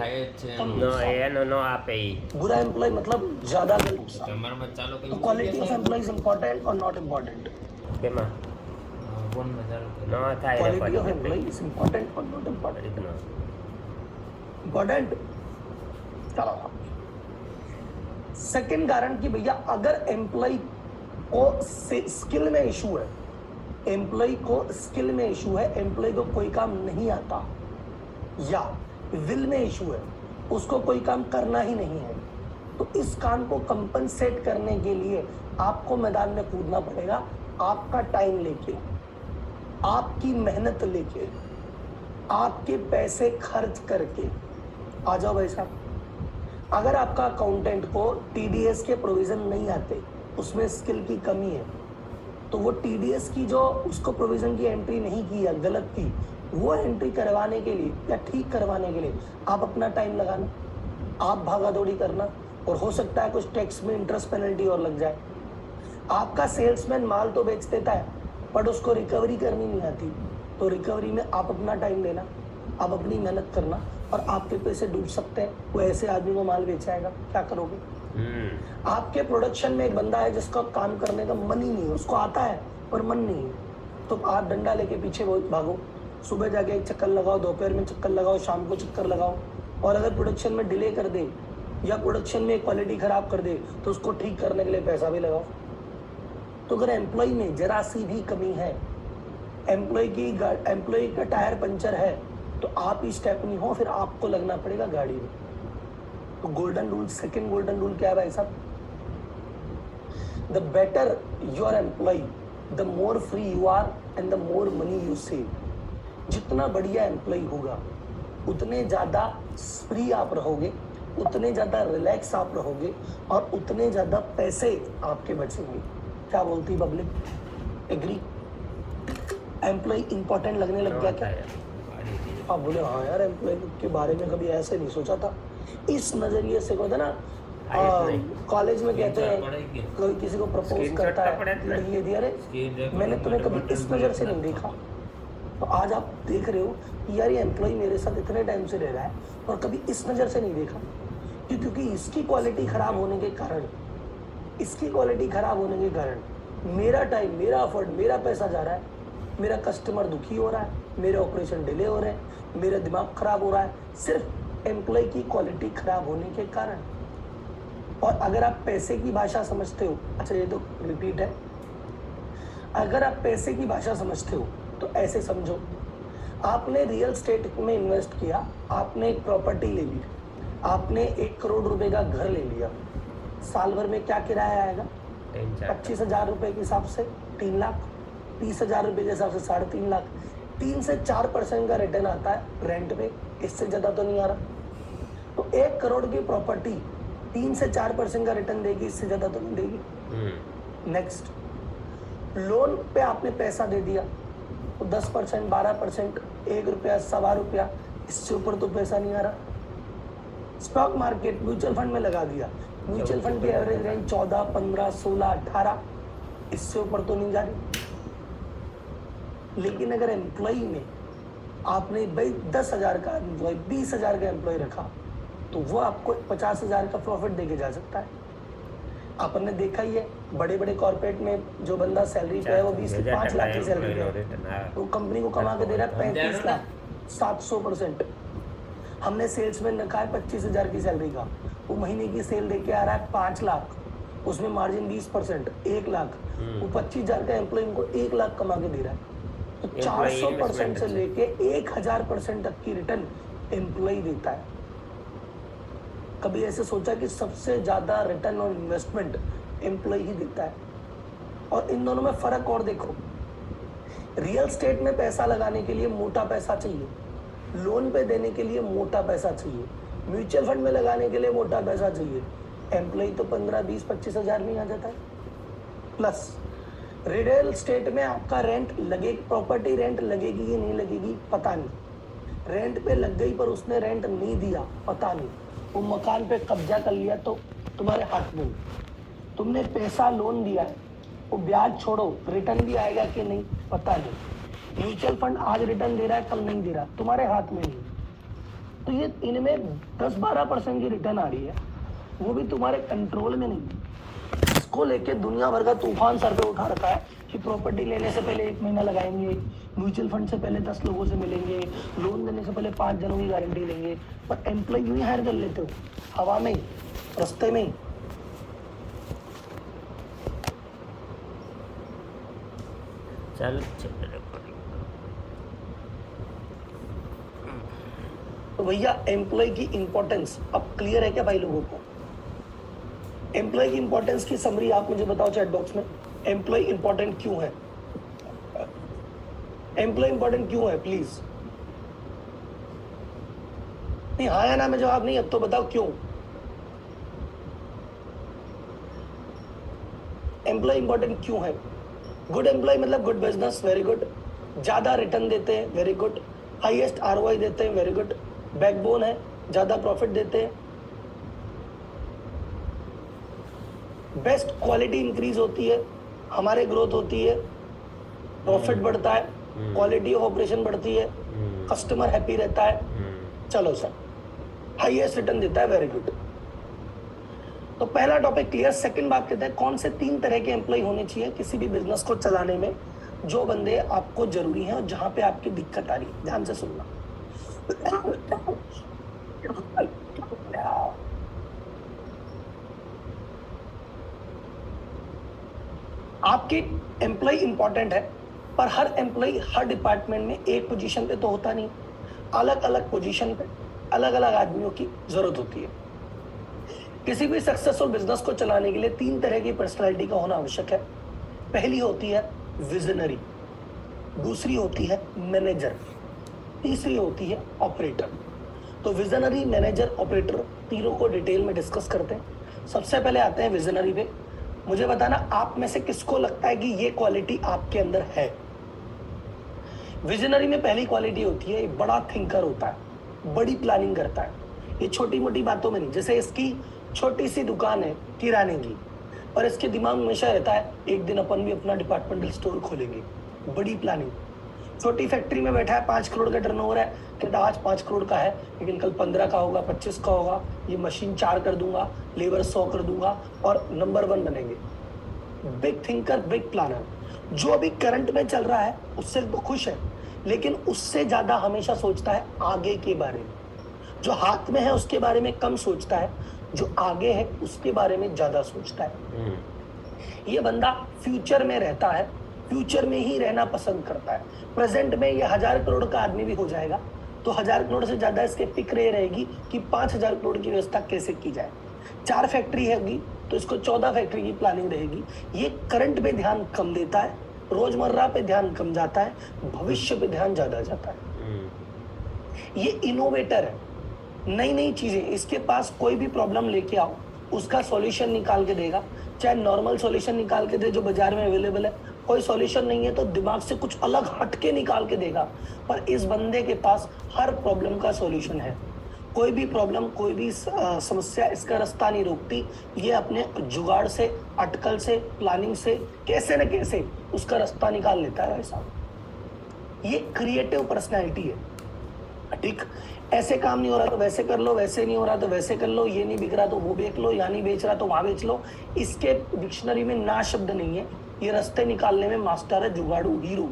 થાય જ છે કમ નો ગુસ્સા. એનો નો આપે ઈ. बुरा एम्प्लॉय मतलब ज्यादा गुस्सा. તમારામાં ચાલો तो કઈ quality of employee is important और नॉट इम्पोर्टेंट. કેમાં ફોનમાં ચાલુ કરી નો થાય quality of recording employee is important और नॉट इम्पोर्टेंट. નો इम्पोर्टेंट. चलो सेकंड कारण कि भैया अगर एम्प्लॉय को स्किल में इशू है, एम्प्लॉय को स्किल में इशू है, एम्प्लॉय को कोई काम नहीं आता या विल में इशू है, उसको कोई काम करना ही नहीं है, तो इस काम को कंपनसेट करने के लिए आपको मैदान में कूदना पड़ेगा. आपका टाइम लेके, आपकी मेहनत लेके, आपके पैसे खर्च करके. आ जाओ भाई साहब. अगर आपका अकाउंटेंट को टीडीएस के प्रोविजन नहीं आते, उसमें स्किल की कमी है, तो वो टीडीएस की जो उसको प्रोविजन की एंट्री नहीं की या गलत की, वो एंट्री करवाने के लिए या ठीक करवाने के लिए आप अपना टाइम लगाना, आप भागा दौड़ी करना, और हो सकता है कुछ टैक्स में इंटरेस्ट पेनल्टी और लग जाए. आपका सेल्समैन माल तो बेच देता है, बट उसको रिकवरी करनी नहीं आती, तो रिकवरी में आप अपना टाइम लेना, आप अपनी मेहनत करना, और आपके पैसे डूब सकते हैं. वो ऐसे आदमी को माल बेचाएगा, क्या करोगे? आपके प्रोडक्शन में एक बंदा है जिसका काम करने का मन ही नहीं है, उसको आता है पर मन नहीं है, तो आप डंडा लेके पीछे भागो. सुबह जाके एक चक्कर लगाओ, दोपहर में चक्कर लगाओ, शाम को चक्कर लगाओ. और अगर प्रोडक्शन में डिले कर दे या प्रोडक्शन में क्वालिटी खराब कर दे, तो उसको ठीक करने के लिए पैसा भी लगाओ. तो अगर एम्प्लॉय में जरा सी भी कमी है, एम्प्लॉय का टायर पंचर है, तो आप ही स्टेप नहीं हो, फिर आपको लगना पड़ेगा गाड़ी में. तो golden rule, second golden rule क्या है भाई साहब? The better your employee, the more free you are and the more money you save. जितना बढ़िया एम्प्लॉय होगा, उतने ज़्यादा फ्री आप रहोगे, उतने ज़्यादा रिलैक्स आप रहोगे, और उतने ज़्यादा पैसे आपके बचेंगे. क्या बोलती पब्लिक? एग्री? एम्प्लॉय इंपॉर्टेंट लगने लग गया क्या? आप बोले हाँ यार, एम्प्लॉय के बारे में कभी ऐसे नहीं सोचा था. इस नज़रिए से कहते ना, कॉलेज में कहते हैं कोई किसी को प्रपोज करता है, लड़की कहती है अरे मैंने तुम्हें कभी इस नज़र से नहीं देखा. तो आज आप देख रहे हो कि यार ये एम्प्लॉय मेरे साथ इतने टाइम से रह रहा है और कभी इस नज़र से नहीं देखा. क्योंकि इसकी क्वालिटी ख़राब होने के कारण, मेरा टाइम, मेरा एफर्ट, मेरा पैसा जा रहा है, मेरा कस्टमर दुखी हो रहा है, मेरे ऑपरेशन डिले हो रहे हैं, मेरा दिमाग ख़राब हो रहा है, सिर्फ एम्प्लॉय की क्वालिटी ख़राब होने के कारण. और अगर आप पैसे की भाषा समझते हो, अच्छा ये तो रिपीट है, अगर आप पैसे की भाषा समझते हो तो ऐसे समझो, आपने रियल एस्टेट में इन्वेस्ट किया, आपने एक प्रॉपर्टी ले ली, आपने 1 करोड़ रुपए का घर ले लिया, साल भर में क्या किराया आएगा? 25,000 रुपये के हिसाब से 3 लाख, 30,000 रुपये के हिसाब से 3.5 लाख. 3 से 4% का रिटर्न आता है रेंट पे, इससे ज़्यादा तो नहीं आ रहा. तो 1 करोड़ की प्रॉपर्टी 3 से 4% का रिटर्न देगी, इससे ज़्यादा तो नहीं देगी. नेक्स्ट, लोन पे आपने पैसा दे दिया, तो 10%, 12%, 1 रुपया, 1.25 रुपया, इससे ऊपर तो पैसा नहीं आ रहा. स्टॉक मार्केट, म्यूचुअल फंड में लगा दिया, म्यूचुअल फंड की एवरेज रेंज 14, 15, 16, 18, इससे ऊपर तो नहीं जा रही. लेकिन अगर एम्प्लॉय में आपने भाई 10,000 का एम्प्लॉय, 20,000 का एम्प्लॉय रखा, तो वो आपको 50,000 का प्रॉफिट देके जा सकता है. आपने देखा ही है, बड़े बड़े कॉर्पोरेट में जो बंदा सैलरी पे है वो 20 से 5 लाख की सैलरी पे है, वो कंपनी को कमा के दे रहा है 35 लाख, 700%. हमने सेल्समैन रखा है 25,000 की सैलरी का, वो महीने की सेल देके आ रहा है 5 लाख, उसमें मार्जिन 20%, 1 लाख. वो 25,000 का एम्प्लॉय उनको 1 लाख कमा के दे रहा है. तो 400% से लेके 1,000% तक की रिटर्न एम्प्लॉय देता है. कभी ऐसे सोचा कि सबसे ज़्यादा रिटर्न ऑन इन्वेस्टमेंट एम्प्लॉय ही देता है? और इन दोनों में फ़र्क और देखो, रियल स्टेट में पैसा लगाने के लिए मोटा पैसा चाहिए, लोन पे देने के लिए मोटा पैसा चाहिए, म्यूचुअल फंड में लगाने के लिए मोटा पैसा चाहिए. एम्प्लॉय तो 15, 20, 25,000 में आ जाता है. प्लस रियल स्टेट में आपका रेंट लगे, प्रॉपर्टी रेंट लगेगी या नहीं लगेगी पता नहीं, रेंट पे लग गई पर उसने रेंट नहीं दिया पता नहीं, वो मकान पे कब्जा कर लिया तो तुम्हारे हाथ में. तुमने पैसा लोन दिया है, वो ब्याज छोड़ो, रिटर्न भी आएगा कि नहीं पता नहीं. म्यूचुअल फंड आज रिटर्न दे रहा है, कल नहीं दे रहा, तुम्हारे हाथ में नहीं. तो ये इनमें 10-12% की रिटर्न आ रही है, वो भी तुम्हारे कंट्रोल में नहीं। इसको लेके दुनिया भर का तूफान सर पे उठा रखा है कि प्रॉपर्टी लेने से पहले 1 महीना लगाएंगे, म्यूचुअल फंड से पहले 10 लोगों से मिलेंगे, लोन देने से पहले 5 जनों की गारंटी लेंगे, पर एम्प्लॉय यूं ही हायर कर लेते हो, हवा में ही, रास्ते में ही। चल तो भैया एम्प्लॉय की इंपॉर्टेंस अब क्लियर है क्या भाई लोगों को? एम्प्लॉय की इंपॉर्टेंस की समरी आप मुझे बताओ चैट बॉक्स में, एम्प्लॉय इंपॉर्टेंट क्यों है? एम्प्लॉय इंपॉर्टेंट क्यों है प्लीज? नहीं, हाँ या ना में जवाब नहीं, अब तो बताओ क्यों एम्प्लॉय इंपॉर्टेंट क्यों है? गुड एम्प्लॉय मतलब गुड बिजनेस, वेरी गुड। ज्यादा रिटर्न देते हैं, वेरी गुड। हाईएस्ट आरओआई देते हैं, वेरी गुड। बैकबोन है, ज्यादा प्रॉफिट देते हैं। बेस्ट क्वालिटी इंक्रीज होती है, हमारे ग्रोथ होती है, प्रॉफिट बढ़ता है, क्वालिटी ऑफ ऑपरेशन बढ़ती है, कस्टमर हैप्पी रहता है। चलो सर, हाईएस्ट रिटर्न देता है, वेरी गुड। तो पहला टॉपिक क्लियर। सेकंड बात कहते हैं कौन से 3 तरह के एम्प्लॉय होने चाहिए किसी भी बिजनेस को चलाने में, जो बंदे आपको जरूरी हैं और जहां पे आपकी दिक्कत आ रही है। ध्यान से सुनना। आपकी एम्प्लॉय इंपॉर्टेंट है, पर हर एम्प्लॉय हर डिपार्टमेंट में एक पोजीशन पे तो होता नहीं, अलग अलग पोजीशन पे अलग अलग आदमियों की जरूरत होती है। किसी भी सक्सेसफुल बिजनेस को चलाने के लिए 3 तरह की पर्सनालिटी का होना आवश्यक है। पहली होती है विजनरी, दूसरी होती है मैनेजर, तीसरी होती है ऑपरेटर। तो विजनरी, मैनेजर, ऑपरेटर, तीनों को डिटेल में डिस्कस करते हैं। सबसे पहले आते हैं विजनरी पे। मुझे बताना आप में से किसको लगता है कि ये क्वालिटी आपके अंदर है? विजनरी में पहली क्वालिटी होती है, एक बड़ा थिंकर होता है, बड़ी प्लानिंग करता है। ये छोटी मोटी बातों में नहीं, जैसे इसकी छोटी सी दुकान है किराने की, और इसके दिमाग में हमेशा रहता है एक दिन अपन भी अपना डिपार्टमेंटल स्टोर खोलेंगे। बड़ी प्लानिंग। छोटी फैक्ट्री में बैठा है, 5 करोड़ का टर्नओवर है, कहता आज 5 करोड़ का है लेकिन कल 15 का होगा, 25 का होगा, ये मशीन 4 कर दूंगा, लेबर 100 कर दूंगा और नंबर 1 बनेंगे। Big thinker, big planner. जो अभी करंट में चल रहा है उससे तो खुश है, लेकिन उससे ज्यादा हमेशा सोचता है आगे के बारे में। जो हाथ में है उसके बारे में कम सोचता है, जो आगे है उसके बारे में ज्यादा सोचता है। ये बंदा फ्यूचर में रहता है, फ्यूचर में ही रहना पसंद करता है। प्रेजेंट में ये 1000 करोड़ का आदमी भी हो जाएगा तो 1000 करोड़ से ज्यादा इसके फिक्र रहेगी कि 5000 करोड़ की व्यवस्था कैसे की जाए। 4 फैक्ट्री होगी तो इसको 14 फैक्ट्री की प्लानिंग रहेगी। ये करंट पे ध्यान कम देता है, रोजमर्रा पे ध्यान कम जाता है, भविष्य पे ध्यान ज्यादा जाता है। ये इनोवेटर है, नई नई चीजें, इसके पास कोई भी प्रॉब्लम लेके आओ उसका सॉल्यूशन निकाल के देगा। चाहे नॉर्मल सॉल्यूशन निकाल के दे जो बाजार में अवेलेबल है, कोई सॉल्यूशन नहीं है तो दिमाग से कुछ अलग हटके निकाल के देगा। पर इस बंदे के पास हर प्रॉब्लम का सॉल्यूशन है। कोई भी प्रॉब्लम, कोई भी समस्या इसका रास्ता नहीं रोकती। ये अपने जुगाड़ से, अटकल से, प्लानिंग से कैसे न कैसे उसका रास्ता निकाल लेता है भाई साहब। ये क्रिएटिव पर्सनैलिटी है। ठीक, ऐसे काम नहीं हो रहा तो वैसे कर लो, वैसे नहीं हो रहा तो वैसे कर लो, ये नहीं बिक रहा तो वो बेच लो, यहाँ नहीं बेच रहा तो वहां बेच लो। इसके डिक्शनरी में ना शब्द नहीं है, ये रास्ते निकालने में मास्टर है, जुगाड़ू, हीरो।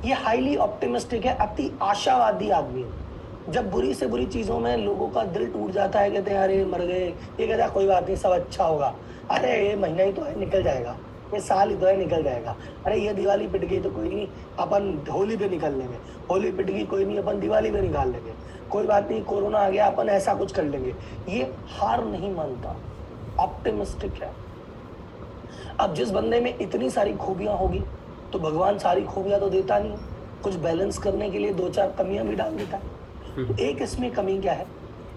ये हाईली ऑप्टिमिस्टिक है, अति आशावादी आदमी है। जब बुरी से बुरी चीजों में लोगों का दिल टूट जाता है, कहते हैं अरे मर गए, ये कहता है कोई बात नहीं, सब अच्छा होगा, अरे ये महीना ही तो है निकल जाएगा, ये साल ही तो है निकल जाएगा, अरे ये दिवाली पिट गई तो कोई नहीं, अपन होली पे निकल लेंगे, होली पिट गई कोई नहीं, अपन दिवाली पे निकाल लेंगे, कोई बात नहीं, कोरोना आ गया अपन ऐसा कुछ कर लेंगे। ये हार नहीं मानता, ऑप्टिमिस्टिक है। अब जिस बंदे में इतनी सारी खूबियां होगी तो भगवान सारी खूबियां तो देता नहीं, कुछ बैलेंस करने के लिए 2-4 कमियां भी डाल देता है। एक इसमें कमी क्या है,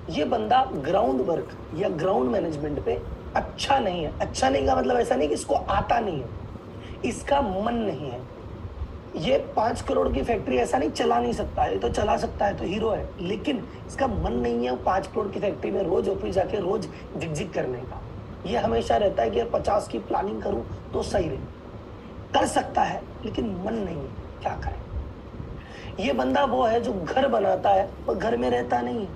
ये बंदा ग्राउंड वर्क या ग्राउंड मैनेजमेंट पे अच्छा नहीं है। अच्छा नहीं का मतलब ऐसा नहीं कि इसको आता नहीं है, इसका मन नहीं है। ये 5 करोड़ की फैक्ट्री ऐसा नहीं चला नहीं सकता है, तो चला सकता है तो हीरो है, लेकिन इसका मन नहीं है 5 करोड़ की फैक्ट्री में रोज ऑफिस जाके रोज झिकझिक करने का। ये हमेशा रहता है कि 50 की प्लानिंग करूं तो सही रहे। कर सकता है लेकिन मन नहीं है, क्या करें। ये बंदा वो है जो घर बनाता है पर घर में रहता नहीं है।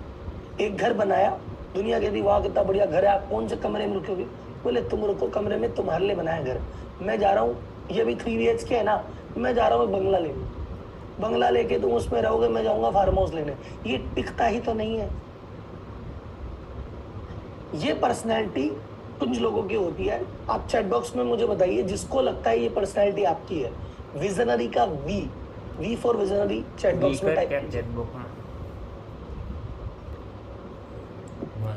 एक घर बनाया, दुनिया कहती वाह कितना बढ़िया घर है, आप कौन से कमरे में रुकोगे? बोले तुम रुको कमरे में, तुम्हारे लिए बनाया घर। मैं जा रहा हूँ, ये भी 3 BHK है ना, मैं जा रहा हूँ बंगला लेने, बंगला लेके तुम उसमें रहोगे, मैं जाऊंगा फार्म हाउस लेने। ये टिकता ही तो नहीं है। ये पर्सनैलिटी कुछ लोगों की होती है। आप चैट बॉक्स में मुझे बताइए जिसको लगता है ये पर्सनैलिटी आपकी है। विजनरी का V for visionary chat box में टाइप कीजिए।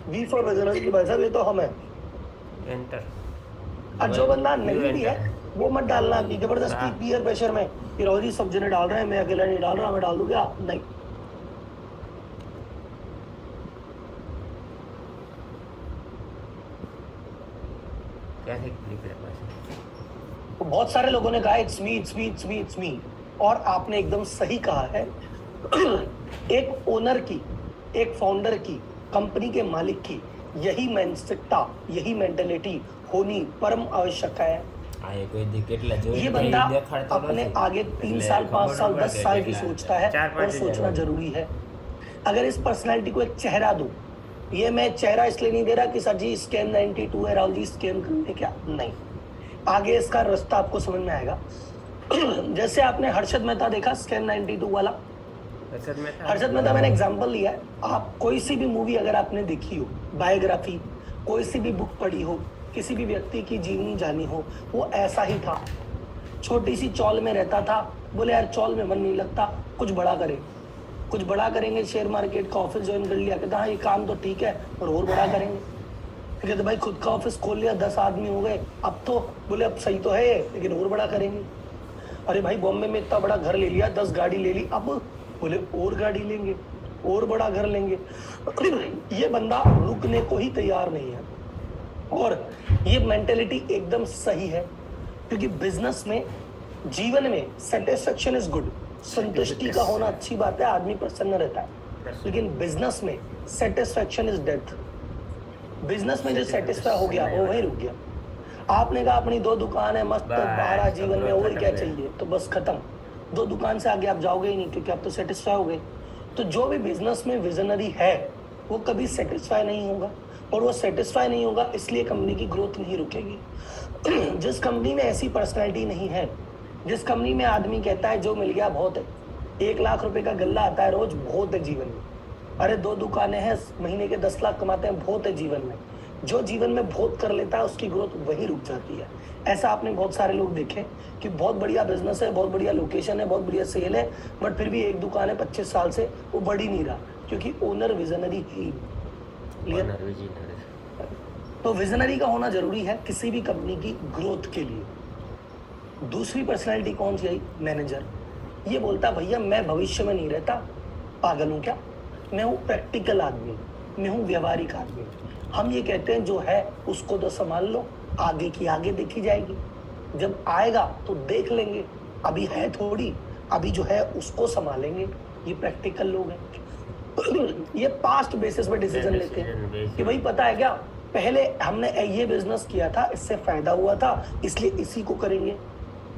वी फॉर विजनरी की भाई साहब ये तो हम है। एंटर। और जो बंदा नहीं भी है वो मत डालना कि जबरदस्ती पीयर प्रेशर में कि राहुल जी सब जने डाल रहे हैं, मैं अकेला नहीं डाल रहा, मैं डाल दूं क्या? नहीं। तो बहुत सारे लोगों ने कहा it's me it's me it's me it's me, और आपने एकदम सही कहा है। एक ओनर की, एक फाउंडर की, कंपनी के मालिक की यही मानसिकता, यही मेंटेलिटी होनी परम आवश्यक है। ये बंदा अपने आगे 3 साल 5 साल 10 साल की सोचता है और सोचना जरूरी है। अगर इस पर्सनालिटी को एक चेहरा दूं, ये मैं चेहरा इसलिए नहीं दे रहा कि सर जी स्कैम 92 है, राहुल जी स्कैम करने क्या, नहीं, आगे इसका रास्ता आपको समझ में आएगा। जैसे आपने हर्षद मेहता देखा स्कैम 92 वाला, हर्षद मेहता मैंने एग्जांपल लिया है। आप कोई सी भी मूवी अगर आपने देखी हो, बायोग्राफी, कोई सी भी बुक पढ़ी हो, किसी भी व्यक्ति की जीवनी जानी हो, वो ऐसा ही था। छोटी सी चौल में रहता था, बोले यार चौल में मन नहीं लगता, कुछ बड़ा करें, कुछ बड़ा करेंगे, शेयर मार्केट का ऑफिस ज्वाइन कर लिया। कहता हाँ ये काम तो ठीक है और बड़ा करेंगे। फिर कहते भाई खुद का ऑफिस खोल लिया, 10 आदमी हो गए, अब तो बोले अब सही तो है लेकिन और बड़ा करेंगे। अरे भाई बॉम्बे में इतना बड़ा घर ले लिया, 10 गाड़ी ले ली, अब बोले और गाड़ी लेंगे और बड़ा घर लेंगे। ये बंदा रुकने को ही तैयार नहीं है, और ये मेंटेलिटी एकदम सही है, क्योंकि बिजनेस में, जीवन में सेटिस्फेक्शन इज गुड, संतुष्टि का होना अच्छी बात है, आदमी प्रसन्न रहता है। लेकिन बिजनेस में सेटिस्फेक्शन इज डेथ। बिजनेस में जो सेटिस्फाई हो गया वो वही रुक गया। आपने कहा अपनी 2 दुकान है मस्त, बाहर जीवन में और क्या चाहिए, तो बस खत्म। 2 दुकान से आगे आप जाओगे ही नहीं, क्योंकि आप तो सेटिस्फाई हो गए। तो जो भी बिजनेस में विजनरी है वो कभी सेटिस्फाई नहीं होगा, और वो सेटिस्फाई नहीं होगा इसलिए कंपनी की ग्रोथ नहीं रुकेगी। जिस कंपनी में ऐसी पर्सनैलिटी नहीं है, जिस कंपनी में आदमी कहता है जो मिल गया बहुत है, 1 लाख रुपए का गल्ला आता है रोज, बहुत है जीवन में। अरे 2 दुकानें हैं, महीने के 10 लाख कमाते हैं, बहुत है जीवन में। जो जीवन में बहुत कर लेता है उसकी ग्रोथ वही रुक जाती है। ऐसा आपने बहुत सारे लोग देखे कि बहुत बढ़िया बिजनेस है, बहुत बढ़िया लोकेशन है, बहुत बढ़िया सेल है, बट फिर भी एक दुकान है 25 साल से, वो बढ़ ही नहीं रहा, क्योंकि ओनर विजनरी ही। तो विजनरी का होना जरूरी है किसी भी कंपनी की ग्रोथ के लिए। दूसरी पर्सनैलिटी कौन सी आई? मैनेजर। ये बोलता भैया मैं भविष्य में नहीं रहता, पागल हूँ क्या, मैं हूँ प्रैक्टिकल आदमी, मैं हूँ व्यवहारिक आदमी। हम ये कहते हैं जो है उसको तो संभाल लो, आगे की आगे देखी जाएगी, जब आएगा तो देख लेंगे, अभी है थोड़ी, अभी जो है उसको संभालेंगे। ये प्रैक्टिकल लोग हैं। ये पास्ट बेसिस पे डिसीजन लेते हैं कि भाई पता है क्या, पहले हमने ये बिजनेस किया था, इससे फायदा हुआ था, इसलिए इसी को करेंगे।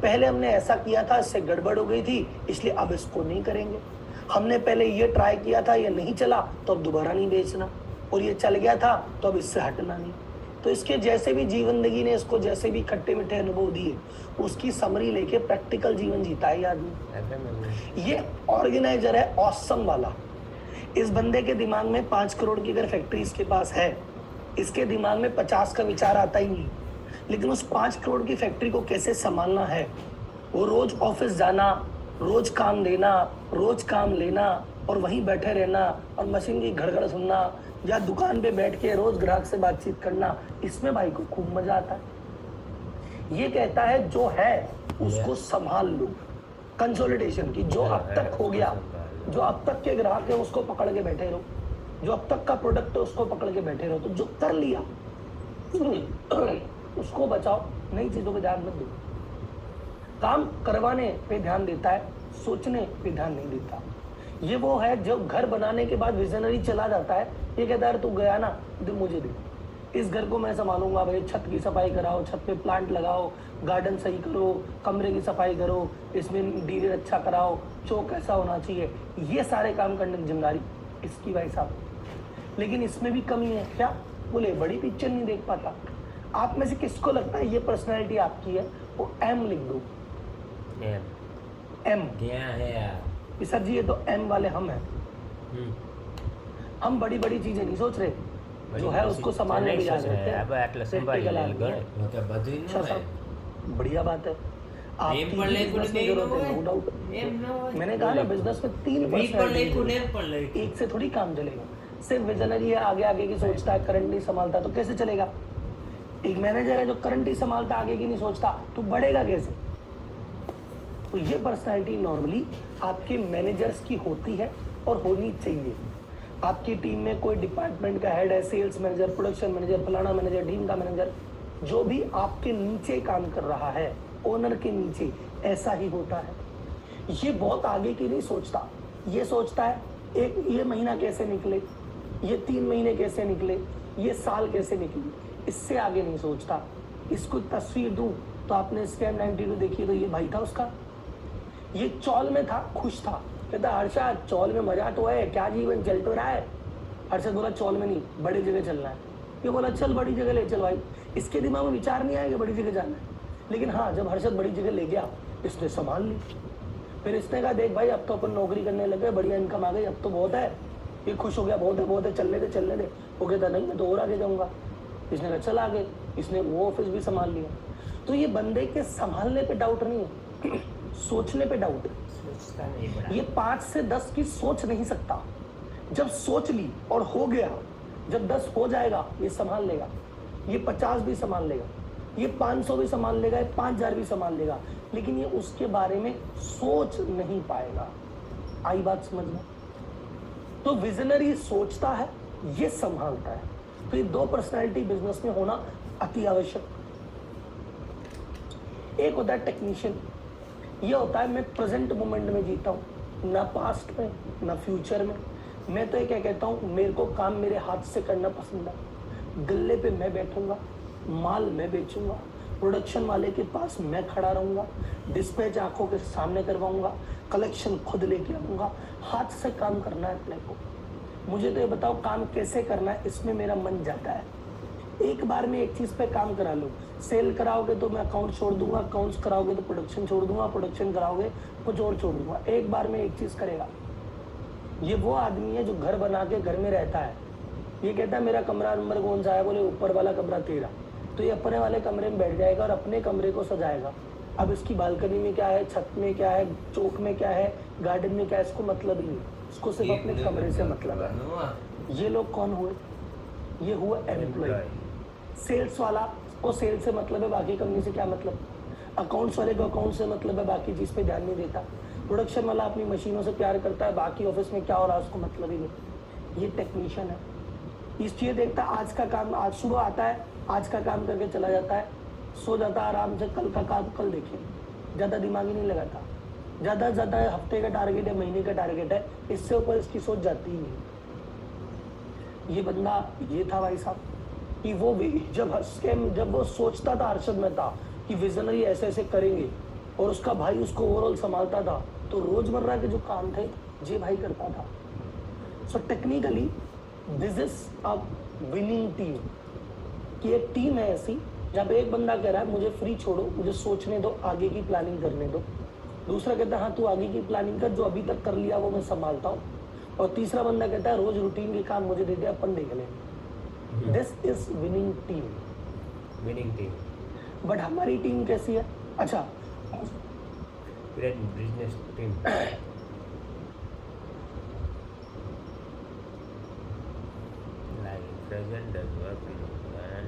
पहले हमने ऐसा किया था, इससे गड़बड़ हो गई थी, इसलिए अब इसको नहीं करेंगे। हमने पहले ये ट्राई किया था, ये नहीं चला, तो अब दोबारा नहीं बेचना, और ये चल गया था तो अब इससे हटना नहीं। तो इसके जैसे भी जीवनदगी ने इसको जैसे भी खट्टे मीठे अनुभव दिए, उसकी समरी लेके प्रैक्टिकल जीवन जीता है आदमी। ये ऑर्गेनाइजर है ऑसम वाला। इस बंदे के दिमाग में 5 करोड़ की अगर फैक्ट्री इसके पास है, इसके दिमाग में 50 का विचार आता ही नहीं, लेकिन उस 5 करोड़ की फैक्ट्री को कैसे संभालना है, वो रोज ऑफिस जाना, रोज काम देना, रोज काम लेना, और वहीं बैठे रहना, और मशीन की घड़घड़ सुनना, या दुकान पे बैठ के रोज ग्राहक से बातचीत करना, इसमें भाई को खूब मजा आता है। ये कहता है जो है उसको संभाल लो, कंसोलिडेशन की, जो अब तक हो गया, जो अब तक के ग्राहक है उसको पकड़ के बैठे रहो, जो अब तक का प्रोडक्ट है उसको पकड़ के बैठे रहो। तो जो कर लिया उसको बचाओ, नई चीजों पे ध्यान मत दो। काम करवाने पे ध्यान देता है, सोचने पे ध्यान नहीं देता। ये वो है जो घर बनाने के बाद विजनरी चला जाता है, ये कहता है तू गया ना, दे मुझे दे, इस घर को मैं संभालूंगा भाई, छत की सफाई कराओ, छत पे प्लांट लगाओ, गार्डन सही करो, कमरे की सफाई करो, इसमें इंटीरियर अच्छा कराओ, चौक ऐसा होना चाहिए, ये सारे काम करने की जिम्मेदारी इसकी भाई साहब। लेकिन इसमें भी कमी है क्या? बोले बड़ी पिक्चर नहीं देख पाता। आप में से किसको लगता है ये पर्सनैलिटी आपकी है? वो एम लिख दो, एम। क्या है यार? सर जी ये तो एम वाले हम हैं। हम बड़ी बड़ी चीजें नहीं सोच रहे, जो है उसको संभालने के लिए प्रैक्टिकल आदमी है। अच्छा साहब, बढ़िया बात है। आपकी बिजनेस में जरूरत है, नो डाउट। मैंने कहा ना बिजनेस में 3 पर्सनैलिटी, एक से थोड़ी काम चलेगा। सिर्फ विजनरी है, आगे आगे की सोचता है, करंट नहीं संभालता, तो कैसे चलेगा? एक मैनेजर है जो करंट ही संभालता, आगे की नहीं सोचता, तो बढ़ेगा कैसे? तो ये पर्सनैलिटी नॉर्मली आपके मैनेजर्स की होती है और होनी चाहिए। आपकी टीम में कोई डिपार्टमेंट का हेड है, सेल्स मैनेजर, प्रोडक्शन मैनेजर, फलाना मैनेजर, टीम का मैनेजर, जो भी आपके नीचे काम कर रहा है, ओनर के नीचे, ऐसा ही होता है। ये बहुत आगे की नहीं सोचता, ये सोचता है एक ये महीना कैसे निकले, ये 3 महीने कैसे निकले, ये साल कैसे निकले, इससे आगे नहीं सोचता। इसको तस्वीर दूं तो आपने स्कैम 92 देखी, तो ये भाई था उसका, ये चौल में था, खुश था, कहता हर्षद चौल में मजा तो है, क्या जीवन चल तो रहा है? हर्षद बोला चौल में नहीं, बड़ी जगह चलना है। ये बोला चल बड़ी जगह ले चल भाई। इसके दिमाग में विचार नहीं आया कि बड़ी जगह जाना है, लेकिन हाँ जब हर्षद बड़ी जगह ले गया, इसने संभाल ली। फिर इसने कहा देख भाई अब तो अपन नौकरी करने लगे, बढ़िया इनकम आ गई, अब तो बहुत है। ये खुश हो गया, बहुत है, चलने दे। वो कहता नहीं मैं तो और आगे जाऊंगा। इसने कहा चल आगे, इसने वो ऑफिस भी संभाल लिया। तो ये बंदे के संभालने पे डाउट नहीं है, सोचने पे डाउट है। ये 5 से 10 की सोच नहीं सकता, जब सोच ली और हो गया, जब 10 हो जाएगा ये संभाल लेगा, ये 50 भी संभाल लेगा, ये 500 भी संभाल लेगा, ये 5000 भी संभाल लेगा, लेकिन ये उसके बारे में सोच नहीं पाएगा। आई बात समझ में? तो विजनरी सोचता है, ये संभालता है। तो ये 2 पर्सनैलिटी बिजनेस में होना अति आवश्यक। एक होता है टेक्नीशियन, ये होता है मैं प्रेजेंट मोमेंट में जीता हूँ, ना पास्ट में ना फ्यूचर में। मैं तो ये क्या कहता हूँ, मेरे को काम मेरे हाथ से करना पसंद है। गल्ले पे मैं बैठूंगा, माल मैं बेचूंगा, प्रोडक्शन वाले के पास मैं खड़ा रहूंगा, डिस्पैच आंखों के सामने करवाऊंगा, कलेक्शन खुद लेके आऊंगा। हाथ से काम करना है अपने को। मुझे तो ये बताओ काम कैसे करना है, इसमें मेरा मन जाता है। एक बार में एक चीज पे काम करा लो, सेल कराओगे तो मैं अकाउंट छोड़ दूंगा, अकाउंट्स कराओगे तो प्रोडक्शन छोड़ दूंगा, प्रोडक्शन कराओगे कुछ और छोड़ दूंगा। एक बार में एक चीज करेगा। ये वो आदमी है जो घर बना के घर में रहता है, ये कहता है मेरा कमरा नंबर कौन सा है, बोले ऊपर वाला कमरा तेरा, तो ये अपने वाले कमरे में बैठ जाएगा और अपने कमरे को सजाएगा। अब इसकी बालकनी में क्या है, छत में क्या है, चौक में क्या है, गार्डन में क्या है, इसको मतलब ही नहीं, इसको सिर्फ अपने कमरे से मतलब है। ये लोग कौन हुए? ये हुआ एम्प्लॉय। सेल्स वाला को सेल से मतलब है, बाकी कंपनी से क्या मतलब। अकाउंट्स वाले को अकाउंट से मतलब है, बाकी चीज़ पे ध्यान नहीं देता। प्रोडक्शन वाला अपनी मशीनों से प्यार करता है, बाकी ऑफिस में क्या हो रहा है उसको मतलब ही नहीं। ये टेक्नीशियन है, इस चीज़ देखता है आज का काम, आज सुबह आता है, आज का काम करके चला जाता है, सो जाता है आराम से, कल का काम कल देखें, ज़्यादा दिमाग ही नहीं लगाता। ज़्यादा से ज़्यादा हफ्ते का टारगेट है, महीने का टारगेट है, इससे ऊपर इसकी सोच जाती ही नहीं। ये बंदा ये था भाई साहब कि वो जब वो सोचता था, हर्षद में था कि विजनरी ऐसे ऐसे करेंगे, और उसका भाई उसको ओवरऑल संभालता था, तो रोजमर्रा के जो काम थे ये भाई करता था। So technically this is a winning team, कि एक टीम है ऐसी जब एक बंदा कह रहा है मुझे फ्री छोड़ो, मुझे सोचने दो, आगे की प्लानिंग करने दो। दूसरा कहता है हाँ तू आगे की प्लानिंग कर, जो अभी तक कर लिया वो मैं संभालता हूँ। और तीसरा बंदा कहता है रोज रूटीन के काम मुझे दे दे, अपन देख लेंगे। This is winning team. But हमारी टीम कैसी है? अच्छा बिजनेस टीम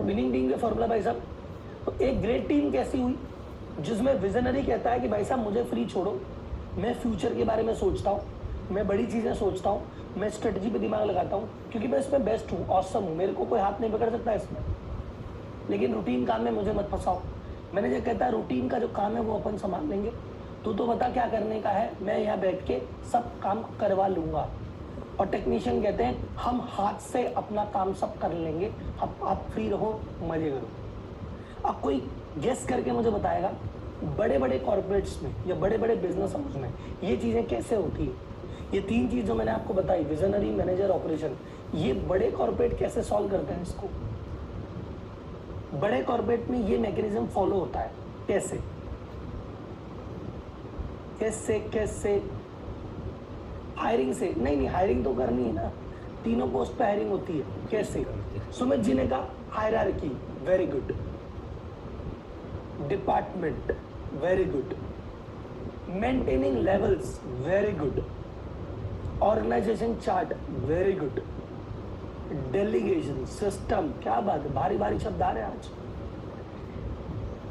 विनिंग टीम के फॉर्मूला भाई साहब, तो एक ग्रेट टीम कैसी हुई जिसमें विजनरी कहता है कि भाई साहब मुझे फ्री छोड़ो, मैं फ्यूचर के बारे में सोचता हूँ, मैं बड़ी चीज़ें सोचता हूँ, मैं स्ट्रेटजी पे दिमाग लगाता हूँ, क्योंकि मैं इसमें बेस्ट हूँ, ऑसम हूँ, मेरे को कोई हाथ नहीं पकड़ सकता इसमें। लेकिन रूटीन काम में मुझे मत फंसाओ। मैंने जो कहता है रूटीन का जो काम है वो अपन संभाल लेंगे, तू तो बता क्या करने का है, मैं यहाँ बैठ के सब काम करवा लूँगा। और टेक्नीशियन कहते हैं हम हाथ से अपना काम सब कर लेंगे, आप फ्री रहो, मजे करो। अब कोई गेस करके मुझे बताएगा बड़े बड़े कॉर्पोरेट्स में या बड़े बड़े बिजनेस हाउस में ये चीज़ें कैसे होती है? ये तीन चीज़ जो मैंने आपको बताई, विजनरी, मैनेजर, ऑपरेशन, ये बड़े कॉर्पोरेट कैसे सॉल्व करते हैं इसको? बड़े कॉर्पोरेट में ये मैकेनिज्म फॉलो होता है। कैसे कैसे कैसे? हायरिंग से नहीं, हायरिंग तो करनी है ना, तीनों पोस्ट पे हायरिंग होती है। कैसे? सुमित जी ने कहा hierarchy, very good. Department, very good. Maintaining levels, very good. Organisation chart, very good. Delegation system, क्या बात है, भारी भारी शब्द आ रहे हैं आज।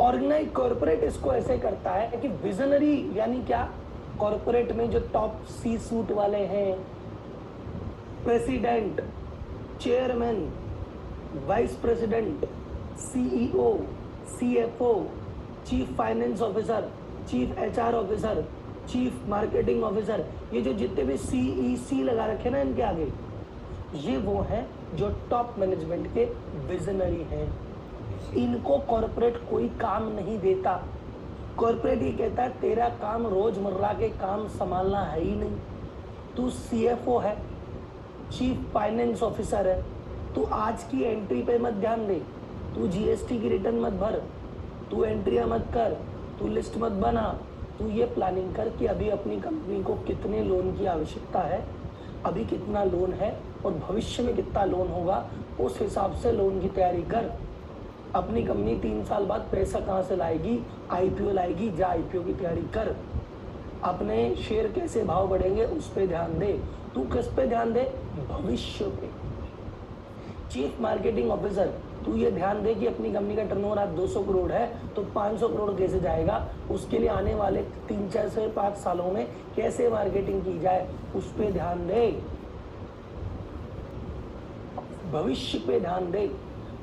ऑर्गेनाइज कॉर्पोरेट इसको ऐसे करता है कि विजनरी यानी क्या, कॉर्पोरेट में जो टॉप सी सूट वाले हैं, president, chairman, vice president, CEO, CFO, chief finance officer, chief HR officer, chief marketing officer, ये जो जितने भी सीईसी लगा रखे ना इनके आगे, ये वो हैं जो टॉप मैनेजमेंट के विजनरी हैं। इनको कॉर्पोरेट कोई काम नहीं देता। कॉर्पोरेट ये कहता है तेरा काम रोजमर्रा के काम संभालना है ही नहीं, तू सीएफओ है, चीफ फाइनेंस ऑफिसर है, तू आज की एंट्री पे मत ध्यान दे, तू जीएसटी की रिटर्न मत भर, तू एंट्रियां मत कर, तू लिस्ट मत बना, तू ये प्लानिंग कर कि अभी अपनी कंपनी को कितने लोन की आवश्यकता है, अभी कितना लोन है और भविष्य में कितना लोन होगा, उस हिसाब से लोन की तैयारी कर। अपनी कंपनी 3 साल बाद पैसा कहाँ से लाएगी, आईपीओ लाएगी, जा आईपीओ की तैयारी कर। अपने शेयर कैसे भाव बढ़ेंगे उस पर ध्यान दे। तू किस पे ध्यान दे? भविष्य पे। चीफ मार्केटिंग ऑफिसर, तू ये ध्यान दे कि अपनी कंपनी का टर्नओवर आज 200 करोड़ है तो 500 करोड़ कैसे जाएगा, उसके लिए आने वाले 3-4 से 5 सालों में कैसे मार्केटिंग की जाए, उस पे ध्यान दे। भविष्य पे ध्यान दे।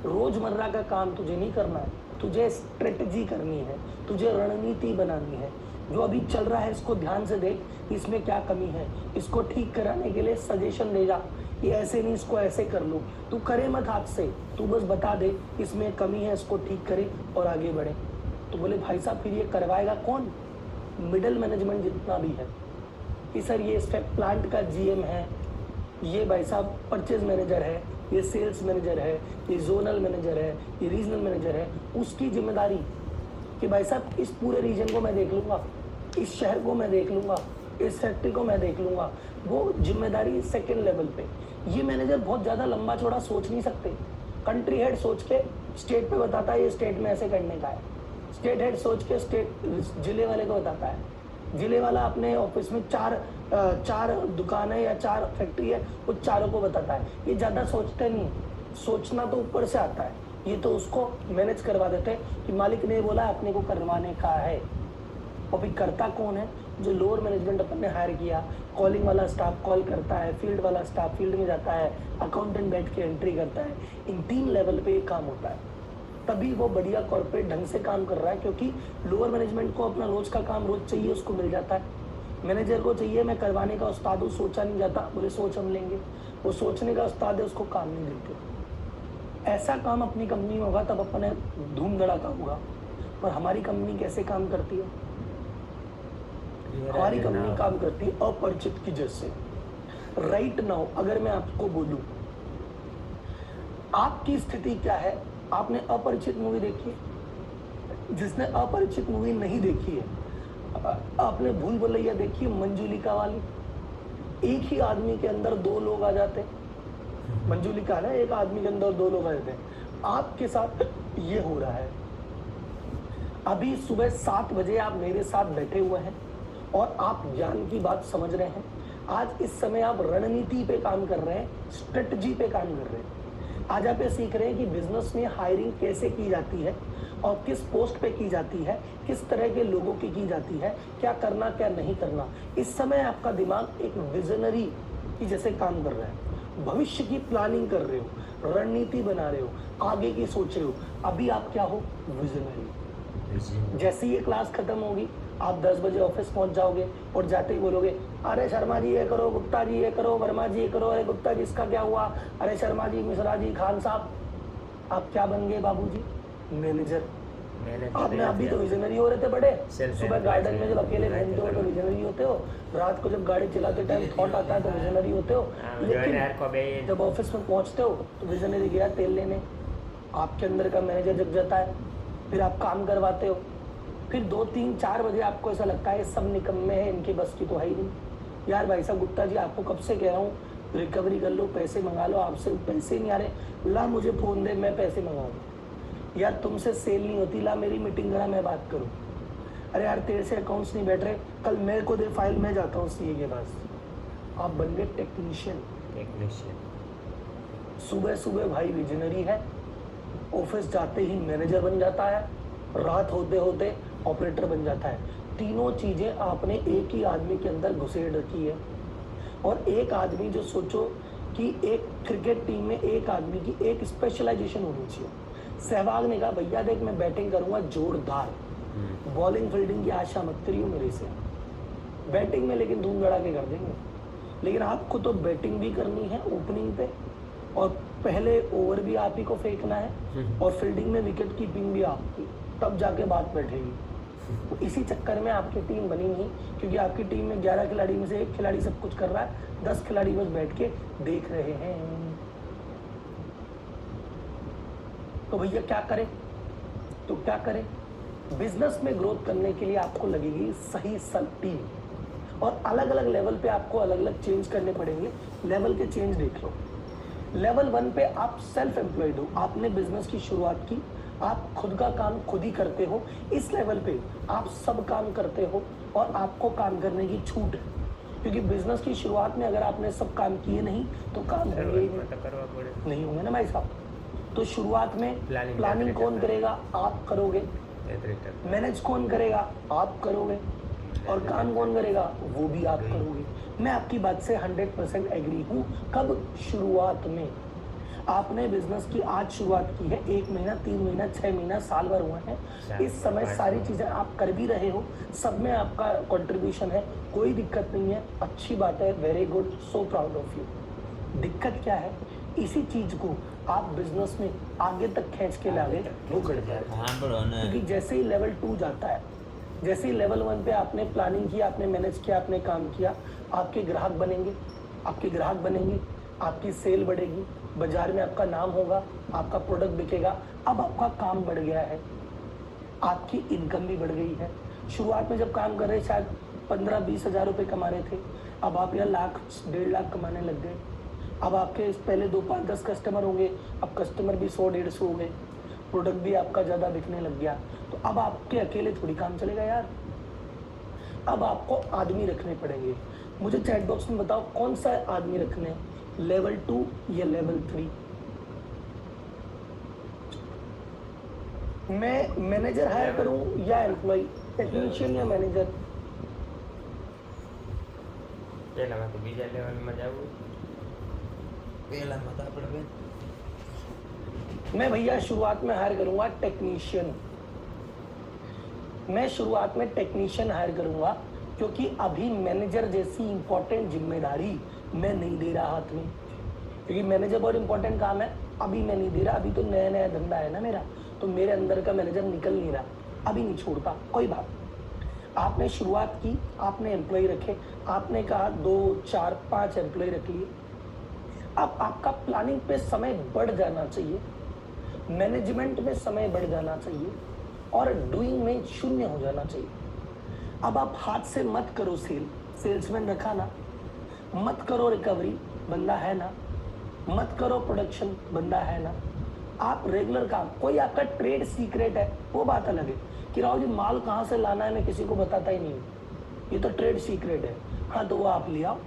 रोजमर्रा का काम तुझे नहीं करना है, तुझे स्ट्रेटजी करनी है, तुझे रणनीति बनानी है। जो अभी चल रहा है इसको ध्यान से देख, इसमें क्या कमी है, इसको ठीक कराने के लिए सजेशन दे जा, ये ऐसे नहीं इसको ऐसे कर लो। तू करे मत हाथ से, तू बस बता दे इसमें कमी है, इसको ठीक करे और आगे बढ़े। तो बोले भाई साहब फिर ये करवाएगा कौन? मिडिल मैनेजमेंट जितना भी है कि सर ये प्लांट का जीएम है, ये भाई साहब परचेज मैनेजर है, ये सेल्स मैनेजर है, ये जोनल मैनेजर है, ये रीजनल मैनेजर है। उसकी जिम्मेदारी कि भाई साहब इस पूरे रीजन को मैं देख लूँगा, इस शहर को मैं देख लूँगा, इस फैक्ट्री को मैं देख लूँगा, वो जिम्मेदारी सेकेंड लेवल पे। ये मैनेजर बहुत ज़्यादा लंबा चौड़ा सोच नहीं सकते। कंट्री हेड सोच के स्टेट पे बताता है ये स्टेट में ऐसे करने का है, स्टेट हेड सोच के स्टेट जिले वाले को बताता है, जिले वाला अपने ऑफिस में चार दुकान है या 4 फैक्ट्री है, वो चारों को बताता है। ये ज़्यादा सोचते नहीं, सोचना तो ऊपर से आता है, ये तो उसको मैनेज करवा देते हैं कि मालिक ने बोला अपने को करवाने का है। और फिर करता कौन है? जो लोअर मैनेजमेंट अपन ने हायर किया, कॉलिंग वाला स्टाफ कॉल करता है, फील्ड वाला स्टाफ फील्ड में जाता है, अकाउंटेंट बैठ के एंट्री करता है। इन 3 लेवल पे ये काम होता है, तभी वो बढ़िया कॉर्पोरेट ढंग से काम कर रहा है। क्योंकि लोअर मैनेजमेंट को अपना रोज का काम रोज चाहिए, उसको मिल जाता है। मैनेजर को चाहिए मैं करवाने का उस्ताद हूँ, सोचा नहीं जाता, बोले सोच हम लेंगे, वो सोचने का उस्ताद है, उसको काम नहीं देते। ऐसा काम अपनी कंपनी में होगा तब अपने धूम धड़ाका होगा। पर हमारी कंपनी कैसे काम करती है? हमारी कंपनी काम करती है अपरिचित की जैसे। राइट नाउ अगर मैं आपको बोलूं आपकी स्थिति क्या है, आपने अपरिचित मूवी देखी है? जिसने अपरिचित मूवी नहीं देखी है, आपने भूल भुलैया देखी है, मंजुलिका वाली? एक ही आदमी के अंदर 2 लोग आ जाते। मंजुलिका ना, एक आदमी के अंदर 2 लोग आ जाते हैं। आपके साथ ये हो रहा है। अभी सुबह 7 बजे आप मेरे साथ बैठे हुए हैं और आप ज्ञान की बात समझ रहे हैं। आज इस समय आप रणनीति पे काम कर रहे हैं, स्ट्रेटजी पे काम कर रहे हैं। आज आप ये सीख रहे हैं कि बिजनेस में हायरिंग कैसे की जाती है और किस पोस्ट पे की जाती है, किस तरह के लोगों की जाती है, क्या करना क्या नहीं करना। इस समय आपका दिमाग एक विजनरी की जैसे काम कर रहा है, भविष्य की प्लानिंग कर रहे हो, रणनीति बना रहे हो, आगे की सोच रहे हो। अभी आप क्या हो? विजनरी। जैसे ही ये क्लास खत्म होगी आप 10 बजे ऑफिस पहुंच जाओगे और जाते ही बोलोगे अरे शर्मा जी ये करो, गुप्ता जी ये करो, वर्मा जी ये करो, अरे गुप्ता जी इसका क्या हुआ, अरे शर्मा जी, मिश्रा जी, खान साहब, आप क्या बन गए बाबूजी? मैनेजर। आपने अभी तो विजनरी हो रहे थे बड़े, सुबह गार्डन में जब अकेले घूमते हो तो विजनरी होते हो, रात को जब गाड़ी चलाते टाइम थॉट आता है तो विजनरी होते हो, लेकिन जब ऑफिस में पहुंचते हो तो विजनरी गया तेल लेने, आपके अंदर का मैनेजर जग जाता है, फिर आप काम करवाते हो, फिर 2 3 4 बजे आपको ऐसा लगता है सब निकम्मे हैं, इनकी बस की तो है ही नहीं। यार भाई साहब गुप्ता जी आपको कब से कह रहा हूँ रिकवरी कर लो, पैसे मंगा लो, आपसे पैसे नहीं आ रहे, ला मुझे फ़ोन दे मैं पैसे मंगाऊँ। यार तुमसे सेल नहीं होती, ला मेरी मीटिंग करा मैं बात करूँ। अरे यार तेरे से अकाउंट्स नहीं बैठ रहे, कल मेरे को दे फाइल, मैं जाता हूँ सीए के पास। आप बन गए टेक्नीशियन। सुबह सुबह भाई विजनरी है, ऑफिस जाते ही मैनेजर बन जाता है, रात होते होते ऑपरेटर बन जाता है। तीनों चीज़ें आपने एक ही आदमी के अंदर घुसेड़ रखी है। और एक आदमी जो सोचो कि एक क्रिकेट टीम में एक आदमी की एक स्पेशलाइजेशन होनी चाहिए। सहवाग ने कहा भैया देख मैं बैटिंग करूंगा जोरदार, बॉलिंग फील्डिंग की आशा मत करियो मेरे से, बैटिंग में लेकिन धूम धड़ा के कर देंगे, लेकिन आपको तो बैटिंग भी करनी है ओपनिंग पे, और पहले ओवर भी आप ही को फेंकना है, और फील्डिंग में विकेट कीपिंग भी आपकी, तब जाके बात बैठेगी। तो इसी चक्कर में आपकी टीम बनी नहीं, क्योंकि आपकी टीम में 11 खिलाड़ी में से एक खिलाड़ी सब कुछ कर रहा है, 10 खिलाड़ी बस बैठ के देख रहे हैं। तो भैया क्या करें? तो क्या करें? बिजनेस में ग्रोथ करने के लिए आपको लगेगी सही टीम, और अलग अलग लेवल पे आपको अलग अलग चेंज करने पड़ेंगे। लेवल के चेंज देख लो। लेवल 1 पे आप सेल्फ एम्प्लॉयड हो, आपने बिजनेस की शुरुआत की, आप खुद का काम खुद ही करते हो। इस लेवल पे आप सब काम करते हो और आपको काम करने की छूट है, क्योंकि बिजनेस की शुरुआत में अगर आपने सब काम किए नहीं तो काम होंगे नहीं होंगे ना भाई साहब। तो शुरुआत में प्लानिंग कौन करेगा? आप करोगे। मैनेज कौन करेगा? आप करोगे। और काम कौन करेगा? वो भी आप करोगे। मैं आपकी बात से 100% एग्री हूँ। कब? शुरुआत में। आपने बिजनेस की आज शुरुआत की है, 1 महीना, 3 महीना, 6 महीना, साल भर हुआ है, इस समय सारी चीज़ें आप कर भी रहे हो, सब में आपका कंट्रीब्यूशन है, कोई दिक्कत नहीं है, अच्छी बात है, very good, so proud of you. दिक्कत क्या है? इसी चीज़ को आप बिजनेस में आगे तक खींच के लागे वो गड़ जाए, क्योंकि जैसे ही लेवल 2 जाता है, जैसे ही लेवल 1 पे आपने प्लानिंग किया, आपने मैनेज किया, आपने काम किया, आपके ग्राहक बनेंगे, आपकी सेल बढ़ेगी, बाजार में आपका नाम होगा, आपका प्रोडक्ट बिकेगा। अब आपका काम बढ़ गया है, आपकी इनकम भी बढ़ गई है। शुरुआत में जब काम कर रहे शायद 15-20 हज़ार रुपये कमा रहे थे, अब आप यहाँ लाख 1.5 लाख कमाने लग गए। अब आपके पहले 2-5-10 कस्टमर होंगे, अब कस्टमर भी 100-150 हो गए, प्रोडक्ट भी आपका ज़्यादा बिकने लग गया। तो अब आपके अकेले थोड़ी काम चलेगा यार, अब आपको आदमी रखने पड़ेंगे। मुझे चैट बॉक्स में बताओ कौन सा आदमी रखने, लेवल 2 या लेवल 3? मैं मैनेजर हायर करूं या एम्प्लॉय, टेक्नीशियन या मैनेजर? પહેલામાં તો બીજા લેવલમાં જવું, પહેલામાં તો આપણે मैं भैया शुरुआत में हायर करूंगा टेक्नीशियन। मैं शुरुआत में टेक्नीशियन हायर करूंगा, क्योंकि अभी मैनेजर जैसी इंपॉर्टेंट जिम्मेदारी मैं नहीं दे रहा हाथ में, क्योंकि मैनेजर बहुत इंपॉर्टेंट काम है, अभी मैं नहीं दे रहा। अभी तो नया नया धंधा है ना मेरा, तो मेरे अंदर का मैनेजर निकल नहीं रहा, अभी नहीं छोड़ता। कोई बात, आपने शुरुआत की, आपने एम्प्लॉय रखे, आपने कहा 2, 4, 5 एम्प्लॉय रख लिए। अब आपका प्लानिंग पे समय बढ़ जाना चाहिए, मैनेजमेंट में समय बढ़ जाना चाहिए, और डूइंग में शून्य हो जाना चाहिए। अब आप हाथ से मत करो सेल्समैन रखा ना, मत करो रिकवरी, बंदा है ना, मत करो प्रोडक्शन, बंदा है ना, आप रेगुलर काम। कोई आपका ट्रेड सीक्रेट है वो बात अलग है कि राहुल जी माल कहाँ से लाना है मैं किसी को बताता ही नहीं हूँ, ये तो ट्रेड सीक्रेट है। हाँ तो वो आप ले आओ।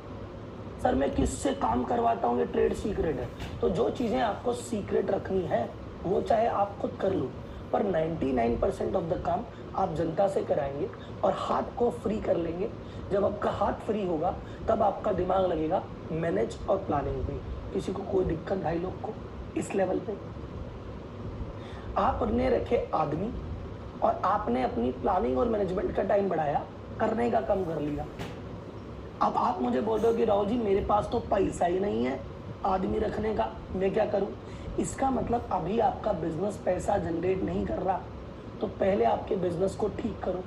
सर मैं किससे काम करवाता हूँ, ये ट्रेड सीक्रेट है। तो जो चीज़ें आपको सीक्रेट रखनी है वो चाहे आप खुद कर लो, पर 99% ऑफ द काम आप जनता से कराएंगे और हाथ को फ्री कर लेंगे। जब आपका हाथ फ्री होगा तब आपका दिमाग लगेगा मैनेज और प्लानिंग पे। किसी को कोई दिक्कत भाई लोग को इस लेवल पे? आपने रखे आदमी और आपने अपनी प्लानिंग और मैनेजमेंट का टाइम बढ़ाया, करने का कम कर लिया। अब आप मुझे बोल रहे हो कि राहुल जी मेरे पास तो पैसा ही नहीं है आदमी रखने का, मैं क्या करूं? इसका मतलब अभी आपका बिजनेस पैसा जनरेट नहीं कर रहा, तो पहले आपके बिजनेस को ठीक करो।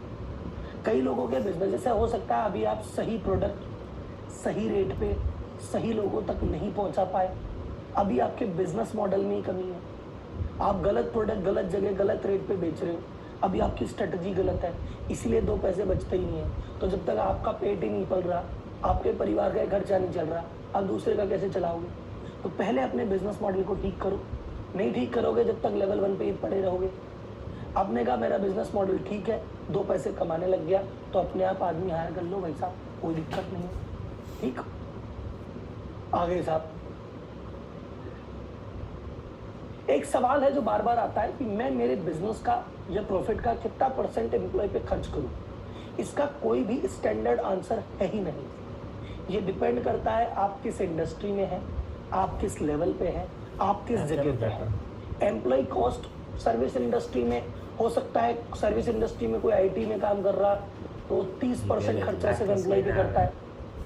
कई लोगों के बिजनेस जैसे हो सकता है अभी आप सही प्रोडक्ट सही रेट पे सही लोगों तक नहीं पहुंचा पाए, अभी आपके बिजनेस मॉडल में ही कमी है, आप गलत प्रोडक्ट गलत जगह गलत रेट पे बेच रहे हो, अभी आपकी स्ट्रेटजी गलत है, इसीलिए दो पैसे बचते ही नहीं है। तो जब तक आपका पेट ही नहीं पल रहा, आपके परिवार का खर्चा नहीं चल रहा, आप दूसरे का कैसे चलाओगे? तो पहले अपने बिजनेस मॉडल को ठीक करो। नहीं ठीक करोगे जब तक लेवल 1 पे ही पड़े रहोगे। आपने कहा मेरा बिजनेस मॉडल ठीक है, दो पैसे कमाने लग गया, तो अपने आप आदमी हायर कर लो भाई साहब, कोई दिक्कत नहीं है। ठीक, आगे साहब, एक सवाल है जो बार बार आता है कि मैं मेरे बिजनेस का या प्रॉफिट का कितना % एम्प्लॉय पे खर्च करूं। इसका कोई भी स्टैंडर्ड आंसर है ही नहीं। ये डिपेंड करता है आप किस इंडस्ट्री में हैं, आप किस लेवल पे हैं, आप किस जगह पे हैं। एम्प्लॉय कॉस्ट सर्विस इंडस्ट्री में हो सकता है, सर्विस इंडस्ट्री में कोई आईटी में काम कर रहा तो 30% खर्चा सिर्फ एम्प्लॉय पे करता है,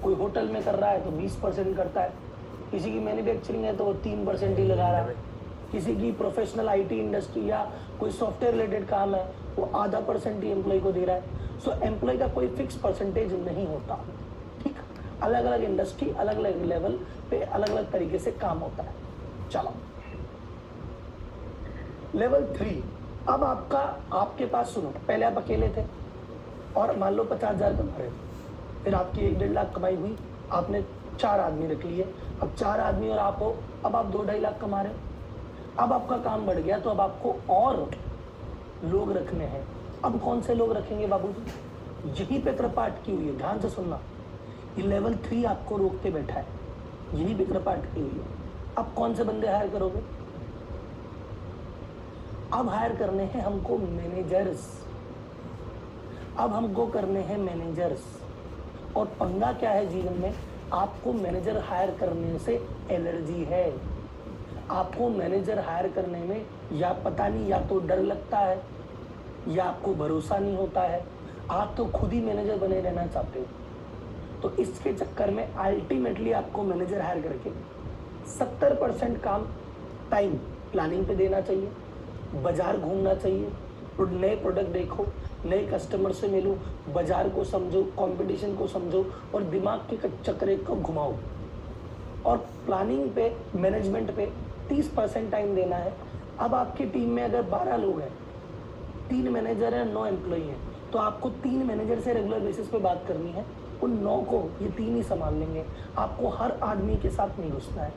कोई होटल में कर रहा है तो 20% करता है, किसी की मैन्युफैक्चरिंग है तो वो 3% ही लगा रहा है, किसी की प्रोफेशनल आईटी इंडस्ट्री या कोई सॉफ्टवेयर रिलेटेड काम है वो आधा % ही एम्प्लॉय को दे रहा है। सो एम्प्लॉय का कोई फिक्स परसेंटेज नहीं होता। ठीक, अलग अलग इंडस्ट्री अलग अलग लेवल पे अलग अलग तरीके से काम होता है। चलो लेवल 3, अब आपके पास सुनो, पहले आप अकेले थे और मान लो 50,000 कमा रहे थे, फिर आपकी 1-1.5 लाख कमाई हुई, आपने 4 आदमी रख लिए, अब 4 आदमी और आप हो, अब आप 2-2.5 लाख कमा रहे हो। अब आपका काम बढ़ गया तो अब आपको और लोग रखने हैं। अब कौन से लोग रखेंगे बाबूजी? यहीं पे कृपा अटकी हुई है, ध्यान से सुनना। ये लेवल 3 आपको रोक के बैठा है, यही पे कृपा अटकी हुई है। अब कौन से बंदे हायर करोगे? अब हायर करने हैं हमको मैनेजर्स, अब हमको करने हैं मैनेजर्स। और पंगा क्या है जीवन में, आपको मैनेजर हायर करने से एलर्जी है। आपको मैनेजर हायर करने में या पता नहीं, या तो डर लगता है या आपको भरोसा नहीं होता है, आप तो खुद ही मैनेजर बने रहना चाहते हो। तो इसके चक्कर में अल्टीमेटली आपको मैनेजर हायर करके 70% काम टाइम प्लानिंग पे देना चाहिए, बाजार घूमना चाहिए, नए प्रोडक्ट देखो, नए कस्टमर से मिलो, बाजार को समझो, कंपटीशन को समझो और दिमाग के चक्रे को घुमाओ। और प्लानिंग पे, मैनेजमेंट पे 30% टाइम देना है। अब आपकी टीम में अगर 12 लोग हैं, 3 मैनेजर हैं, 9 एम्प्लॉई हैं, तो आपको 3 मैनेजर से रेगुलर बेसिस पे बात करनी है। उन 9 को ये 3 ही संभाल लेंगे, आपको हर आदमी के साथ नहीं घुसना है।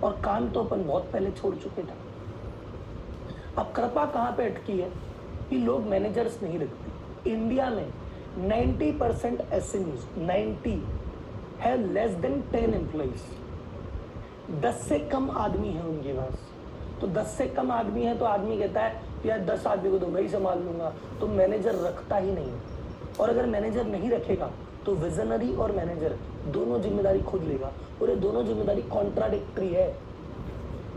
और काम तो अपन बहुत पहले छोड़ चुके थे। अब कृपा कहाँ पे अटकी है कि लोग मैनेजर्स नहीं रखते। इंडिया में 90% एसएमईज 90 है लेस देन 10 एम्प्लॉइज, 10 से कम आदमी है उनके पास। तो 10 से कम आदमी है तो आदमी कहता है यार 10 आदमी को तो मैं ही संभाल लूंगा, तो मैनेजर रखता ही नहीं। और अगर मैनेजर नहीं रखेगा तो विजनरी और मैनेजर दोनों जिम्मेदारी खुद लेगा, और ये दोनों जिम्मेदारी कॉन्ट्राडिक्टरी है।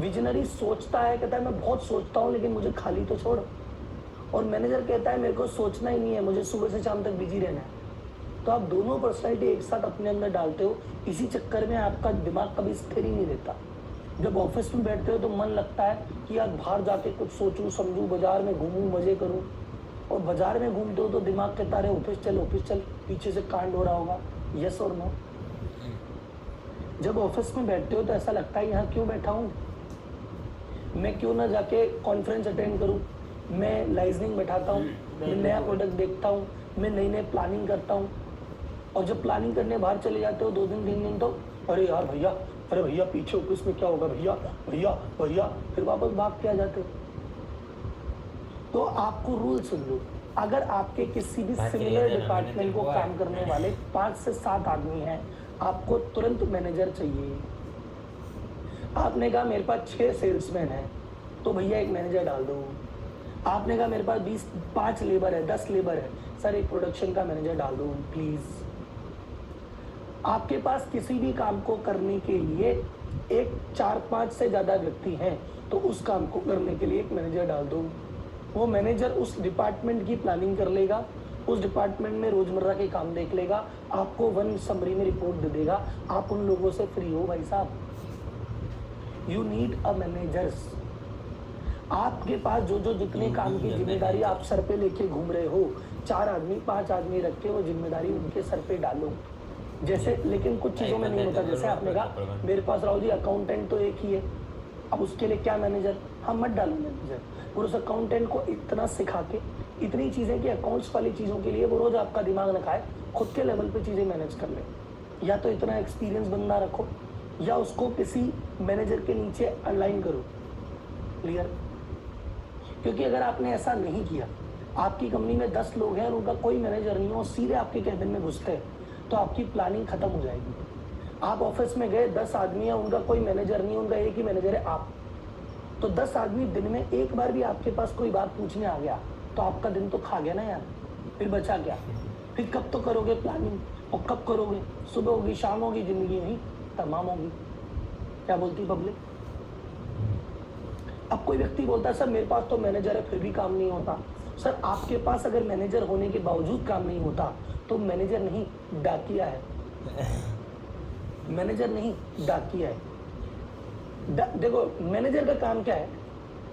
विजनरी सोचता है, कहता है मैं बहुत सोचता हूँ लेकिन मुझे खाली तो छोड़, और मैनेजर कहता है मेरे को सोचना ही नहीं है, मुझे सुबह से शाम तक बिजी रहना है। तो आप दोनों पर्सनैलिटी एक साथ अपने अंदर डालते हो, इसी चक्कर में आपका दिमाग कभी स्थिर ही नहीं रहता। जब ऑफिस में बैठते हो तो मन लगता है कि यार बाहर जाके कुछ सोचूं समझूं, बाजार में घूमूं, मजे करूं, और बाजार में घूमते हो तो दिमाग कहता है ऑफिस चल, पीछे से कांड हो रहा होगा। यस और नो? जब ऑफिस में बैठते हो तो ऐसा लगता है यहाँ क्यों बैठा हूँ, मैं क्यों ना जाके कॉन्फ्रेंस अटेंड करूँ, मैं लाइजनिंग बैठाता हूँ, मैं नया प्रोडक्ट देखता हूँ, मैं नई नई प्लानिंग करता हूँ। और जब प्लानिंग करने बाहर चले जाते हो 2 दिन 3 दिन, तो अरे यार भैया, अरे भैया पीछे ऑफिस में क्या होगा भैया भैया भैया, फिर वापस भाग के आ जाते हो। तो आपको रूल सुन लो, अगर आपके किसी भी सिमिलर डिपार्टमेंट को काम करने वाले 5 से 7 आदमी हैं, आपको तुरंत मैनेजर चाहिए। आपने कहा मेरे पास 6 सेल्समैन हैं, तो भैया एक मैनेजर डाल दो। आपने कहा मेरे पास 5 लेबर है, 10 लेबर है, सर एक प्रोडक्शन का मैनेजर डाल दो प्लीज। आपके पास किसी भी काम को करने के लिए एक 4-5 से ज़्यादा व्यक्ति हैं, तो उस काम को करने के लिए एक मैनेजर डाल दो। वो मैनेजर उस डिपार्टमेंट की प्लानिंग कर लेगा, उस डिपार्टमेंट में रोजमर्रा के काम देख लेगा, आपको वन समरी में रिपोर्ट दे देगा, आप उन लोगों से फ्री हो भाई साहब। You need a managers. आपके पास जो जो जितने काम की जिम्मेदारी आप सर पे लेके घूम रहे हो, 4 आदमी 5 आदमी रख के वो जिम्मेदारी उनके सर पे डालो। जैसे लेकिन कुछ चीज़ों में नहीं होता, जैसे आपने कहा मेरे पास राहुल जी अकाउंटेंट तो एक ही है, अब उसके लिए क्या मैनेजर, हम मत डालो मैनेजर। और उस अकाउंटेंट को इतना सिखा के इतनी चीज़ें कि अकाउंट्स वाली चीज़ों के लिए वो रोज़ आपका दिमाग न खाए, खुद के लेवल पे चीज़ें मैनेज कर ले। या तो इतना एक्सपीरियंस बंदा रखो या उसको किसी मैनेजर के नीचे अलाइन करो। क्लियर? क्योंकि अगर आपने ऐसा नहीं किया, आपकी कंपनी में 10 लोग हैं और उनका कोई मैनेजर नहीं हो, सीधे आपके कैबिन में घुसते हैं, तो आपकी प्लानिंग खत्म हो जाएगी। आप ऑफिस में गए, 10 आदमी हैं, उनका कोई मैनेजर नहीं, उनका एक ही मैनेजर है आप। तो 10 आदमी दिन में एक बार भी आपके पास कोई बात पूछने आ गया तो आपका दिन तो खा गया ना यार। फिर बचा क्या? फिर कब तो करोगे प्लानिंग, और कब करोगे? सुबह होगी, शाम होगी, जिंदगी वही तमाम होगी। क्या बोलती पब्लिक? अब कोई व्यक्ति बोलता है सर मेरे पास तो मैनेजर है फिर भी काम नहीं होता। सर आपके पास अगर मैनेजर होने के बावजूद काम नहीं होता तो मैनेजर नहीं डाकिया है। मैनेजर नहीं डाकिया है। देखो मैनेजर का काम क्या है,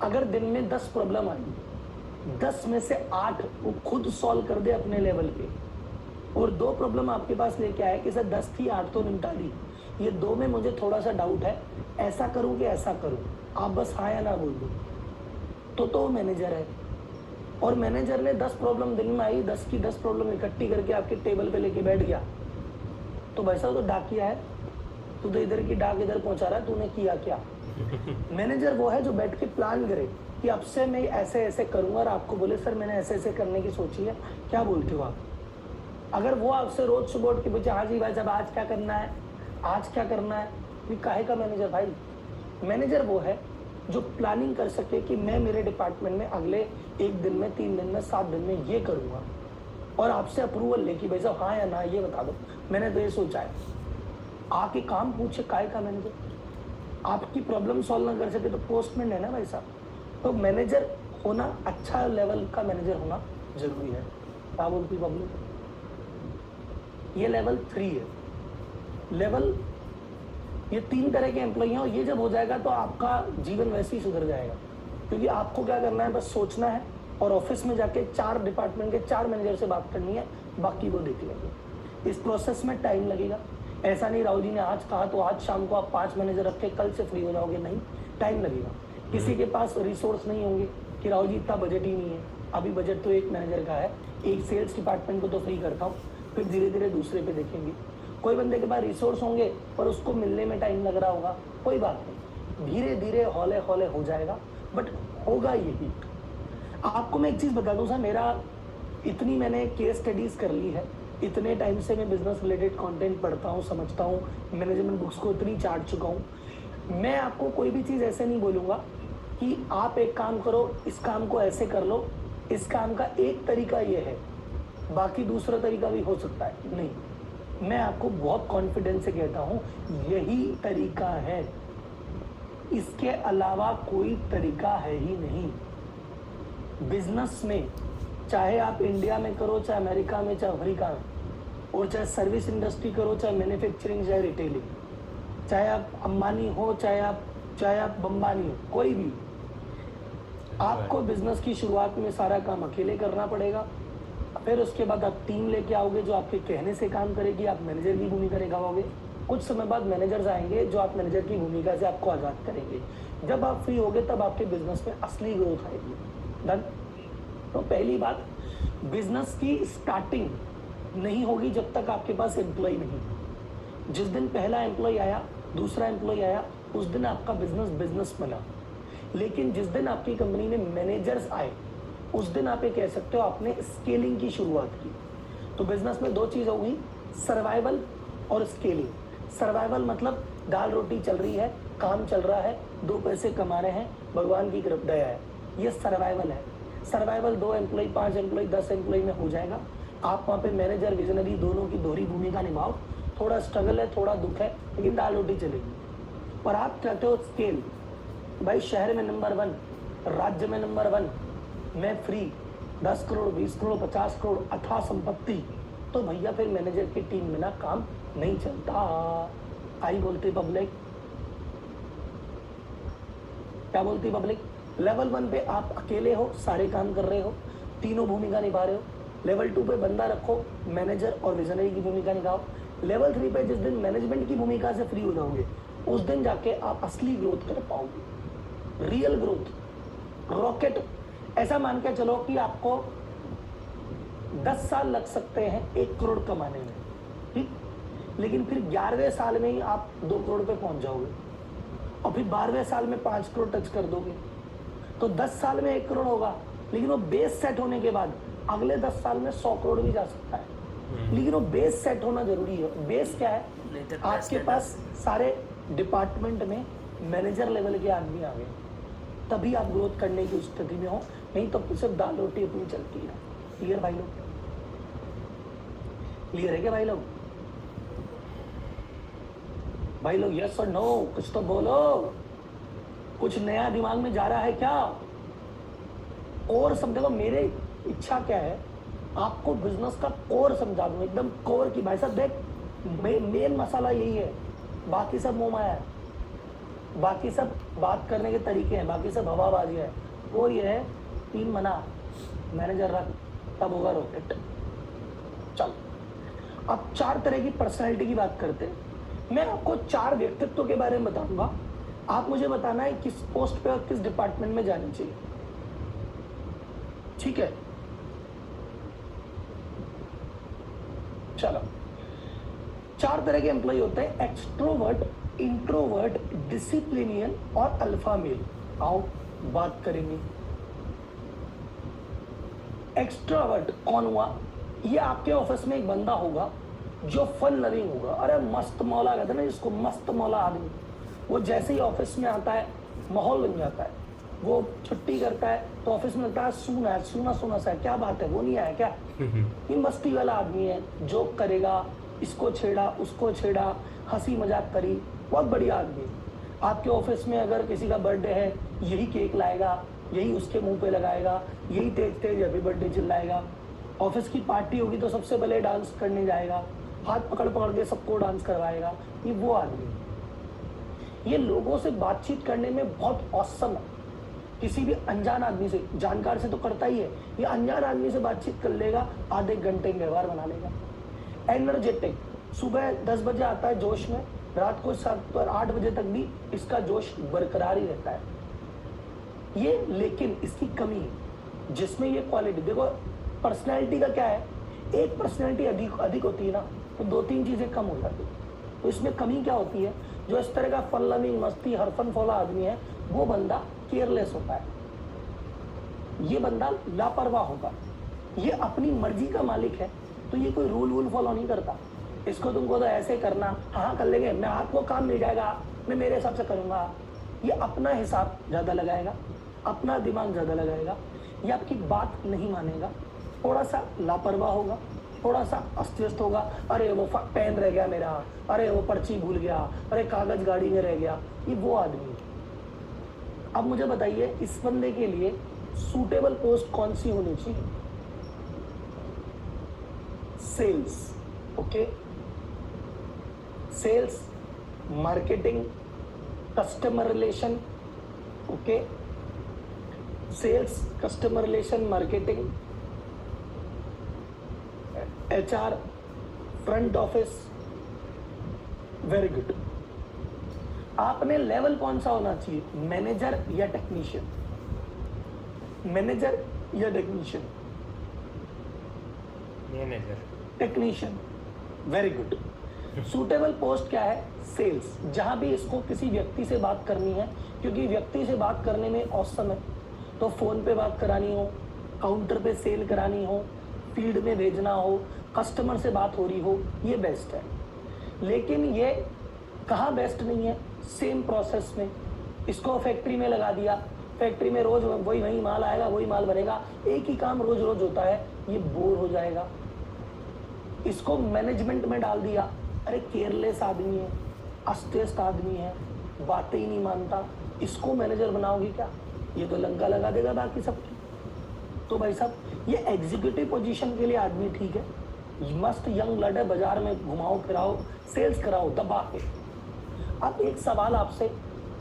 अगर दिन में 10 प्रॉब्लम आई, 10 में से 8 वो खुद सॉल्व कर दे अपने लेवल पे, और 2 प्रॉब्लम आपके पास लेके आए कि सर 10 थी 8 तो निपटा दी, ये 2 में मुझे थोड़ा सा डाउट है, ऐसा करूँ कि ऐसा करूँ, आप बस हाँ या ना बोल दो तो मैनेजर है। और मैनेजर ने 10 प्रॉब्लम दिन में आई, 10 की 10 प्रॉब्लम इकट्ठी करके आपके टेबल पे लेके बैठ गया, तो भाई साहब तो डाकिया है, तू तो इधर की डाक इधर पहुंचा रहा है, तूने किया क्या? मैनेजर वो है जो बैठ के प्लान करे कि अब से मैं ऐसे ऐसे करूंगा, और आपको बोले सर मैंने ऐसे ऐसे करने की सोची है, क्या बोलते हो आप? अगर वो आपसे रोज सुबह उठ के पूछे हाँ जी भाई साहब आज क्या करना है, आज क्या करना है, ये काहे का मैनेजर भाई? मैनेजर वो है जो प्लानिंग कर सके कि मैं मेरे डिपार्टमेंट में अगले 1 दिन में, 3 दिन में, 7 दिन में ये करूंगा, और आपसे अप्रूवल ले कि भाई साहब हाँ या ना ये बता दो, मैंने तो ये सोचा है। आके काम पूछे काहे का मैनेजर? आपकी प्रॉब्लम सॉल्व ना कर सके तो पोस्टमैन है ना भाई साहब। तो मैनेजर होना, अच्छा लेवल का मैनेजर होना जरूरी है। क्या बोलती पब्लिक? ये लेवल 3 है। लेवल ये 3 तरह के एम्प्लॉई हैं, और ये जब हो जाएगा तो आपका जीवन वैसे ही सुधर जाएगा। क्योंकि आपको क्या करना है, बस सोचना है और ऑफिस में जाके 4 डिपार्टमेंट के 4 मैनेजर से बात करनी है, बाकी वो देख लेंगे। इस प्रोसेस में टाइम लगेगा। ऐसा नहीं राहुल जी ने आज कहा तो आज शाम को आप 5 मैनेजर रख के कल से फ्री हो जाओगे, नहीं, टाइम लगेगा। किसी के पास रिसोर्स नहीं होंगे कि राहुल जी इतना बजट ही नहीं है, अभी बजट तो एक मैनेजर का है, एक सेल्स डिपार्टमेंट को तो फ्री करता हूँ, फिर धीरे धीरे दूसरे पे देखेंगे। कोई बंदे के पास रिसोर्स होंगे पर उसको मिलने में टाइम लग रहा होगा, कोई बात नहीं, धीरे धीरे हौले हौले हो जाएगा, बट होगा यही। आपको मैं एक चीज़ बता दूँ सर, मेरा इतनी मैंने केस स्टडीज़ कर ली है, इतने टाइम से मैं बिजनेस रिलेटेड कंटेंट पढ़ता हूँ, समझता हूँ, मैनेजमेंट बुक्स को इतनी चाट चुका हूँ, मैं आपको कोई भी चीज़ ऐसे नहीं बोलूँगा कि आप एक काम करो, इस काम को ऐसे कर लो, इस काम का एक तरीका ये है, बाकी दूसरा तरीका भी हो सकता है, नहीं। मैं आपको बहुत कॉन्फिडेंस से कहता हूँ यही तरीका है, इसके अलावा कोई तरीका है ही नहीं। बिजनेस में चाहे आप इंडिया में करो, चाहे अमेरिका में, चाहे अफ्रीका में, और चाहे सर्विस इंडस्ट्री करो, चाहे मैन्युफैक्चरिंग, चाहे रिटेलिंग, चाहे आप अंबानी हो, चाहे आप बम्बानी हो, कोई भी, आपको बिजनेस की शुरुआत में सारा काम अकेले करना पड़ेगा। फिर उसके बाद आप टीम लेके आओगे जो आपके कहने से काम करेगी, आप मैनेजर की भूमिका निभाओगे। कुछ समय बाद मैनेजर्स आएंगे जो आप मैनेजर की भूमिका से आपको आज़ाद करेंगे। जब आप फ्री होगे तब आपके बिजनेस में असली ग्रोथ आएगी। डन? तो पहली बात, बिजनेस की स्टार्टिंग नहीं होगी जब तक आपके पास एम्प्लॉय नहीं। जिस दिन पहला एम्प्लॉय आया, दूसरा एम्प्लॉय आया, उस दिन आपका बिजनेस बना। लेकिन जिस दिन आपकी कंपनी में मैनेजर्स आए, उस दिन आप ये कह सकते हो आपने स्केलिंग की शुरुआत की। तो बिजनेस में 2 चीज़ होगी, सर्वाइवल और स्केलिंग। सर्वाइवल मतलब दाल रोटी चल रही है, काम चल रहा है, 2 पैसे कमा रहे हैं, भगवान की कृपा दया है, ये सर्वाइवल है। सर्वाइवल 2 एम्प्लॉय, 5 एम्प्लॉय, 10 एम्प्लॉय में हो जाएगा। आप वहाँ पे मैनेजर, विजनरी दोनों की दोहरी भूमिका निभाओ। थोड़ा स्ट्रगल है, थोड़ा दुख है, लेकिन दाल रोटी चलेगी। और आप चाहते हो स्केल, भाई शहर में नंबर 1, राज्य में नंबर 1, मैं फ्री, 10 करोड़, 20 करोड़, 50 करोड़ अथाह संपत्ति, तो भैया फिर मैनेजर की टीम बिना काम नहीं चलता। आई बोलती पब्लिक, क्या बोलती पब्लिक? लेवल 1 पे आप अकेले हो, सारे काम कर रहे हो, तीनों भूमिका निभा रहे हो। लेवल 2 पे बंदा रखो, मैनेजर और विजनरी की भूमिका निभाओ। लेवल 3 पे जिस दिन मैनेजमेंट की भूमिका से फ्री हो जाओगे, उस दिन जाके आप असली ग्रोथ कर पाओगे, रियल ग्रोथ, रॉकेट। ऐसा मान के चलो कि आपको 10 साल लग सकते हैं 1 करोड़ कमाने में, ठीक, लेकिन फिर 11वें साल में ही आप 2 करोड़ पे पहुंच जाओगे, और फिर 12वें साल में 5 करोड़ टच कर दोगे, तो 10 साल में 1 करोड़ होगा। लेकिन वो बेस सेट होने के बाद अगले 10 साल में 100 करोड़ भी जा सकता है, लेकिन वो बेस सेट होना जरूरी है। बेस क्या है? आपके पास सारे डिपार्टमेंट में मैनेजर लेवल के आदमी आ गए, तभी आप ग्रोथ करने की स्थिति में हो, नहीं तो सिर्फ दाल रोटी अपनी चलती है। क्लियर भाई लोग? क्लियर है क्या भाई लोग? भाई लोग यस और नो कुछ तो बोलो, कुछ नया दिमाग में जा रहा है क्या? और सब देखो, मेरे इच्छा क्या है, आपको बिजनेस का कोर समझा दूं, एकदम कोर की। भाई साहब देख, मेन मसाला यही है, बाकी सब मोह माया है, बाकी सब बात करने के तरीके हैं, बाकी सब हवाबाजी है। और ये है, टीम बना, मैनेजर रख, तब होगा रॉकेट। चल, अब 4 तरह की पर्सनैलिटी की बात करते हैं। मैं आपको 4 व्यक्तित्व के बारे में बताऊंगा, आप मुझे बताना है किस पोस्ट पे और किस डिपार्टमेंट में जानी चाहिए, ठीक है? चलो, 4 तरह के एम्प्लॉय होते हैं, एक्सट्रोवर्ट, इंट्रोवर्ट, डिसिप्लिनियन और अल्फा मेल। आओ बात करेंगे। एक्सट्रोवर्ट कौन हुआ? ये आपके ऑफिस में एक बंदा होगा जो फन लविंग होगा। अरे मस्त मौला कहते हैं ना जिसको, मस्त मौला आदमी। वो जैसे ही ऑफिस में आता है माहौल बन जाता है। वो छुट्टी करता है तो ऑफिस में लगता है सूना है, सूना सूना सा है, क्या बात है, वो नहीं आया क्या? ये मस्ती वाला आदमी है, जोक करेगा, इसको छेड़ा उसको छेड़ा, हंसी मजाक करी, बहुत बढ़िया आदमी है। आपके ऑफिस में अगर किसी का बर्थडे है, यही केक लाएगा, यही उसके मुंह पे लगाएगा, यही तेज तेज हैप्पी बर्थडे चिल्लाएगा। ऑफिस की पार्टी होगी तो सबसे पहले डांस करने जाएगा, हाथ पकड़ पकड़ के सबको डांस करवाएगा। ये वो आदमी है। ये लोगों से बातचीत करने में बहुत ऑसम है। किसी भी अनजान आदमी से, जानकार से तो करता ही है, ये अनजान आदमी से बातचीत कर लेगा, आधे घंटे में व्यवहार बना लेगा। एनर्जेटिक, सुबह 10 बजे आता है जोश में, रात को 7 और 8 बजे तक भी इसका जोश बरकरार ही रहता है। ये लेकिन इसकी कमी है, जिसमें ये क्वालिटी देखो, पर्सनैलिटी का क्या है, एक पर्सनैलिटी अधिक होती है ना, तो 2-3 चीजें कम हो जाती है। तो इसमें कमी क्या होती है? जो इस तरह का फन लविंग, मस्ती, हरफन फौला आदमी है, वो बंदा केयरलेस होता है, ये बंदा लापरवाह होगा, ये अपनी मर्जी का मालिक है, तो ये कोई रूल वूल फॉलो नहीं करता। इसको तुमको तो ऐसे करना, हाँ कर लेंगे, मैं आपको काम मिल जाएगा, मैं मेरे हिसाब से करूंगा। ये अपना हिसाब ज्यादा लगाएगा, अपना दिमाग ज्यादा लगाएगा, ये आपकी बात नहीं मानेगा, थोड़ा सा लापरवाह होगा, थोड़ा सा अस्त व्यस्त होगा। अरे वो पेन रह गया मेरा, अरे वो पर्ची भूल गया, अरे कागज गाड़ी में रह गया। ये वो आदमी है। अब मुझे बताइए, इस बंदे के लिए सूटेबल पोस्ट कौन सी होनी चाहिए? Sales, okay, sales, marketing, customer relation, okay, sales, customer relation, marketing, HR, front office, very good. आपने लेवल कौन सा होना चाहिए? मैनेजर या टेक्नीशियन? मैनेजर या technician? Manager. Technician, very good. Suitable post क्या है? सेल्स, जहां भी इसको किसी व्यक्ति से बात करनी है, क्योंकि व्यक्ति से बात करने में औसम है, तो फोन पे बात करानी हो, काउंटर पे सेल करानी हो, फील्ड में भेजना हो, कस्टमर से बात हो रही हो, ये बेस्ट है। लेकिन ये कहाँ बेस्ट नहीं है? सेम प्रोसेस में इसको फैक्ट्री में लगा दिया, फैक्ट्री में रोज वही माल आएगा, वही माल बनेगा, एक ही काम रोज रोज होता है, ये बोर हो जाएगा। इसको मैनेजमेंट में डाल दिया, अरे केयरलेस आदमी है, अस्त आदमी है, बातें ही नहीं मानता, इसको मैनेजर बनाओगे क्या? ये तो लंका लगा देगा बाकी सबकी। तो भाई साहब ये एग्जीक्यूटिव पोजीशन के लिए आदमी ठीक है, मस्त यंग लड़े, बाजार में घुमाओ फिराओ, सेल्स कराओ दबा के। अब एक सवाल आपसे,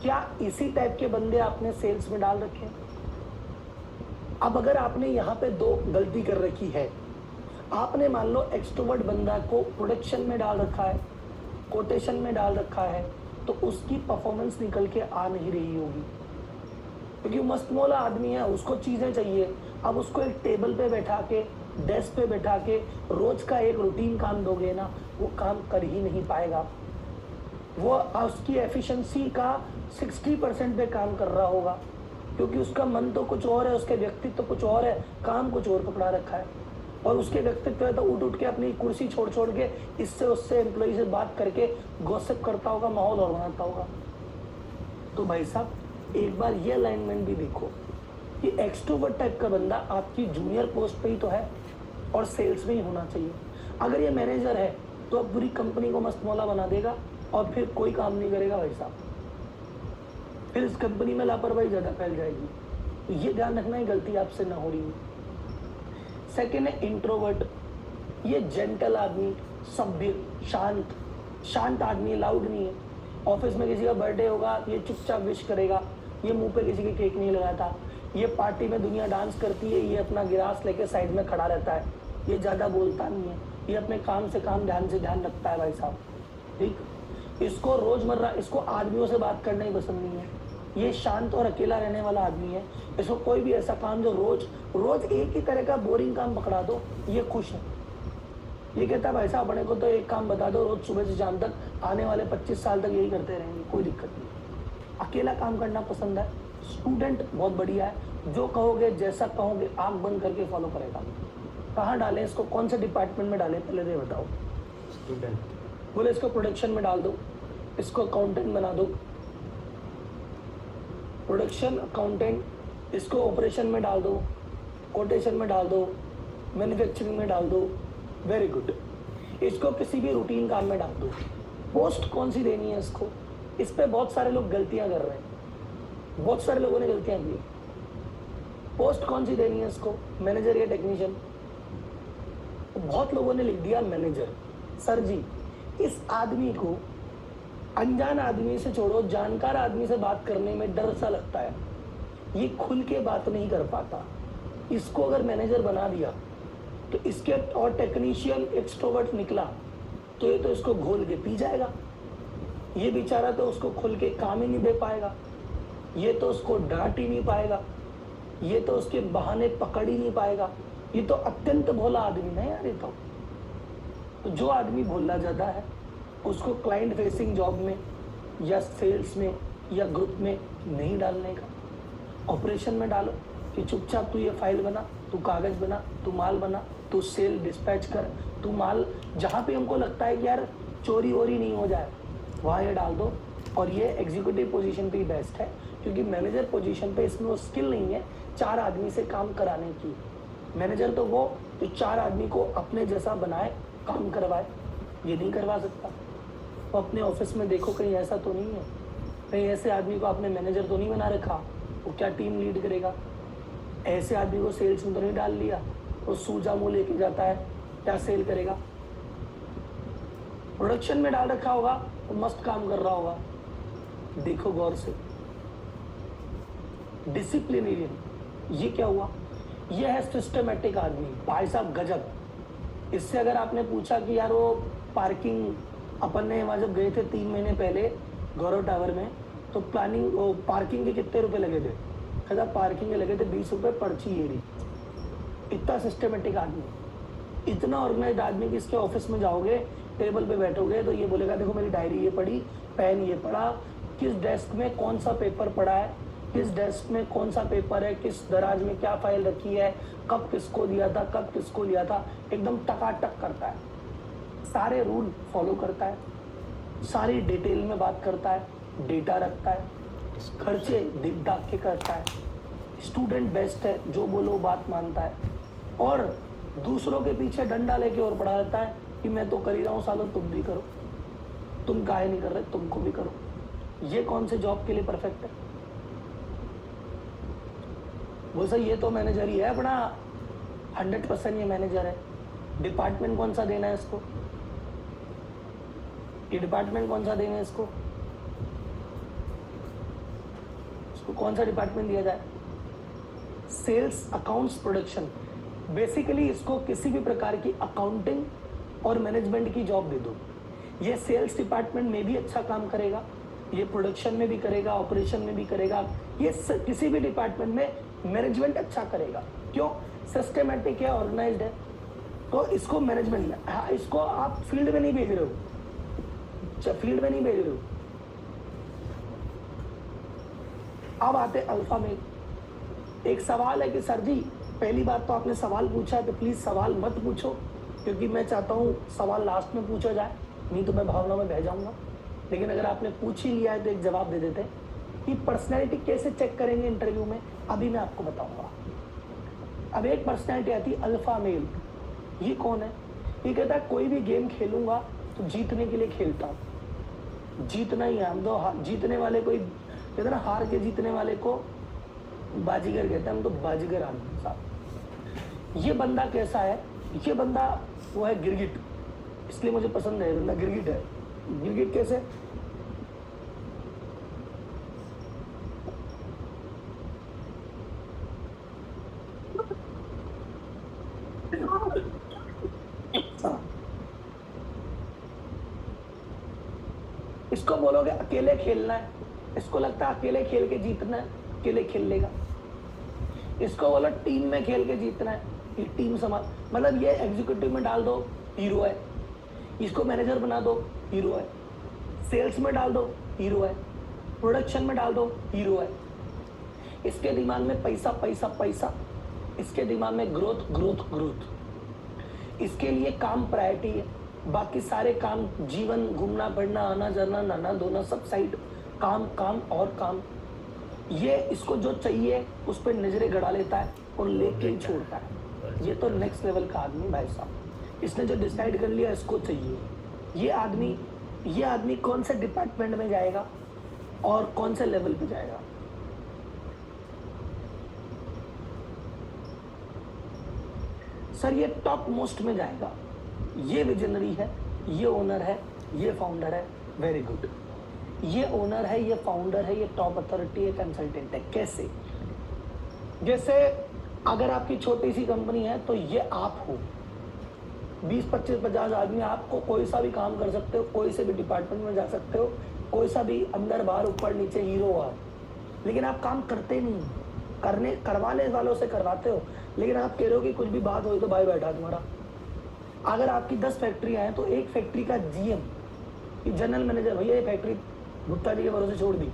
क्या इसी टाइप के बंदे आपने सेल्स में डाल रखे हैं? अब अगर आपने यहाँ पे दो गलती कर रखी है, आपने मान लो एक्सट्रोवर्ट बंदा को प्रोडक्शन में डाल रखा है, कोटेशन में डाल रखा है, तो उसकी परफॉर्मेंस निकल के आ नहीं रही होगी, क्योंकि मस्त मौला आदमी है, उसको चीज़ें चाहिए। अब उसको एक टेबल पे बैठा के, डेस्क पे बैठा के रोज का एक रूटीन काम दोगे ना, वो काम कर ही नहीं पाएगा। वो उसकी एफिशिएंसी का 60% पे काम कर रहा होगा, क्योंकि उसका मन तो कुछ और है, उसके व्यक्तित्व तो कुछ और है, काम कुछ और पकड़ा रखा है। और उसके व्यक्तित्व है तो उठ उठ के अपनी कुर्सी छोड़ छोड़ के इससे उससे एम्प्लॉय से बात करके गॉसिप करता होगा, माहौल और बनाता होगा। तो भाई साहब एक बार ये अलाइनमेंट भी देखो कि एक्सट्रोवर्ट टाइप का बंदा आपकी जूनियर पोस्ट पे ही तो है और सेल्स में ही होना चाहिए। अगर ये मैनेजर है तो अब पूरी कंपनी को मस्त मौला बना देगा और फिर कोई काम नहीं करेगा भाई साहब, फिर इस कंपनी में लापरवाही ज़्यादा फैल जाएगी। तो ये ध्यान रखना है गलती आपसे ना हो रही है। सेकेंड है इंट्रोवर्ट, ये जेंटल आदमी, सभ्य, शांत आदमी, लाउड नहीं है। ऑफिस में किसी का बर्थडे होगा ये चुपचाप विश करेगा, ये मुंह पे किसी के केक नहीं लगाता। ये पार्टी में दुनिया डांस करती है, ये अपना गिलास लेके साइड में खड़ा रहता है, ये ज़्यादा बोलता नहीं है, ये अपने काम से काम ध्यान से ध्यान रखता है भाई साहब। ठीक, इसको रोज़मर्रा इसको आदमियों से बात करना ही पसंद नहीं है, ये शांत और अकेला रहने वाला आदमी है। इसको कोई भी ऐसा काम जो रोज एक ही तरह का बोरिंग काम पकड़ा दो, ये खुश है। ये कहता है भाई साहब अपने को तो एक काम बता दो, रोज सुबह से शाम तक, आने वाले 25 साल तक यही करते रहेंगे, कोई दिक्कत नहीं। अकेला काम करना पसंद है। स्टूडेंट बहुत बढ़िया है, जो कहोगे जैसा कहोगे आंख बंद करके फॉलो करेगा। कहाँ डालें इसको, कौन से डिपार्टमेंट में डालें, पहले ये बताओ। स्टूडेंट बोले इसको प्रोडक्शन में डाल दो, इसको अकाउंटेंट बना दो, प्रोडक्शन अकाउंटेंट, इसको ऑपरेशन में डाल दो, कोटेशन में डाल दो, मैन्युफैक्चरिंग में डाल दो, वेरी गुड। इसको किसी भी रूटीन काम में डाल दो। पोस्ट कौन सी देनी है इसको, इस पे बहुत सारे लोग गलतियां कर रहे हैं, बहुत सारे लोगों ने गलतियां की। पोस्ट कौन सी देनी है इसको, मैनेजर या टेक्नीशियन? बहुत लोगों ने लिख दिया मैनेजर। सर जी, इस आदमी को अनजान आदमी से छोड़ो, जानकार आदमी से बात करने में डर सा लगता है, ये खुल के बात नहीं कर पाता। इसको अगर मैनेजर बना दिया तो इसके और टेक्नीशियन एक्सट्रोवर्ट निकला तो ये तो इसको घोल के पी जाएगा, ये बेचारा तो उसको खुल के काम ही नहीं दे पाएगा, ये तो उसको डांट ही नहीं पाएगा, ये तो उसके बहाने पकड़ ही नहीं पाएगा। ये तो अत्यंत भोला आदमी है यार। ये तो जो आदमी भोला ज़्यादा है उसको क्लाइंट फेसिंग जॉब में या सेल्स में या ग्रुप में नहीं डालने का, ऑपरेशन में डालो कि चुपचाप तू ये फाइल बना, तू कागज़ बना, तू माल बना, तू सेल डिस्पैच कर, तू माल जहाँ पे हमको लगता है कि यार चोरी वोरी नहीं हो जाए वहाँ ये डाल दो। और ये एग्जीक्यूटिव पोजीशन पे ही बेस्ट है, क्योंकि मैनेजर पोजीशन पे इसमें वो स्किल नहीं है 4 आदमी से काम कराने की। मैनेजर तो वो जो 4 आदमी को अपने जैसा बनाए, काम करवाए, ये नहीं करवा सकता। तो अपने ऑफिस में देखो कहीं ऐसा तो नहीं है, कहीं ऐसे आदमी को आपने मैनेजर तो नहीं बना रखा, वो क्या टीम लीड करेगा? ऐसे आदमी को सेल्स में तो नहीं डाल लिया, वो सूजा मुँह लेके जाता है, क्या सेल करेगा? प्रोडक्शन में डाल रखा होगा तो मस्त काम कर रहा होगा। देखो गौर से, डिसिप्लिनेरियन, ये क्या हुआ? ये है सिस्टमेटिक आदमी, भाई साहब गजब। इससे अगर आपने पूछा कि यार वो पार्किंग, अपन ने वहाँ जब गए थे 3 महीने पहले गौरव टावर में, तो प्लानिंग वो पार्किंग के कितने रुपए लगे थे? कहता पार्किंग के लगे थे 20 रुपये पर्ची ये रही। इतना सिस्टमेटिक आदमी, इतना ऑर्गेनाइज्ड आदमी कि इसके ऑफिस में जाओगे, टेबल पे बैठोगे तो ये बोलेगा देखो मेरी डायरी ये पढ़ी, पेन ये पढ़ा, किस डेस्क में कौन सा पेपर पड़ा है, किस डेस्क में कौन सा पेपर है, किस दराज में क्या फाइल रखी है, कब किसको दिया था, कब किसको लिया था, एकदम टकाटक करता है, सारे रूल फॉलो करता है, सारी डिटेल में बात करता है, डेटा रखता है, खर्चे दिख दाग के करता है। स्टूडेंट बेस्ट है, जो बोलो बात मानता है, और दूसरों के पीछे डंडा लेके और पढ़ा देता है कि मैं तो कर ही रहा हूँ सालों, तुम भी करो, तुम काहे नहीं कर रहे, तुमको भी करो। ये कौन से जॉब के लिए परफेक्ट है? वो सर ये तो मैनेजर ही है अपना, 100% ये मैनेजर है। डिपार्टमेंट कौन सा देना है इसको, ये डिपार्टमेंट कौन सा देना है इसको कौन सा डिपार्टमेंट दिया जाए? Sales, accounts, production. बेसिकली इसको किसी भी प्रकार की अकाउंटिंग और मैनेजमेंट की जॉब दे दो। ये सेल्स डिपार्टमेंट में भी अच्छा काम करेगा, ये प्रोडक्शन में भी करेगा, ऑपरेशन में भी करेगा, ये किसी भी डिपार्टमेंट में मैनेजमेंट अच्छा करेगा। क्यों? सिस्टमेटिक है, ऑर्गेनाइज्ड है। तो इसको मैनेजमेंट में, हाँ, इसको आप फील्ड में नहीं भेज रहे हो, फील्ड में नहीं भेज रहे हो। अब आते अल्फा में। एक सवाल है कि सर जी, पहली बात तो आपने सवाल पूछा है तो प्लीज सवाल मत पूछो, क्योंकि मैं चाहता हूँ सवाल लास्ट में पूछा जाए, नहीं तो मैं भावना में बह जाऊंगा। लेकिन अगर आपने पूछ ही लिया है तो एक जवाब दे देते हैं कि पर्सनैलिटी कैसे चेक करेंगे इंटरव्यू में, अभी मैं आपको बताऊंगा। अब एक पर्सनैलिटी आती है अल्फा मेल। ये कौन है? ये कहता है कोई भी गेम खेलूंगा तो जीतने के लिए खेलता हूँ, जीतना ही है। हम तो जीतने वाले को ही कहते हैं ना, हार के जीतने वाले को बाजीगर कहते हैं, हम तो बाजीगर आदमी साहब। ये बंदा कैसा है? ये बंदा वो है गिरगिट, इसलिए मुझे पसंद है बंदा गिरगिट है। गिरगिट कैसे? इसको बोलोगे अकेले खेलना है, इसको लगता है अकेले खेल के जीतना है, अकेले खेल लेगा। इसको बोलो टीम में खेल के जीतना है, ये टीम संभाल, मतलब ये एग्जीक्यूटिव में डाल दो, हीरो है। इसको मैनेजर बना दो, हीरो है। सेल्स में डाल दो, हीरो है। प्रोडक्शन में डाल दो, हीरो है। इसके दिमाग में पैसा पैसा पैसा, इसके दिमाग में ग्रोथ ग्रोथ ग्रोथ। इसके लिए काम प्रायोरिटी है, बाकी सारे काम, जीवन, घूमना फिरना, आना जाना, नहाना धोना, सब साइड, काम काम और काम। ये इसको जो चाहिए उस पर नजरें गड़ा लेता है और लेके ही छोड़ता है। ये तो नेक्स्ट लेवल का आदमी भाई साहब। इसने जो डिसाइड कर लिया इसको चाहिए। ये आदमी कौन से डिपार्टमेंट में जाएगा और कौन से लेवल पे जाएगा? सर ये टॉप मोस्ट में जाएगा। ये विजनरी है, ये ओनर है, ये फाउंडर है। Very good. ये ओनर है, ये फाउंडर है, ये टॉप अथॉरिटी है, कंसल्टेंट है। कैसे? जैसे अगर आपकी छोटी सी कंपनी है तो ये आप हो, 20, 25, 50 आदमी, आपको कोई सा भी काम कर सकते हो, कोई से भी डिपार्टमेंट में जा सकते हो, कोई सा भी अंदर बाहर ऊपर नीचे हीरो हो आप। लेकिन आप काम करते नहीं, करवाने वालों से करवाते हो। लेकिन आप कह रहे हो कि कुछ भी बात हो तो भाई बैठा तुम्हारा। अगर आपकी 10 फैक्ट्रियां हैं तो एक फैक्ट्री का जीएम, जनरल मैनेजर, भैया ये फैक्ट्री गुप्ता जी के भरोसे छोड़ दी,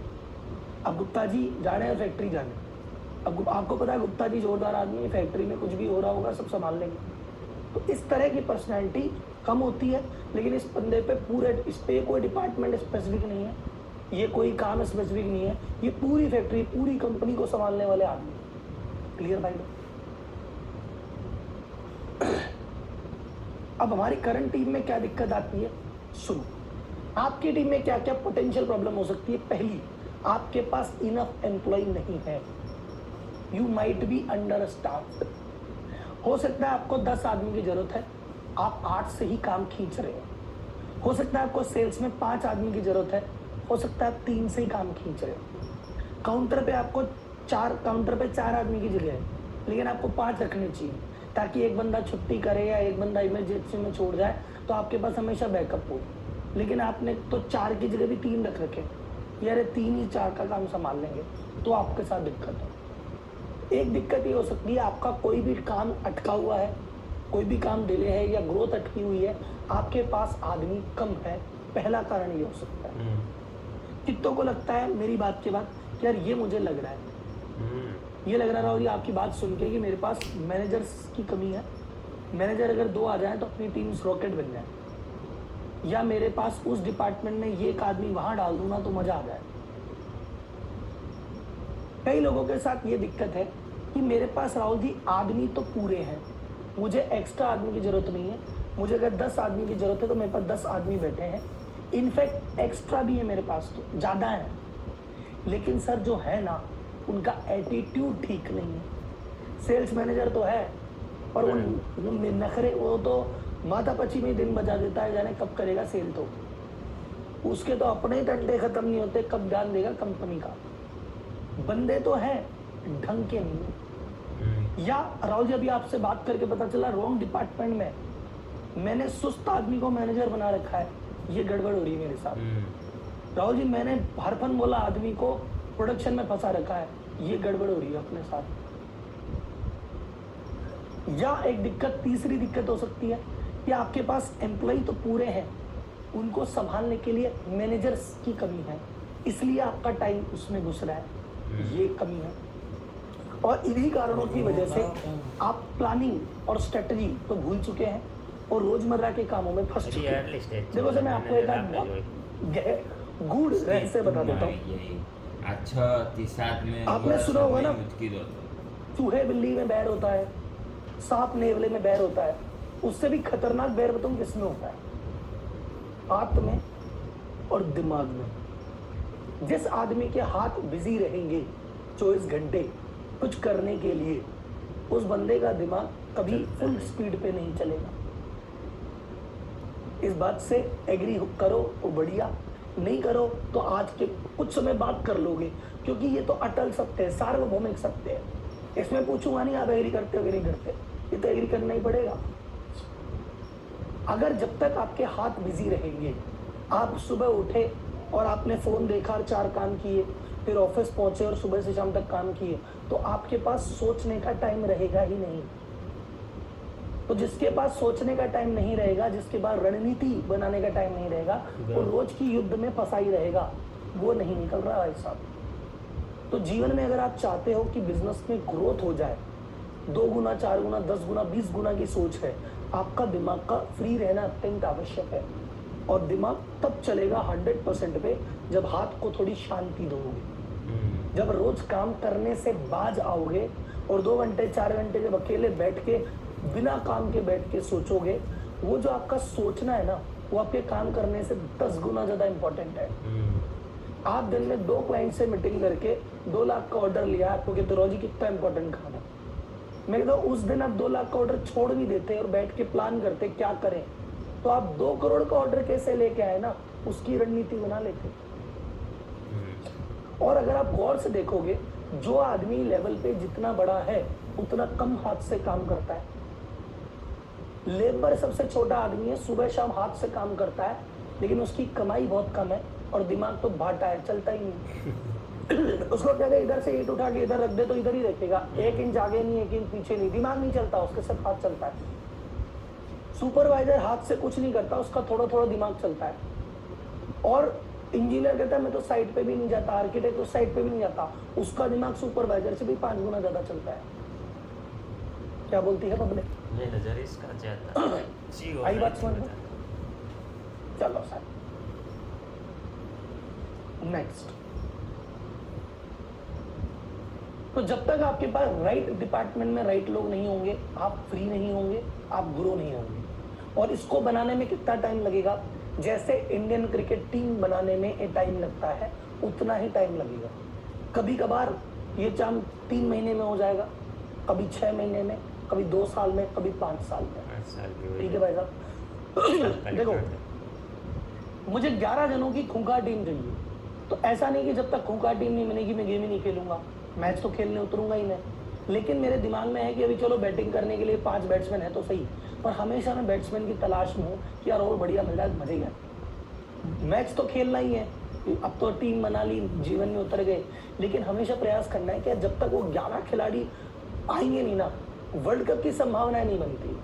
अब गुप्ता जी जाने हैं फैक्ट्री जाने। अब आपको पता है गुप्ता जी जोरदार आदमी है, फैक्ट्री में कुछ भी हो रहा होगा सब संभाल लेंगे। तो इस तरह की पर्सनैलिटी कम होती है। लेकिन इस बंदे पे पूरे, इस पे कोई डिपार्टमेंट स्पेसिफिक नहीं है, ये कोई काम स्पेसिफिक नहीं है, ये पूरी फैक्ट्री, पूरी कंपनी को संभालने वाले आदमी। क्लियर भाई? अब हमारी करंट टीम में क्या दिक्कत आती है सुनो। आपकी टीम में क्या क्या पोटेंशियल प्रॉब्लम हो सकती है? पहली, आपके पास इनफ एम्प्लॉय नहीं है, you might be under staffed. हो सकता है आपको 10 आदमी की जरूरत है, आप 8 से ही काम खींच रहे हो। हो सकता है आपको सेल्स में 5 आदमी की जरूरत है, हो सकता है आप 3 से ही काम खींच रहे हो। काउंटर पे आपको 4 आदमी की जगह है, लेकिन आपको 5 रखने चाहिए, ताकि एक बंदा छुट्टी करे या एक बंदा इमरजेंसी में छोड़ जाए तो आपके पास हमेशा बैकअप हो। लेकिन आपने तो 4 की जगह भी 3 रख रखे, यार 3 ही 4 का काम संभाल लेंगे, तो आपके साथ दिक्कत है। एक दिक्कत ये हो सकती है, आपका कोई भी काम अटका हुआ है, कोई भी काम डिले है या ग्रोथ अटकी हुई है, आपके पास आदमी कम है। पहला कारण ये हो सकता है। कितनों को लगता है मेरी बात के बाद कि यार ये मुझे लग रहा है, ये लग रहा होगी आपकी बात सुन के कि मेरे पास मैनेजर्स की कमी है, मैनेजर अगर 2 आ जाए तो अपनी टीम रॉकेट बन जाए, या मेरे पास उस डिपार्टमेंट में ये एक आदमी वहां डाल दूं ना तो मजा आ जाए। कई लोगों के साथ ये दिक्कत है कि मेरे पास राहुल जी आदमी तो पूरे हैं, मुझे एक्स्ट्रा आदमी की जरूरत नहीं है। मुझे अगर 10 आदमी की जरूरत है तो मेरे पास 10 आदमी बैठे हैं, इनफैक्ट एक्स्ट्रा भी है मेरे पास, तो ज़्यादा है। लेकिन सर जो है ना, उनका एटीट्यूड ठीक नहीं है, सेल्स मैनेजर तो है, पर वो नखरे, वो तो माथापच्ची में दिन बजा देता है, जाने कब करेगा सेल। तो उसके तो अपने ही डंडे खत्म नहीं होते, कब ध्यान देगा कंपनी का। बंदे तो हैं, ढंग के नहीं। या राहुल जी, अभी आपसे बात करके पता चला रॉन्ग डिपार्टमेंट में मैंने सुस्त आदमी को मैनेजर बना रखा है, ये गड़बड़ हो रही है मेरे साथ। राहुल जी, मैंने हरफन बोला आदमी को प्रोडक्शन में फंसा रखा है, ये गड़बड़ हो रही है अपने साथ। या एक दिक्कत, तीसरी दिक्कत हो सकती है कि आपके पास एम्प्लॉय तो पूरे हैं, उनको संभालने के लिए मैनेजर्स की कमी है, इसलिए आपका टाइम उसमें घुस रहा है, ये कमी है। और इन्हीं कारणों की वजह से आप प्लानिंग और स्ट्रेटजी तो भूल चुके हैं और रोजमर्रा के कामों में फंस चुके हैं। देखो सर, मैं आपको एक गूढ़ रहस्य बता देता हूँ। अच्छा, तीसात में आपने सुना होगा ना, चूहे बिल्ली में बैर होता है, सांप नेवले में बैर होता है, उससे भी खतरनाक बैर बताऊं किसमें होता है? हाथ में और दिमाग में। जिस आदमी के हाथ बिजी रहेंगे 24 घंटे कुछ करने के लिए, उस बंदे का दिमाग कभी फुल स्पीड पे नहीं चलेगा। इस बात से एग्री करो तो बढ़िया, नहीं करो तो आज के कुछ समय बाद कर लोगे, क्योंकि ये तो अटल सत्य है, सार्वभौमिक सत्य है। इसमें पूछूंगा नहीं आप एग्री करते हो कि नहीं करते, ये तो एग्री करना ही पड़ेगा। अगर जब तक आपके हाथ बिजी रहेंगे, आप सुबह उठे और आपने फोन देखा और 4 काम किए, फिर ऑफिस पहुंचे और सुबह से शाम तक काम किए, तो आपके पास सोचने का टाइम रहेगा ही नहीं। तो जिसके पास सोचने का टाइम नहीं रहेगा, जिसके पास रणनीति बनाने का टाइम नहीं रहेगा, वो रोज की युद्ध में फंसा ही रहेगा, वो नहीं निकल रहा है साहब। तो जीवन में अगर आप चाहते हो कि बिजनेस में ग्रोथ हो जाए, 2 गुना 4 गुना 10 गुना 20 गुना की सोच है, आपका दिमाग का फ्री रहना अत्यंत आवश्यक है। और दिमाग तब चलेगा 100% पे जब हाथ को थोड़ी शांति दोगे, जब रोज काम करने से बाज आओगे और 2 घंटे 4 घंटे जब अकेले बैठ के बिना काम के बैठ के सोचोगे, वो जो आपका सोचना है ना, वो आपके काम करने से 10 गुना ज्यादा इंपॉर्टेंट है। आप दिन में 2 क्लाइंट से मीटिंग करके 2 लाख का ऑर्डर लिया, आपको कहते रोजी कितना इंपॉर्टेंट काम है। मैं कहता हूँ उस दिन आप 2 लाख का ऑर्डर छोड़ भी देते और बैठ के प्लान करते क्या करें, तो आप 2 करोड़ का ऑर्डर कैसे लेके आए ना, उसकी रणनीति बना लेते। और अगर आप गौर से देखोगे, जो आदमी लेवल पे जितना बड़ा है उतना कम हाथ से काम करता है। लेबर सबसे छोटा आदमी है, सुबह शाम हाथ से काम करता है, लेकिन उसकी कमाई बहुत कम है और दिमाग तो भाटा है, चलता ही नहीं। उसको क्या है, इधर से ईंट उठा के इधर रख दे तो इधर ही रखेगा, 1 इंच आगे नहीं 1 इंच पीछे नहीं, दिमाग नहीं चलता, उसके सिर्फ हाथ चलता है। सुपरवाइजर हाथ से कुछ नहीं करता, उसका थोड़ा थोड़ा दिमाग चलता है। और इंजीनियर कहता है मैं तो साइट पे भी नहीं जाता, आर्किटेक्ट तो साइट पे भी नहीं जाता, उसका दिमाग सुपरवाइजर से भी 5 गुना ज्यादा चलता है। क्या बोलती है पब्लिक? ये नजर इसका ज्यादा जी हो आई बात समझ में? चलो सर, नेक्स्ट। तो जब तक आपके पास राइट डिपार्टमेंट में राइट लोग नहीं होंगे, आप फ्री नहीं होंगे, आप ग्रो नहीं होंगे। और इसको बनाने में कितना टाइम लगेगा? जैसे इंडियन क्रिकेट टीम बनाने में एक टाइम लगता है, उतना ही टाइम लगेगा। कभी कभार ये काम 3 महीने में हो जाएगा, कभी 6 महीने में, कभी 2 साल में, कभी 5 साल में। ठीक है भाई साहब। देखो, मुझे 11 जनों की खूंखार टीम चाहिए, तो ऐसा नहीं कि जब तक खूंखार टीम नहीं बनेगी मैं गेम ही नहीं खेलूंगा, मैच तो खेलने उतरूंगा ही मैं। लेकिन मेरे दिमाग में है कि अभी चलो बैटिंग करने के लिए 5 बैट्समैन है तो सही, पर हमेशा मैं बैट्समैन की तलाश में हूँ कि यार और बढ़िया मिल जाए, मजे गए। मैच तो खेलना ही है, अब तो टीम बना ली, जीवन में उतर गए, लेकिन हमेशा प्रयास करना है कि जब तक वो 11 खिलाड़ी आएंगे नहीं ना, वर्ल्ड कप की संभावनाएं नहीं बनती।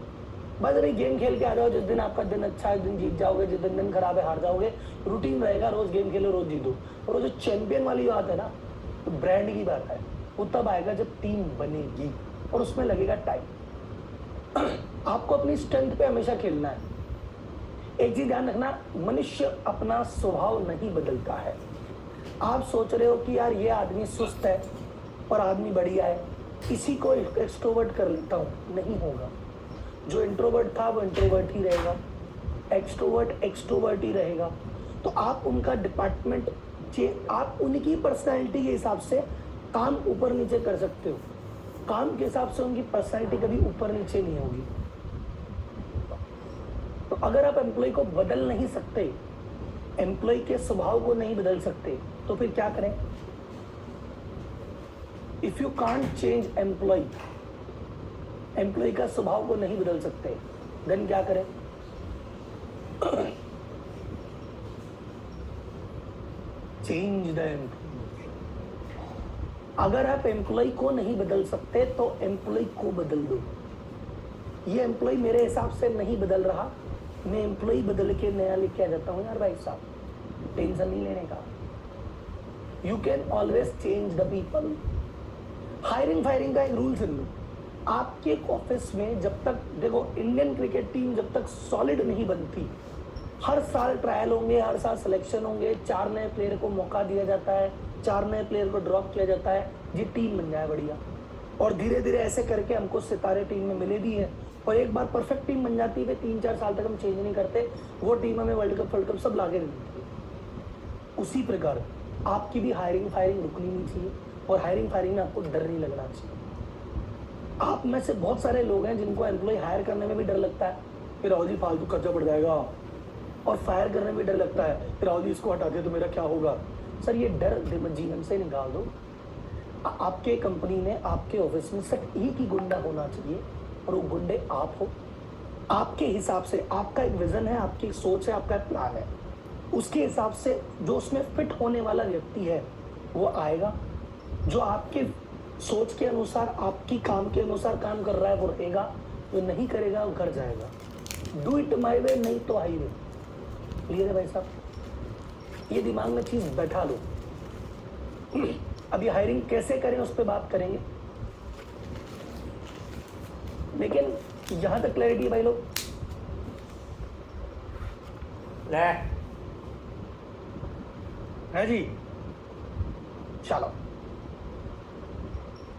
बस अभी गेम खेल के आ जाओ, जिस दिन आपका दिन अच्छा है, दिन जीत जाओगे, जिस दिन खराब है हार जाओगे, रूटीन रहेगा, रोज गेम खेलो, रोज जीतो। और वो जो चैंपियन वाली बात है ना, तो ब्रांड की बात है, वो तब आएगा जब टीम बनेगी और उसमें लगेगा टाइम। आपको अपनी स्ट्रेंथ पे हमेशा खेलना है। एक चीज ध्यान रखना, मनुष्य अपना स्वभाव नहीं बदलता है। आप सोच रहे हो कि यार ये आदमी सुस्त है और आदमी बढ़िया है, इसी को एक्सट्रोवर्ट कर लेता हूं, नहीं होगा। जो इंट्रोवर्ट था वो इंट्रोवर्ट ही रहेगा, एक्सट्रोवर्ट एक्सट्रोवर्ट ही रहेगा। तो आप उनका डिपार्टमेंट, आप उनकी पर्सनैलिटी के हिसाब से काम ऊपर नीचे कर सकते हो। काम के हिसाब से उनकी पर्सनैलिटी कभी ऊपर नीचे नहीं होगी। तो अगर आप एम्प्लॉय को बदल नहीं सकते, एम्प्लॉय के स्वभाव को नहीं बदल सकते, तो फिर क्या करें? If you can't change employee, employee का स्वभाव को नहीं बदल सकते, देन क्या करें? Change the employee. अगर आप एम्प्लॉय को नहीं बदल सकते तो एम्प्लॉय को बदल दो। ये एम्प्लॉय मेरे हिसाब से नहीं बदल रहा, मैं एम्प्लॉय बदल के नया लेके आ जाता हूँ यार भाई साहब, टेंशन नहीं लेने का। You can always change the people. Hiring firing का एक रूल सुन लो। आपके ऑफिस में जब तक, देखो इंडियन क्रिकेट टीम जब तक सॉलिड नहीं बनती, हर साल ट्रायल होंगे, हर साल सिलेक्शन होंगे, 4 नए प्लेयर को मौका दिया जाता है, 4 नए प्लेयर को ड्रॉप किया जाता है, ये टीम बन जाए बढ़िया। और धीरे धीरे ऐसे करके हमको सितारे टीम में मिले भी हैं। और एक बार परफेक्ट टीम बन जाती है, 3-4 साल तक हम चेंज नहीं करते, वो टीम हमें वर्ल्ड कप सब लाके देती है। उसी प्रकार आपकी भी हायरिंग फायरिंग रुकनी नहीं चाहिए, और हायरिंग फायरिंग में आपको डर नहीं लगना चाहिए। आप में से बहुत सारे लोग हैं जिनको एम्प्लॉय हायर करने में भी डर लगता है, फिर राहुल जी फालतू खर्चा पड़ जाएगा, और फायर करने में भी डर लगता है, फिर राहुल जी इसको हटा दिया तो मेरा क्या होगा। सर ये डर जीवन से निकाल दो। आपके कंपनी में, आपके ऑफिस में सिर्फ एक ही गुंडा होना चाहिए, और वो गुंडे आप हो। आपके हिसाब से आपका एक विजन है, आपकी एक सोच है, आपका एक प्लान है, उसके हिसाब से जो उसमें फिट होने वाला व्यक्ति है वो आएगा। जो आपके सोच के अनुसार, आपकी काम के अनुसार काम कर रहा है वो रहेगा, जो नहीं करेगा वो घर जाएगा। डू इट माई वे, नहीं तो हाईवे। क्लियर है भाई साहब? ये दिमाग में चीज बैठा लो। अभी हायरिंग कैसे करें उस पर बात करेंगे, लेकिन यहां तक क्लैरिटी है भाई लोग? ले है जी, चलो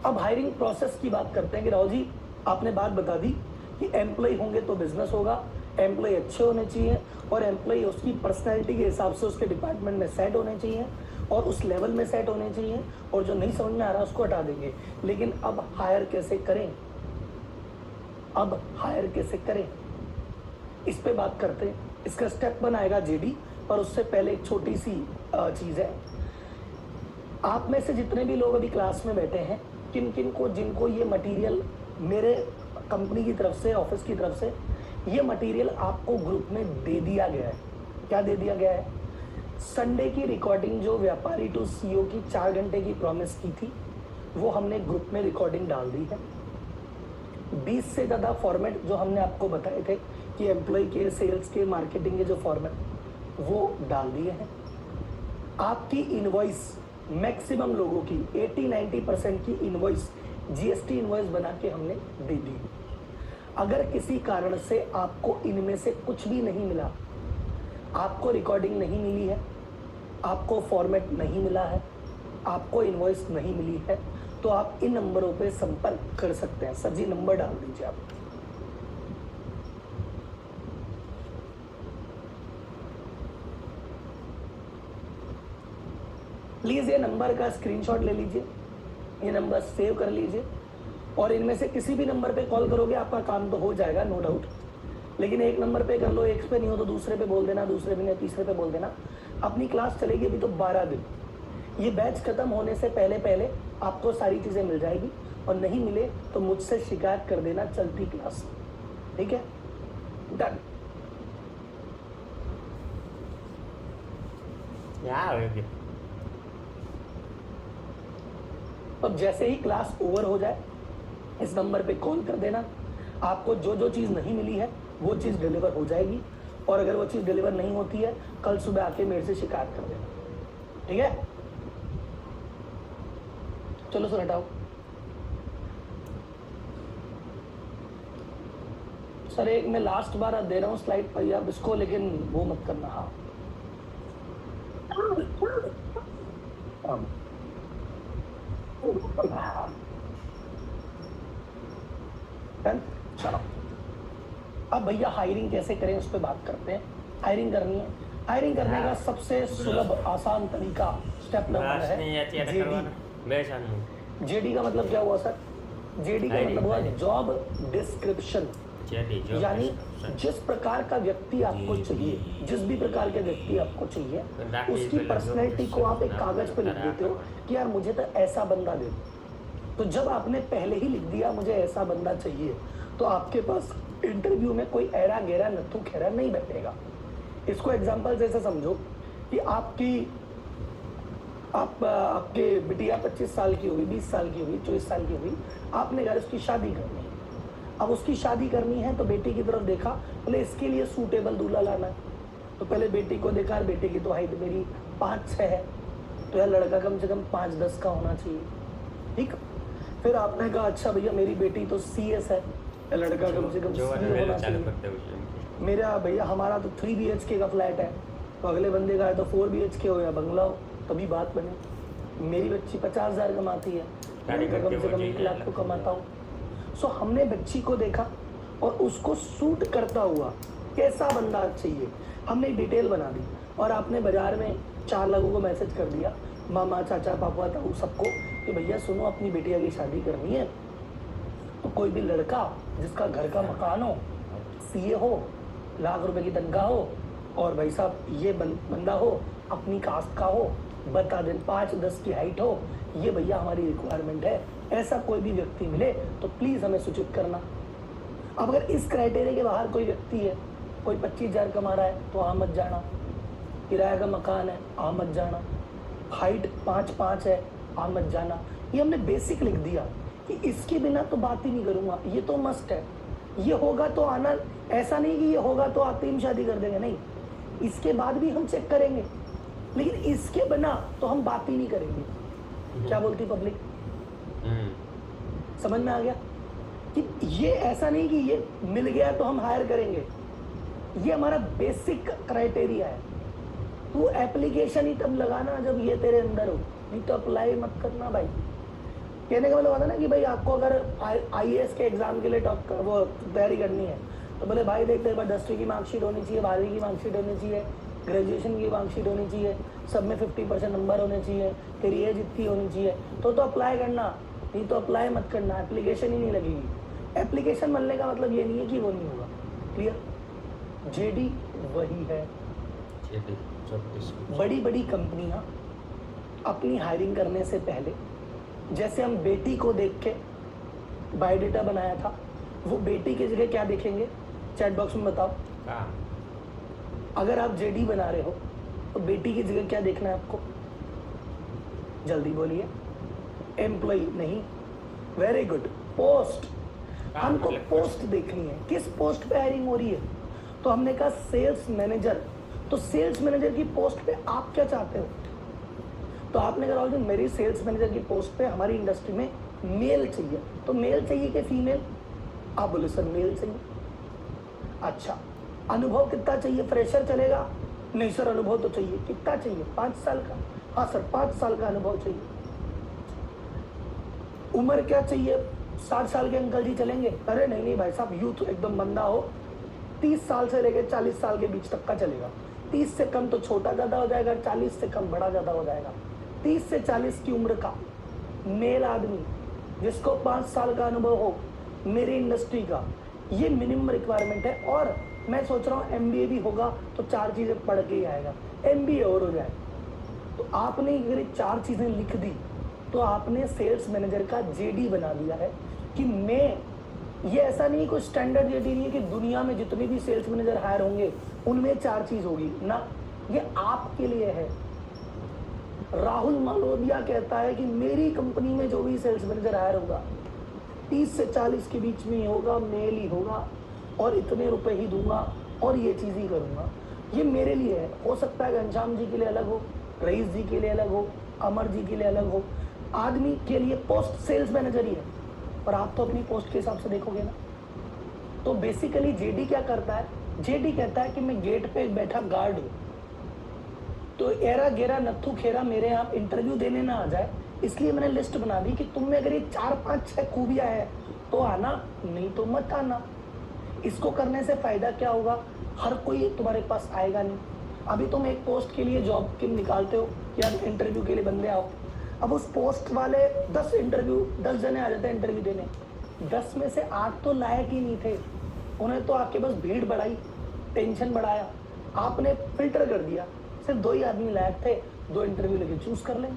अब हायरिंग प्रोसेस की बात करते हैं कि राहुल जी आपने बात बता दी कि एम्प्लॉय होंगे तो बिजनेस होगा, एम्प्लॉय अच्छे होने चाहिए, और एम्प्लॉय उसकी पर्सनैलिटी के हिसाब से उसके डिपार्टमेंट में सेट होने चाहिए, और उस लेवल में सेट होने चाहिए, और जो नहीं समझ में आ रहा उसको हटा देंगे। लेकिन अब हायर कैसे करें, अब हायर कैसे करें, इस पे बात करते हैं। इसका स्टेप बनाएगा जेडी, पर उससे पहले एक छोटी सी चीज़ है। आप में से जितने भी लोग अभी क्लास में बैठे हैं, किन किन को, जिनको ये मटेरियल मेरे कंपनी की तरफ से, ऑफिस की तरफ से ये मटेरियल आपको ग्रुप में दे दिया गया है। क्या दे दिया गया है? संडे की रिकॉर्डिंग जो व्यापारी टू सीईओ की 4 घंटे की प्रॉमिस की थी, वो हमने ग्रुप में रिकॉर्डिंग डाल दी है। 20 से ज़्यादा फॉर्मेट जो हमने आपको बताए थे कि एम्प्लॉय के, सेल्स के, मार्केटिंग के जो फॉर्मेट, वो डाल दिए हैं। आपकी इनवॉइस, मैक्सिमम लोगों की 80-90% की इनवॉइस, जीएसटी इनवॉइस बना के हमने दे दी। अगर किसी कारण से आपको इनमें से कुछ भी नहीं मिला, आपको रिकॉर्डिंग नहीं मिली है, आपको फॉर्मेट नहीं मिला है, आपको इनवॉइस नहीं मिली है, तो आप इन नंबरों पे संपर्क कर सकते हैं। सर जी नंबर डाल दीजिए आप। प्लीज ये नंबर का स्क्रीनशॉट ले लीजिए, ये नंबर सेव कर लीजिए, और इनमें से किसी भी नंबर पे कॉल करोगे आपका काम तो हो जाएगा, नो डाउट। लेकिन एक नंबर पे कर लो, एक पे नहीं हो तो दूसरे पे बोल देना, दूसरे पे नहीं, तीसरे पे बोल देना। अपनी क्लास चलेगी अभी तो 12 दिन। ये बैच खत्म होने से पहले पहले आपको सारी चीज़ें मिल जाएगी, और नहीं मिले तो मुझसे शिकायत कर देना चलती क्लास। ठीक है, डन। यार अब जैसे ही क्लास ओवर हो जाए, इस नंबर पे कॉल कर देना। आपको जो जो चीज़ नहीं मिली है वो चीज़ डिलीवर हो जाएगी, और अगर वो चीज़ डिलीवर नहीं होती है, कल सुबह आके मेरे से शिकायत कर देना। ठीक है, चलो सर हटाओ। सर एक मैं लास्ट बार दे रहा हूँ स्लाइड पर, आप इसको, लेकिन वो मत करना। हाँ चलो अब भैया हायरिंग कैसे करें उस पर बात करते हैं। हायरिंग करनी है, हायरिंग करने का सबसे सुलभ आसान तरीका स्टेप नंबर है जेडी। जेडी का मतलब क्या हुआ सर? जेडी का ID, मतलब हुआ ID. Job description, JD job यानी डिस्क्रिप्शन। जिस प्रकार का व्यक्ति आपको चाहिए, जिस भी प्रकार के व्यक्ति आपको चाहिए, उसकी पर्सनैलिटी को आप एक कागज पे लिख देते हो कि यार मुझे तो ऐसा बंदा दे। तो जब आपने पहले ही लिख दिया मुझे ऐसा बंदा चाहिए, तो आपके पास इंटरव्यू में कोई ऐरा गहरा नत्थु खेरा नहीं बैठेगा। इसको एग्जाम्पल जैसे समझो कि आपके बिटिया 25 साल की होगी, 20 साल की होगी, 24 साल की होगी, आपने घर उसकी शादी करनी है। अब उसकी शादी करनी है तो बेटी की तरफ देखा, बोले इसके लिए सूटेबल दूल्हा लाना है। तो पहले बेटी को देखा, बेटी की तो हाइट मेरी 5'6" है, तो यार लड़का कम से कम 5'10" का होना चाहिए, ठीक। फिर आपने कहा अच्छा भैया मेरी बेटी तो CS है, लड़का कम से कम जो CA होना चालू चाहिए। करते हुए मेरा भैया हमारा तो 3 BHK का फ्लैट है, तो अगले बंदे का है तो 4 BHK हो या बंगला हो, तभी बात बने। मेरी बच्ची 50,000 कमाती है, मैं तो कम से कम 1 लाख तो कमाता हूँ। सो हमने बच्ची को देखा और उसको सूट करता हुआ कैसा बंदा चाहिए, हमने डिटेल बना दी। और आपने बाजार में 4 लोगों को मैसेज कर दिया, मामा चाचा पापा ताऊ सबको, कि भैया सुनो अपनी बिटिया की शादी करनी है, तो कोई भी लड़का जिसका घर का मकान हो, CA हो, लाख रुपए की तनख्वाह हो, और भाई साहब ये बंदा हो, अपनी कास्ट का हो, बता दिन 5'10" की हाइट हो, ये भैया हमारी रिक्वायरमेंट है। ऐसा कोई भी व्यक्ति मिले तो प्लीज़ हमें सूचित करना। अब अगर इस क्राइटेरिया के बाहर कोई व्यक्ति है, कोई 25,000 कमा रहा है तो आ मत जाना, किराया का मकान है आ मत जाना, हाइट 5'5" है आ मत जाना। ये हमने बेसिक लिख दिया कि इसके बिना तो बात ही नहीं करूँगा, ये तो मस्ट है, ये होगा तो आना। ऐसा नहीं कि ये होगा तो आते ही शादी कर देंगे, नहीं, इसके बाद भी हम चेक करेंगे, लेकिन इसके बिना तो हम बात ही नहीं करेंगे। क्या बोलती पब्लिक, समझ में आ गया कि ये ऐसा नहीं कि ये मिल गया तो हम हायर करेंगे, ये हमारा बेसिक क्राइटेरिया है। तू एप्लीकेशन ही तब लगाना जब ये तेरे अंदर हो, नहीं तो अप्लाई मत करना भाई। कहने का मतलब होता ना कि भाई आपको अगर IAS के एग्जाम के लिए वो तैयारी करनी है, तो बोले भाई देख तेरे पास 10वीं की मार्कशीट होनी चाहिए, 12वीं की मार्कशीट होनी चाहिए, ग्रेजुएशन की मार्कशीट होनी चाहिए, सब में 50% नंबर होने चाहिए, तेरी एज इतनी होनी चाहिए, तो अप्लाई करना, नहीं तो अप्लाई मत करना, एप्लीकेशन ही नहीं लगेगी। एप्लीकेशन बनने का मतलब ये नहीं है कि वो नहीं होगा। क्लियर? JD वही है। JD job description. बड़ी बड़ी कंपनियां अपनी हायरिंग करने से पहले, जैसे हम बेटी को देख के बायोडेटा बनाया था, वो बेटी की जगह क्या देखेंगे, चैट बॉक्स में बताओ। काम अगर आप JD बना रहे हो तो बेटी की जगह क्या देखना है आपको, जल्दी बोलिए। एम्प्लॉय नहीं, वेरी गुड, पोस्ट। हमको पोस्ट देखनी है, किस पोस्ट पे हायरिंग हो रही है। तो हमने कहा सेल्स मैनेजर, तो सेल्स मैनेजर की पोस्ट पे आप क्या चाहते हो। तो आपने कहा राहुल जी मेरी सेल्स मैनेजर की पोस्ट पे हमारी इंडस्ट्री में मेल चाहिए, तो मेल चाहिए कि फीमेल। आप बोले सर मेल चाहिए। अच्छा, अनुभव कितना चाहिए, फ्रेशर चलेगा। नहीं सर अनुभव तो चाहिए। कितना चाहिए, 5 साल का। हाँ सर 5 साल का अनुभव चाहिए। उम्र क्या चाहिए, 60 साल के अंकल जी चलेंगे। अरे नहीं नहीं भाई साहब, यूथ एकदम बंदा हो, 30 साल से लेकर 40 साल के बीच तक का चलेगा। 30 से कम तो छोटा ज़्यादा हो जाएगा, 40 से कम बड़ा ज़्यादा हो जाएगा। 30 से 40 की उम्र का मेल आदमी जिसको 5 साल का अनुभव हो मेरी इंडस्ट्री का, ये मिनिमम रिक्वायरमेंट है। और मैं सोच रहा हूँ MBA भी होगा तो 4 चीज़ें पढ़ के ही आएगा, MBA और हो जाए। तो आपने अगर ये 4 चीज़ें लिख दी तो आपने सेल्स मैनेजर का JD बना दिया है कि मैं, ये ऐसा नहीं कोई स्टैंडर्ड JD नहीं है कि दुनिया में जितने भी सेल्स मैनेजर हायर होंगे उनमें 4 चीज़ होगी ना, ये आपके लिए है। राहुल मालोदिया कहता है कि मेरी कंपनी में जो भी सेल्स मैनेजर हायर होगा 30 से 40 के बीच में ही होगा, मेल ही होगा, और इतने रुपए ही दूंगा और ये चीज़ ही करूँगा। ये मेरे लिए है। हो सकता है घनश्याम जी के लिए अलग हो, रईस जी के लिए अलग हो, अमर जी के लिए अलग हो, आदमी के लिए पोस्ट सेल्स मैनेजर ही है, पर आप तो अपनी पोस्ट के हिसाब से देखोगे ना। तो बेसिकली JD क्या करता है, JD कहता है कि मैं गेट पे बैठा गार्ड हूँ, तो एरा गेरा नत्थु खेरा मेरे यहाँ इंटरव्यू देने ना आ जाए, इसलिए मैंने लिस्ट बना दी कि तुम में अगर ये 4, 5, 6 खूबियाँ हैं तो आना, नहीं तो मत आना। इसको करने से फ़ायदा क्या होगा, हर कोई तुम्हारे पास आएगा नहीं। अभी तुम एक पोस्ट के लिए जॉब के निकालते हो या इंटरव्यू के लिए बंदे आओ, अब उस पोस्ट वाले 10 जने आ जाते हैं इंटरव्यू देने, 10 में से 8 तो लायक ही नहीं थे, उन्हें तो आपके बस भीड़ बढ़ाई, टेंशन बढ़ाया, आपने फिल्टर कर दिया, सिर्फ 2 ही आदमी लायक थे, 2 इंटरव्यू लेके चूज कर लें।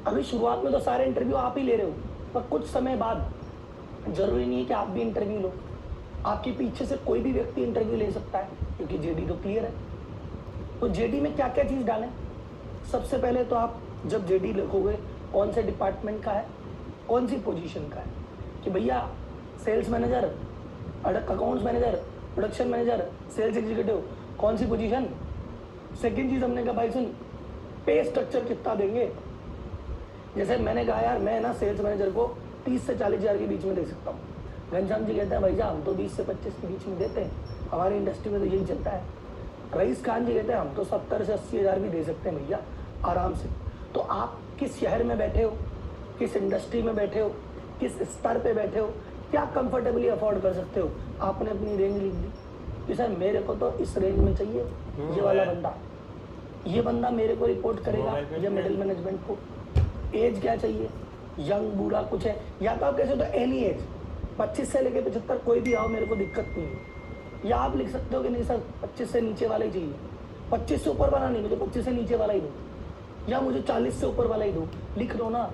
अभी शुरुआत में तो सारे इंटरव्यू आप ही ले रहे हो, पर कुछ समय बाद जरूरी नहीं है कि आप भी इंटरव्यू लो, आपके पीछे से कोई भी व्यक्ति इंटरव्यू ले सकता है, क्योंकि जेडी तो क्लियर है। तो जेडी में क्या क्या चीज डालें? सबसे पहले तो आप जब जेडी लिखोगे कौन से डिपार्टमेंट का है, कौन सी पोजीशन का है, कि भैया sales manager, accounts manager, production manager, sales executive, कौन सी पोजीशन। सेकंड चीज हमने कहा भाई सुन, पे स्ट्रक्चर कितना देंगे। जैसे मैंने कहा यार मैं ना सेल्स मैनेजर को 30 से 40 हज़ार के बीच में दे सकता हूँ। घनश्याम जी कहते हैं भाई साहब हम तो 20 से 25 के बीच में देते हैं, हमारी इंडस्ट्री में तो यही चलता है। रईस खान जी कहते हैं हम तो 70 से 80 हज़ार भी दे सकते हैं भैया आराम से। तो आप किस शहर में बैठे हो, किस इंडस्ट्री में बैठे हो, किस स्तर पे बैठे हो, क्या कंफर्टेबली अफोर्ड कर सकते हो, आपने अपनी रेंज लिख दी कि सर मेरे को तो इस रेंज में चाहिए, ये बंदा मेरे को रिपोर्ट करेगा या मिडिल मैनेजमेंट को। एज क्या चाहिए, यंग बूढ़ा कुछ है, या तो आप कैसे तो एनी एज 25 से लेके 75 कोई भी आओ मेरे को दिक्कत नहीं है। या आप लिख सकते हो कि नहीं सर 25 से नीचे वाला ही चाहिए, 25 से ऊपर वाला नहीं, मुझे 25 से नीचे वाला ही दो, या मुझे 40 से ऊपर वाला ही दो, लिख दो ना।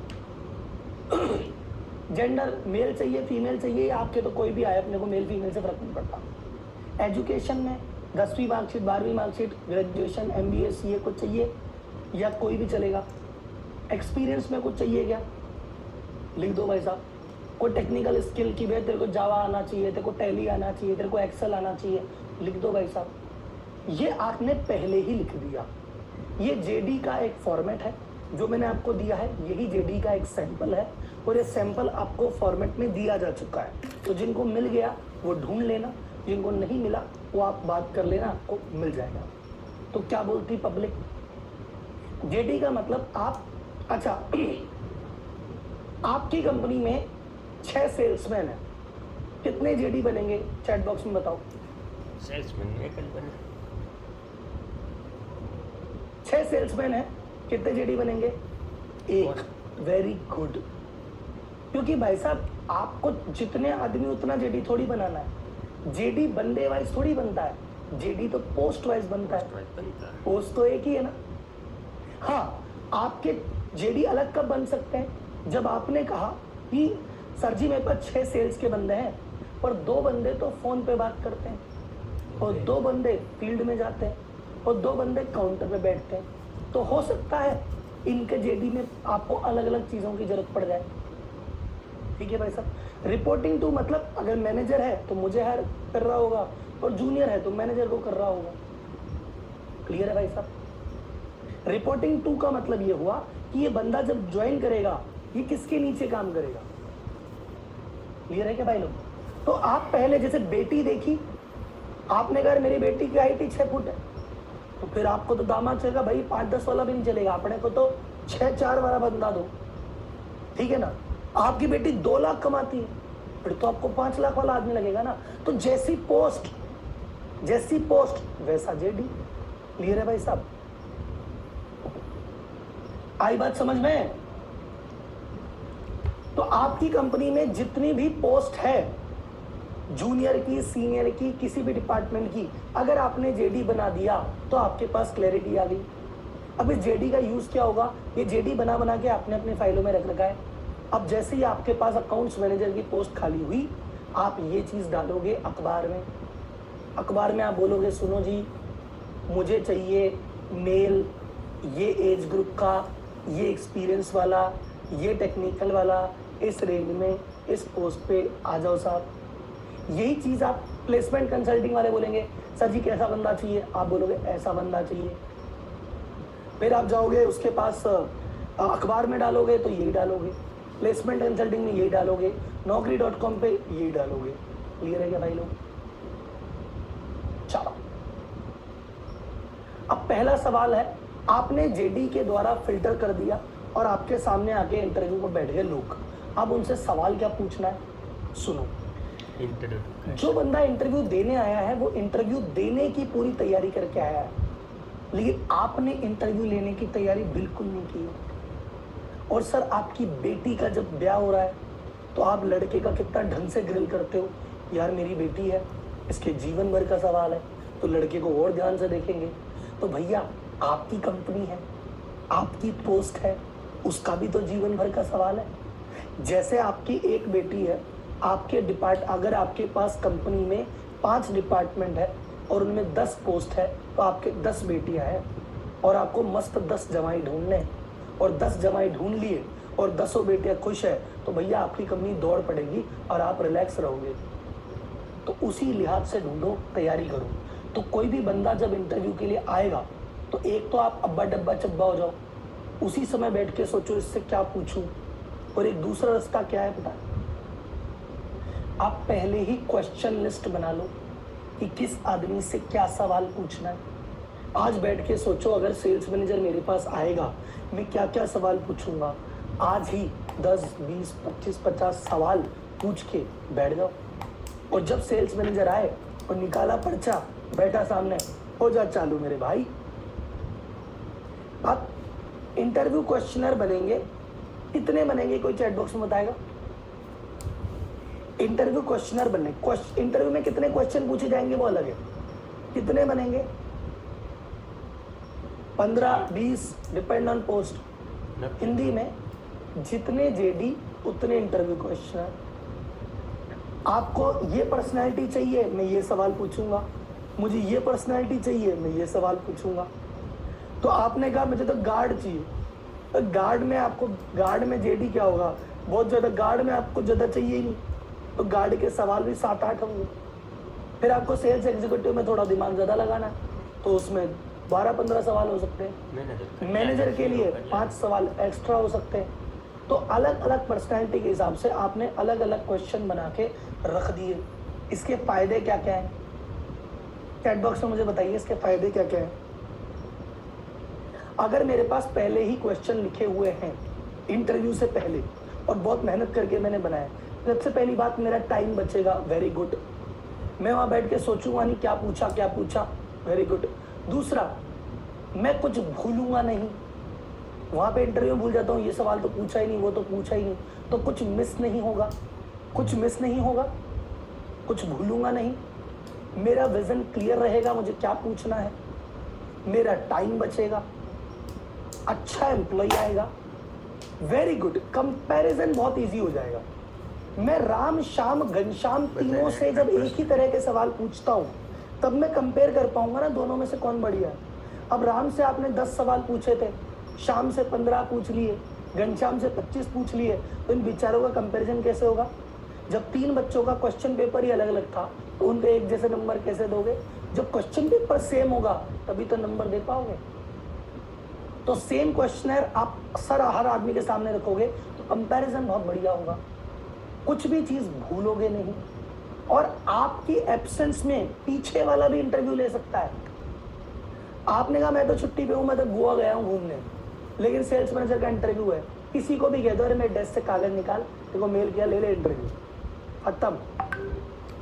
जेंडर मेल चाहिए फीमेल चाहिए, आपके तो कोई भी आए, अपने को मेल फीमेल से फर्क नहीं पड़ता। एजुकेशन में 10वीं मार्कशीट, 12वीं मार्कशीट, ग्रेजुएशन, MBA CA कुछ चाहिए या कोई भी चलेगा। एक्सपीरियंस में कुछ चाहिए क्या, लिख दो भाई साहब। कोई टेक्निकल स्किल की भाई तेरे को जावा आना चाहिए, तेरे को टैली आना चाहिए, तेरे को एक्सेल आना चाहिए, लिख दो भाई साहब। ये आपने पहले ही लिख दिया। ये जेडी का एक फॉर्मेट है जो मैंने आपको दिया है, यही जेडी का एक सैंपल है और ये सैंपल आपको फॉर्मेट में दिया जा चुका है। तो जिनको मिल गया वो ढूंढ लेना, जिनको नहीं मिला वो आप बात कर लेना, आपको मिल जाएगा। तो क्या बोलती पब्लिक, जेडी का मतलब आप, अच्छा आपकी कंपनी में 6 सेल्समैन है, कितने जेडी बनेंगे चैट बॉक्स में बताओ। सेल्समैन एक बने, 6 सेल्समैन है, कितने जेडी बनेंगे, 1। Very good. क्योंकि भाई साहब आपको जितने आदमी उतना जेडी थोड़ी बनाना है, जेडी बंदे वाइज थोड़ी बनता है, जेडी तो पोस्ट वाइज बनता है, पोस्ट तो एक ही है ना। हाँ, आपके जेडी अलग कब बन सकते हैं, जब आपने कहा कि सर जी मेरे पास 6 सेल्स के बंदे हैं, पर 2 बंदे तो फोन पे बात करते हैं और 2 बंदे फील्ड में जाते हैं और 2 बंदे काउंटर पे बैठते हैं। तो हो सकता है इनके जेडी में आपको अलग अलग चीज़ों की जरूरत पड़ जाए। ठीक है भाई साहब। रिपोर्टिंग टू मतलब अगर मैनेजर है तो मुझे हायर कर रहा होगा और जूनियर है तो मैनेजर को कर रहा होगा। क्लियर है भाई साहब। रिपोर्टिंग टू का मतलब ये हुआ कि ये बंदा जब ज्वाइन करेगा ये किसके नीचे काम करेगा। क्लियर है क्या भाई लोग। तो आप पहले जैसे बेटी देखी, आपने कहा मेरी बेटी की हाइट 6 फुट है, तो फिर आपको तो दामाद चलेगा भाई 5-10 वाला भी नहीं चलेगा, अपने को तो 6-4 वाला बंदा दो। ठीक है ना। आपकी बेटी 2 लाख कमाती है, फिर तो आपको 5 लाख वाला आदमी लगेगा ना। तो जैसी पोस्ट वैसा जेडी। क्लियर है भाई साहब। आई बात समझ में। तो आपकी कंपनी में जितनी भी पोस्ट है, जूनियर की, सीनियर की, किसी भी डिपार्टमेंट की, अगर आपने जेडी बना दिया तो आपके पास क्लैरिटी आ गई। अब इस जेडी का यूज क्या होगा, ये जेडी बना बना के आपने अपने फाइलों में रख रखा है। अब जैसे ही आपके पास अकाउंट्स मैनेजर की पोस्ट खाली हुई, आप ये चीज डालोगे अखबार में। अखबार में आप बोलोगे सुनो जी मुझे चाहिए मेल, ये एज ग्रुप का, ये एक्सपीरियंस वाला, ये टेक्निकल वाला, इस रेंज में, इस पोस्ट पे आ जाओ साहब। यही चीज आप प्लेसमेंट कंसल्टिंग वाले बोलेंगे सर जी कैसा बंदा चाहिए, आप बोलोगे ऐसा बंदा चाहिए। फिर आप जाओगे उसके पास, अखबार में डालोगे तो यही डालोगे, प्लेसमेंट कंसल्टिंग में यही डालोगे, naukri.com पे यही डालोगे। क्लियर है क्या भाई लोग। चलो अब पहला सवाल है, आपने जेडी के द्वारा फिल्टर कर दिया और आपके सामने आके इंटरव्यू में बैठ गए लोग। अब उनसे सवाल क्या पूछना है, सुनो। इंटरव्यू जो बंदा इंटरव्यू देने आया है वो इंटरव्यू देने की पूरी तैयारी करके आया है, लेकिन आपने इंटरव्यू लेने की तैयारी बिल्कुल नहीं की। और सर आपकी बेटी का जब ब्याह हो रहा है तो आप लड़के का कितना ढंग से ग्रिल करते हो, यार मेरी बेटी है, इसके जीवन भर का सवाल है, तो लड़के को और ध्यान से देखेंगे। तो भैया आपकी कंपनी है, आपकी पोस्ट है, उसका भी तो जीवन भर का सवाल है। जैसे आपकी एक बेटी है, अगर आपके पास कंपनी में 5 डिपार्टमेंट है और उनमें 10 पोस्ट है, तो आपके 10 बेटियां हैं और आपको मस्त 10 जमाई ढूंढने हैं, और 10 जमाई ढूंढ लिए और 10 बेटियां खुश है, तो भैया आपकी कंपनी दौड़ पड़ेगी और आप रिलैक्स रहोगे। तो उसी लिहाज से ढूंढो, तैयारी करो। तो कोई भी बंदा जब इंटरव्यू के लिए आएगा तो एक तो आप अब्बा डब्बा चब्बा हो जाओ, उसी समय बैठ के सोचो इससे क्या पूछूं। और एक दूसरा रास्ता क्या है पता है, आप पहले ही क्वेश्चन लिस्ट बना लो कि किस आदमी से क्या सवाल पूछना है। आज बैठ के सोचो अगर सेल्स मैनेजर मेरे पास आएगा मैं क्या क्या सवाल पूछूंगा। आज ही 10, 20, 25, 50 सवाल पूछ के बैठ जाओ, और जब सेल्स मैनेजर आए और निकाला पर्चा, बैठा सामने, हो जा चालू मेरे भाई। आप इंटरव्यू क्वेश्चनर बनेंगे, कितने बनेंगे कोई चैट बॉक्स में बताएगा। इंटरव्यू क्वेश्चनर बनने, इंटरव्यू में कितने क्वेश्चन पूछे जाएंगे वो अलग है, कितने बनेंगे 15, 20 डिपेंड ऑन पोस्ट। हिंदी में जितने जेडी उतने इंटरव्यू क्वेश्चनर। आपको ये पर्सनैलिटी चाहिए, मैं ये सवाल पूछूंगा, मुझे ये पर्सनैलिटी चाहिए, मैं ये सवाल पूछूंगा। तो आपने कहा मुझे तो गार्ड चाहिए, तो गार्ड में जेडी क्या होगा, बहुत ज़्यादा गार्ड में आपको ज़्यादा चाहिए ही नहीं, तो गार्ड के सवाल भी 7-8 होंगे। फिर आपको सेल्स एग्जीक्यूटिव में थोड़ा दिमाग ज़्यादा लगाना है, तो उसमें 12-15 सवाल हो सकते हैं। मैनेजर के लिए 5 सवाल एक्स्ट्रा हो सकते हैं। तो अलग अलग पर्सनैलिटी के हिसाब से आपने अलग अलग क्वेश्चन बना के रख दिए। इसके फ़ायदे क्या क्या हैं, चैट बॉक्स में मुझे बताइए इसके फ़ायदे क्या क्या हैं। अगर मेरे पास पहले ही क्वेश्चन लिखे हुए हैं इंटरव्यू से पहले और बहुत मेहनत करके मैंने बनाया, सबसे पहली बात मेरा टाइम बचेगा, वेरी गुड। मैं वहाँ बैठ के सोचूंगा नहीं क्या पूछा, वेरी गुड। दूसरा, मैं कुछ भूलूंगा नहीं, वहाँ पे इंटरव्यू में भूल जाता हूँ ये सवाल तो पूछा ही नहीं, वो तो पूछा ही नहीं, तो कुछ मिस नहीं होगा, कुछ भूलूंगा नहीं, मेरा विजन क्लियर रहेगा मुझे क्या पूछना है, मेरा टाइम बचेगा, अच्छा एम्प्लॉय आएगा, वेरी गुड। कंपैरिजन बहुत इजी हो जाएगा। मैं राम श्याम घनश्याम तीनों से जब एक ही तरह के सवाल पूछता हूँ तब मैं कंपेयर कर पाऊंगा ना दोनों में से कौन बढ़िया है। अब राम से आपने 10 सवाल पूछे थे, श्याम से 15 पूछ लिए, घनश्याम से 25 पूछ लिए, तो इन बेचारों का कंपैरिजन कैसे होगा। जब 3 बच्चों का क्वेश्चन पेपर ही अलग अलग था तो उन पे एक जैसे नंबर कैसे दोगे। जब क्वेश्चन पेपर सेम होगा तभी तो नंबर दे पाओगे। तो सेम क्वेश्चनर आप अक्सर हर आदमी के सामने रखोगे तो कंपैरिजन बहुत बढ़िया होगा, कुछ भी चीज़ भूलोगे नहीं। और आपकी एब्सेंस में पीछे वाला भी इंटरव्यू ले सकता है। आपने कहा मैं तो छुट्टी पे हूँ, मैं तो गोवा गया हूँ घूमने, लेकिन सेल्स मैनेजर का इंटरव्यू है, किसी को भी कह दो अरे मेरे डेस्क से कागज निकाल, देखो मेल किया, ले ले इंटरव्यू, खत्म।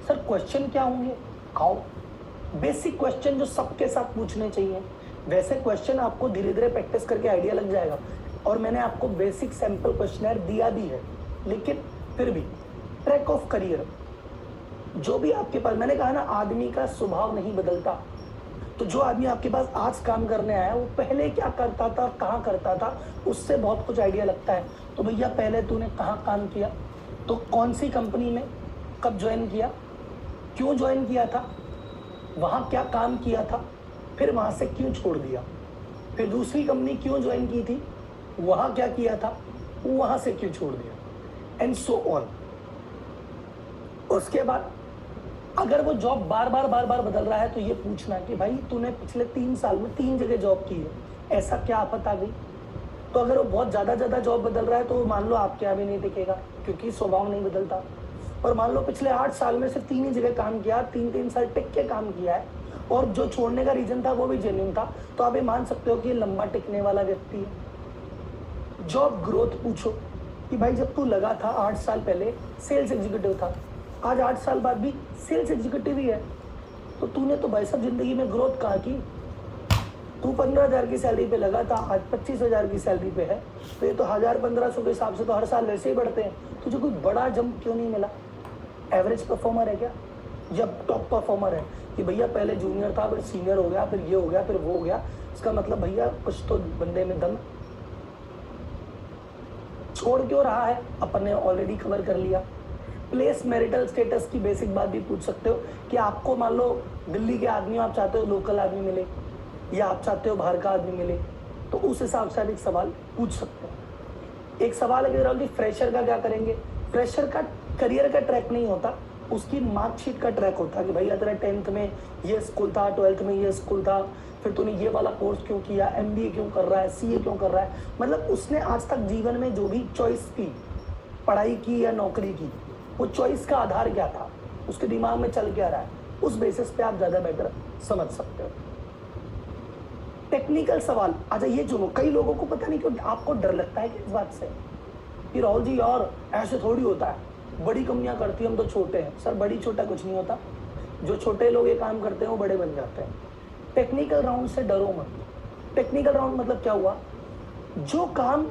सर क्वेश्चन क्या होंगे, आओ बेसिक क्वेश्चन जो सबके साथ पूछने चाहिए, वैसे क्वेश्चन आपको धीरे धीरे प्रैक्टिस करके आइडिया लग जाएगा। और मैंने आपको बेसिक सैंपल क्वेश्चनर दिया भी है, लेकिन फिर भी ट्रैक ऑफ करियर जो भी आपके पास, मैंने कहा ना आदमी का स्वभाव नहीं बदलता, तो जो आदमी आपके पास आज काम करने आया वो पहले क्या करता था, कहाँ करता था, उससे बहुत कुछ आइडिया लगता है। तो भैया पहले तूने कहाँ काम किया, तो कौन सी कंपनी में कब ज्वाइन किया, क्यों ज्वाइन किया था, वहाँ क्या काम किया था, फिर वहाँ से क्यों छोड़ दिया, फिर दूसरी कंपनी क्यों ज्वाइन की थी, वहाँ क्या किया था, वहाँ से क्यों छोड़ दिया, एंड सो ऑन। उसके बाद अगर वो जॉब बार बार बदल रहा है तो ये पूछना कि भाई तूने पिछले 3 साल में 3 जगह जॉब की है, ऐसा क्या आफत आ गई। तो अगर वो बहुत ज़्यादा जॉब बदल रहा है तो मान लो आपके यहाँ भी नहीं दिखेगा, क्योंकि स्वभाव नहीं बदलता। और मान लो पिछले 8 साल में सिर्फ 3 ही जगह काम किया, 3 साल टिक के काम किया है, और जो छोड़ने का रीज़न था वो भी जेन्युइन था, तो आप ये मान सकते हो कि ये लंबा टिकने वाला व्यक्ति है। जॉब ग्रोथ पूछो कि भाई जब तू लगा था 8 साल पहले सेल्स एग्जीक्यूटिव था, आज 8 साल बाद भी सेल्स एग्जीक्यूटिव ही है, तो तूने तो भाई साहब जिंदगी में ग्रोथ कहाँ की। तू 15,000 की सैलरी पे लगा था, आज 25,000 की सैलरी पे है, तो ये तो 1,000-1,500 के हिसाब से तो हर साल वैसे ही बढ़ते हैं। तुझे कोई बड़ा जंप क्यों नहीं मिला? एवरेज परफॉर्मर है क्या या टॉप परफॉर्मर है कि भैया पहले जूनियर था, फिर सीनियर हो गया, फिर ये हो गया, फिर वो हो गया? इसका मतलब भैया कुछ तो बंदे में दम। छोड़ क्यों रहा है? अपन ने ऑलरेडी कवर कर लिया। प्लेस मैरिटल स्टेटस की बेसिक बात भी पूछ सकते हो कि आपको मान लो दिल्ली के आदमी आप चाहते हो लोकल आदमी मिले या आप चाहते हो बाहर का आदमी मिले, तो उस हिसाब से आप एक सवाल पूछ सकते हो। एक सवाल है कि फ्रेशर का क्या करेंगे? फ्रेशर का करियर का ट्रैक नहीं होता, उसकी मार्कशीट का ट्रैक होता है कि भैया तेरा 10th में ये स्कूल था, 12th में ये स्कूल था, फिर तूने ये वाला कोर्स क्यों किया, MBA क्यों कर रहा है, CA क्यों कर रहा है। मतलब उसने आज तक जीवन में जो भी चॉइस की, पढ़ाई की या नौकरी की, वो चॉइस का आधार क्या था, उसके दिमाग में चल क्या रहा है, उस बेसिस पे आप ज़्यादा बेटर समझ सकते हो। टेक्निकल सवाल, अच्छा ये चुनो। कई लोगों को पता नहीं क्यों आपको डर लगता है कि इस बात से कि राहुल जी यार ऐसे थोड़ी होता है, बड़ी कंपनियां करती हैं, हम तो छोटे हैं। सर बड़ी छोटा कुछ नहीं होता, जो छोटे लोग ये काम करते हैं वो बड़े बन जाते हैं। टेक्निकल राउंड से डरो मत। टेक्निकल राउंड मतलब क्या हुआ? जो काम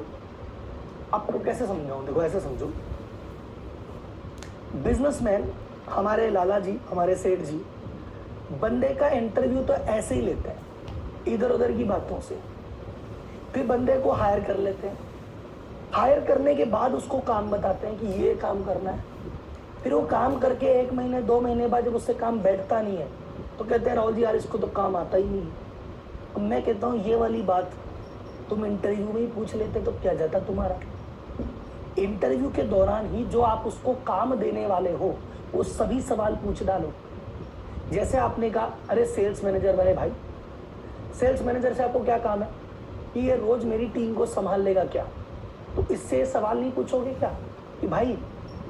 आपको कैसे समझाऊं, देखो ऐसे समझो। बिजनेसमैन हमारे लाला जी, हमारे सेठ जी, बंदे का इंटरव्यू तो ऐसे ही लेते हैं इधर उधर की बातों से, फिर बंदे को हायर कर लेते हैं। हायर करने के बाद उसको काम बताते हैं कि ये काम करना है, फिर वो काम करके 1 महीने 2 महीने बाद जब उससे काम बैठता नहीं है तो कहते हैं राहुल जी यार इसको तो काम आता ही नहीं है। अब मैं कहता हूँ ये वाली बात तुम इंटरव्यू में ही पूछ लेते तो क्या जाता तुम्हारा। इंटरव्यू के दौरान ही जो आप उसको काम देने वाले हो वो सभी सवाल पूछ डालो। जैसे आपने कहा अरे सेल्स मैनेजर वाले भाई, सेल्स मैनेजर से आपको क्या काम है कि ये रोज मेरी टीम को संभाल लेगा क्या? तो इससे सवाल नहीं पूछोगे क्या कि भाई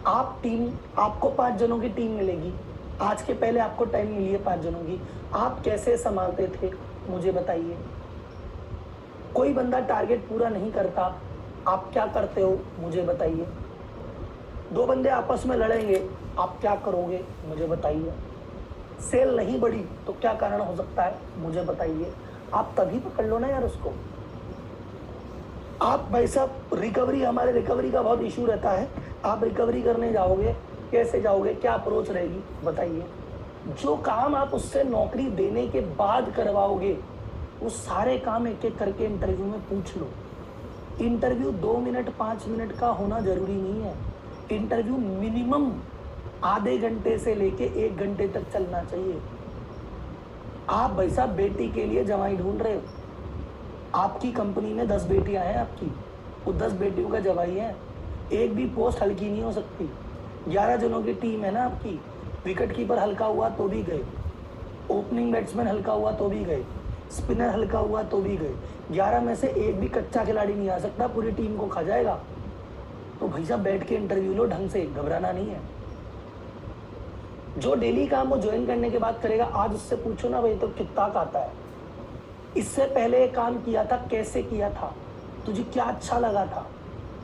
आपको 5 जनों की टीम मिलेगी, आज के पहले आपको टाइम मिली है 5 जनों की, आप कैसे संभालते थे मुझे बताइए। कोई बंदा टारगेट पूरा नहीं करता, आप क्या करते हो मुझे बताइए। 2 बंदे आपस में लड़ेंगे, आप क्या करोगे मुझे बताइए। सेल नहीं बढ़ी तो क्या कारण हो सकता है मुझे बताइए। आप तभी पकड़ लो ना यार उसको। आप भाई साहब रिकवरी, हमारे रिकवरी का बहुत इशू रहता है, आप रिकवरी करने जाओगे, कैसे जाओगे, क्या अप्रोच रहेगी बताइए। जो काम आप उससे नौकरी देने के बाद करवाओगे वो सारे काम एक एक करके इंटरव्यू में पूछ लो। इंटरव्यू 2 मिनट 5 मिनट का होना जरूरी नहीं है। इंटरव्यू मिनिमम आधे घंटे से लेके 1 घंटे तक चलना चाहिए। आप भाई साहब बेटी के लिए जवाई ढूंढ रहे हो, आपकी कंपनी में 10 बेटियां हैं आपकी, वो 10 बेटियों का जवाई है। एक भी पोस्ट हल्की नहीं हो सकती। 11 जनों की टीम है ना आपकी, विकेट कीपर हल्का हुआ तो भी गए, ओपनिंग बैट्समैन हल्का हुआ तो भी गए, स्पिनर हल्का हुआ तो भी गए। 11 में से एक भी कच्चा खिलाड़ी नहीं आ सकता, पूरी टीम को खा जाएगा। तो भाई साहब बैठ के इंटरव्यू लो ढंग से, घबराना नहीं है। जो डेली काम वो ज्वाइन करने के बाद करेगा, आज उससे पूछो ना भाई तो कितना आता है, इससे पहले काम किया था कैसे किया था, तुझे क्या अच्छा लगा था,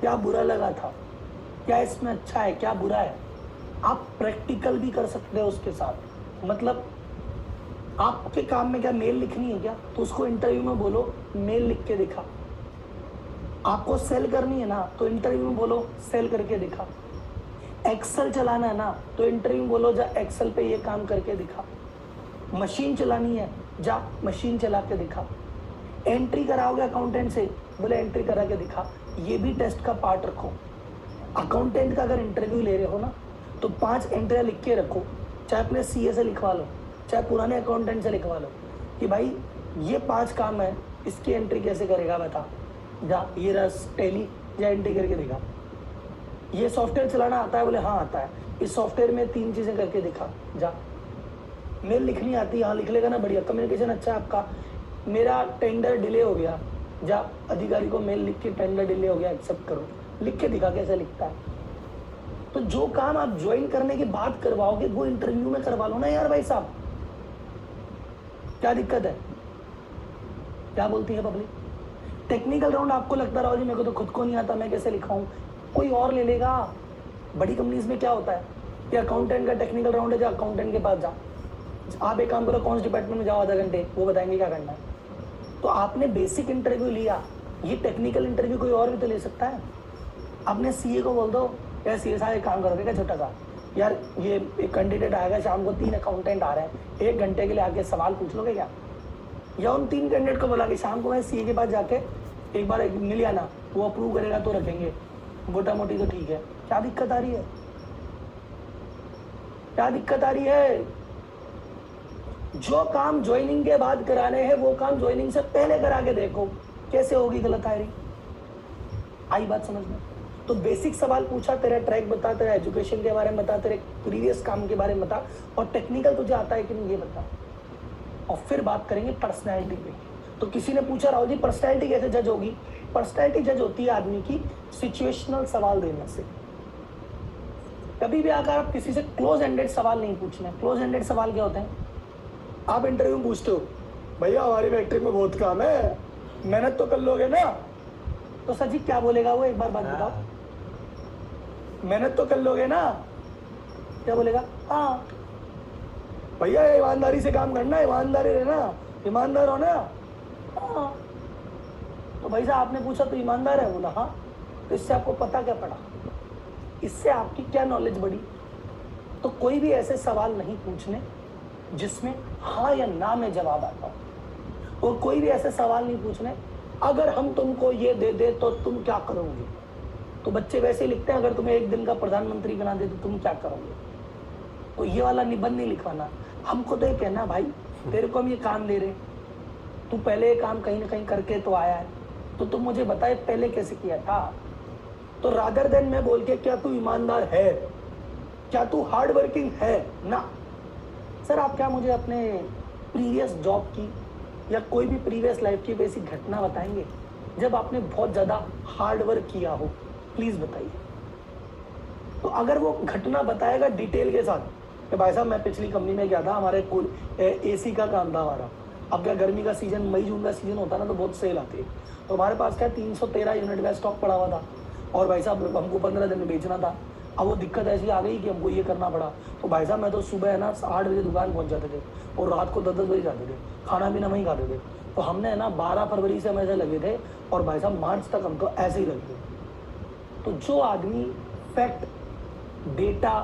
क्या बुरा लगा था, क्या इसमें अच्छा है क्या बुरा है। आप प्रैक्टिकल भी कर सकते हो उसके साथ। मतलब आपके काम में क्या मेल लिखनी है क्या, तो उसको इंटरव्यू में बोलो मेल लिख के दिखा। आपको सेल करनी है ना तो इंटरव्यू में बोलो सेल करके दिखा। एक्सेल चलाना है ना तो इंटरव्यू में बोलो जा एक्सेल पे ये काम करके दिखा। मशीन चलानी है जा मशीन चला के दिखा। एंट्री कराओगे अकाउंटेंट से, बोले एंट्री करा के दिखा। ये भी टेस्ट का पार्ट रखो। अकाउंटेंट का अगर इंटरव्यू ले रहे हो ना तो 5 एंट्रियाँ लिख के रखो, चाहे अपने CA से लिखवा लो, चाहे पुराने अकाउंटेंट से लिखवा लो कि भाई ये 5 काम है, इसकी एंट्री कैसे करेगा बता, जा ये रस टैली या एंट्री करके दिखा। ये सॉफ्टवेयर चलाना आता है, बोले हाँ आता है, इस सॉफ्टवेयर में 3 चीज़ें करके दिखा जा। मेल लिखनी आती है, हाँ लिख लेगा ना, बढ़िया कम्युनिकेशन अच्छा है आपका। मेरा टेंडर डिले हो गया, जा अधिकारी को मेल लिख के टेंडर डिले हो गया एक्सेप्ट करो, लिख के दिखा कैसे लिखता है। तो जो काम आप ज्वाइन करने के बाद करवाओगे वो इंटरव्यू में करवा लो ना यार भाई साहब, क्या दिक्कत है। क्या बोलती है पब्लिक। टेक्निकल राउंड आपको लगता रहा जी मेरे को तो खुद को नहीं आता, मैं कैसे लिखाऊं, कोई और ले लेगा। बड़ी कंपनीज में क्या होता है कि अकाउंटेंट का टेक्निकल राउंड है, जो अकाउंटेंट के पास जा, आप एक काम करो कौन से डिपार्टमेंट में जाओ, आधा घंटे वो बताएंगे क्या करना है। तो आपने बेसिक इंटरव्यू लिया, ये टेक्निकल इंटरव्यू कोई और भी तो ले सकता है। आपने सीए को बोल दो यार सीए साहब एक काम करोगे क्या छोटा सा, यार ये एक कैंडिडेट आएगा शाम को 3 अकाउंटेंट आ रहे हैं, 1 घंटे के लिए आके सवाल पूछ लोगे क्या? या उन 3 कैंडिडेट को बोला कि शाम को मैं सीए के पास जाके एक बार मिल आना, वो अप्रूव करेगा तो रखेंगे, मोटा मोटी तो ठीक है। क्या दिक्कत आ रही है? क्या दिक्कत आ रही है? जो काम ज्वाइनिंग के बाद कराने हैं वो काम ज्वाइनिंग से पहले करा के देखो, कैसे होगी गलत हायरिंग। आई बात समझ में? तो बेसिक सवाल पूछा, तेरा ट्रैक बता, तेरा एजुकेशन के बारे में बता, तेरे प्रीवियस काम के बारे में बता, और टेक्निकल तुझे आता है कि नहीं ये बता। और फिर बात करेंगे पर्सनैलिटी पे। तो किसी ने पूछा राहुल जी पर्सनैलिटी कैसे जज होगी? पर्सनैलिटी जज होती है आदमी की सिचुएशनल सवाल देने से। कभी भी आकर आप किसी से क्लोज एंडेड सवाल नहीं पूछना। क्लोज एंडेड सवाल क्या होते हैं? आप इंटरव्यू में पूछते हो भैया हमारी फैक्ट्री में बहुत काम है, मेहनत तो कर लोगे ना? तो सर जी क्या बोलेगा वो, एक बार बात बताओ। मेहनत तो कर लोगे ना? क्या बोलेगा? हाँ। भैया ईमानदारी से काम करना, ईमानदारी रहना, ईमानदार हो ना? हाँ। तो भाई साहब आपने पूछा तो ईमानदार है? बोला हाँ। तो इससे आपको पता क्या पड़ा? इससे आपकी क्या नॉलेज बढ़ी? तो कोई भी ऐसे सवाल नहीं पूछने जिसमें हाँ या ना में जवाब आता हो, और कोई भी ऐसे सवाल नहीं पूछने अगर हम तुमको ये दे दे तो तुम क्या करोगे। तो बच्चे वैसे ही लिखते हैं अगर तुम्हें एक दिन का प्रधानमंत्री बना दे तो तुम क्या करोगे। तो ये वाला निबंध नहीं लिखवाना हमको। तो ये कहना भाई तेरे को हम ये काम दे रहे, तू पहले ये काम कहीं ना कहीं करके तो आया है, तो तुम मुझे बताए पहले कैसे किया था। तो रादर देन मैं बोल के क्या तू ईमानदार है, क्या तू हार्ड वर्किंग है ना। सर आप क्या मुझे अपने प्रीवियस जॉब की या कोई भी प्रीवियस लाइफ की बेसिक घटना बताएंगे जब आपने बहुत ज़्यादा हार्ड वर्क किया हो? प्लीज़ बताइए। तो अगर वो घटना बताएगा डिटेल के साथ कि भाई साहब मैं पिछली कंपनी में गया था, हमारे एसी का काम था हमारा। अब क्या गर्मी का सीजन, मई जून का सीजन होता है ना, तो बहुत सेल आती है। तो हमारे पास क्या 313 यूनिट का स्टॉक पड़ा हुआ था, और भाई साहब हमको 15 दिन में बेचना था। अब वो दिक्कत ऐसी आ गई कि हमको ये करना पड़ा। तो भाई साहब मैं तो सुबह है ना 8 बजे दुकान पहुंच जाते थे और रात को 10-10 बजे जाते थे, खाना पीना वहीं खाते थे। तो हमने है ना 12 फरवरी से हम ऐसे लगे थे और भाई साहब मार्च तक हम तो ऐसे ही लगे थे। तो जो आदमी फैक्ट, डेटा,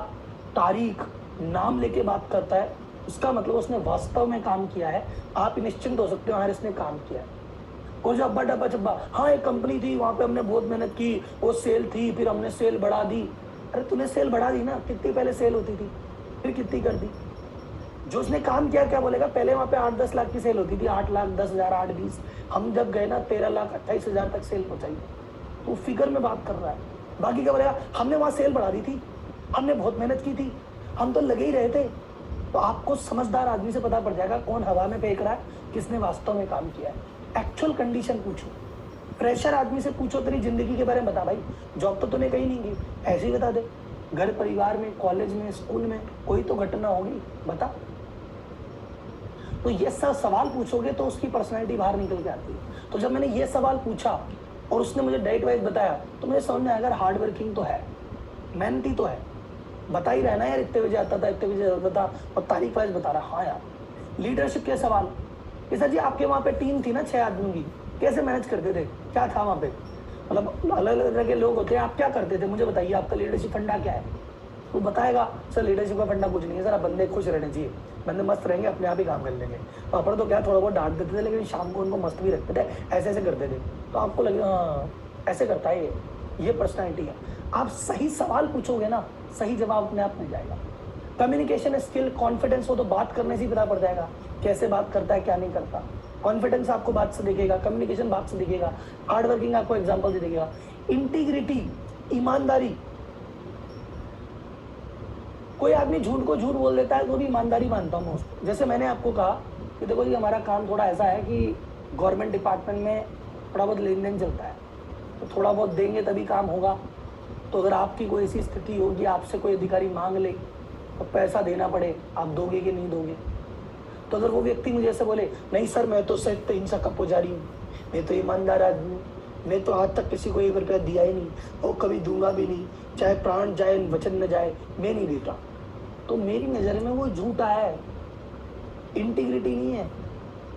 तारीख, नाम लेके बात करता है उसका मतलब उसने वास्तव में काम किया है। आप निश्चिंत हो सकते हो यार इसने काम किया है। और जो अब्बा डब्बा चब्बा, हाँ एक कंपनी थी वहाँ पे हमने बहुत मेहनत की, वो सेल थी, फिर हमने सेल बढ़ा दी। अरे तूने सेल बढ़ा दी ना, कितनी पहले सेल होती थी, फिर कितनी कर दी? जो उसने काम किया क्या बोलेगा? पहले वहाँ पे 8-10 लाख की सेल होती थी, 8 लाख 10 हज़ार 8-20, हम जब गए ना 13 लाख 28 हज़ार तक सेल पहुँचाई। तो फिगर में बात कर रहा है। बाकी क्या बोलेगा? हमने वहाँ सेल बढ़ा दी थी, हमने बहुत मेहनत की थी, हम तो लगे ही रहे थे। तो आपको समझदार आदमी से पता पड़ जाएगा कौन हवा में फेंक रहा है, किसने वास्तव में काम किया है। एक्चुअल कंडीशन पूछो। फ्रेशर आदमी से पूछो तेरी जिंदगी के बारे में बता भाई, जॉब तो तूने कहीं नहीं की, ऐसे ही बता दे। घर परिवार में, कॉलेज में, स्कूल में कोई तो घटना होगी, बता। तो ये सब सवाल पूछोगे तो उसकी पर्सनैलिटी बाहर निकल के आती है। तो जब मैंने ये सवाल पूछा और उसने मुझे डाइट वाइज बताया तो मुझे समझ में आया अगर हार्ड वर्किंग तो है, मेहनती तो है, बता ही रहना यार इतने बजे आता था, इतने बजे आता था, और तारीख वाइज बता रहा। हाँ यार लीडरशिप के सवाल कि सर जी आपके वहाँ पे टीम थी ना 6 आदमियों की, कैसे मैनेज करते थे, क्या था वहाँ पे? मतलब अलग अलग तरह के लोग होते हैं, आप क्या करते थे मुझे बताइए, आपका लीडरशिप फंडा क्या है? तो बताएगा सर लीडरशिप का फंडा कुछ नहीं है सर, बंदे खुश रहने चाहिए, बंदे मस्त रहेंगे अपने आप ही काम कर लेंगे। तो अपन तो क्या थोड़ा बहुत डांट देते थे लेकिन शाम को उनको मस्त भी रखते थे, ऐसे ऐसे करते थे। तो आपको लगे हाँ ऐसे करता है ये पर्सनैलिटी है। आप सही सवाल पूछोगे ना, सही जवाब अपने आप मिल जाएगा। कम्युनिकेशन स्किल, कॉन्फिडेंस हो तो बात करने से ही पता पड़ जाएगा कैसे बात करता है, क्या नहीं करता। कॉन्फिडेंस आपको बात से दिखेगा, कम्युनिकेशन बात से दिखेगा, हार्ड वर्किंग आपको एग्जाम्पल से दिखेगा। इंटीग्रिटी, ईमानदारी, कोई आदमी झूठ को झूठ बोल देता है तो भी ईमानदारी मानता हूँ मैं उसको। जैसे मैंने आपको कहा कि देखो जी हमारा काम थोड़ा ऐसा है कि गवर्नमेंट डिपार्टमेंट में थोड़ा बहुत लेन देन चलता है, तो थोड़ा बहुत देंगे तभी काम होगा। तो अगर आपकी कोई ऐसी स्थिति होगी, आपसे कोई अधिकारी मांग ले तो पैसा देना पड़े, आप दोगे कि नहीं दोगे? तो अगर वो व्यक्ति मुझे ऐसे बोले नहीं सर मैं तो सख्त हिंसा का पुजारी हूँ, मैं तो ईमानदार आदमी हूँ, मैं तो आज तक किसी को 1 रुपया दिया ही नहीं और कभी दूंगा भी नहीं, चाहे प्राण जाए वचन न जाए, मैं नहीं देता, तो मेरी नज़र में वो झूठा है, इंटीग्रिटी नहीं है।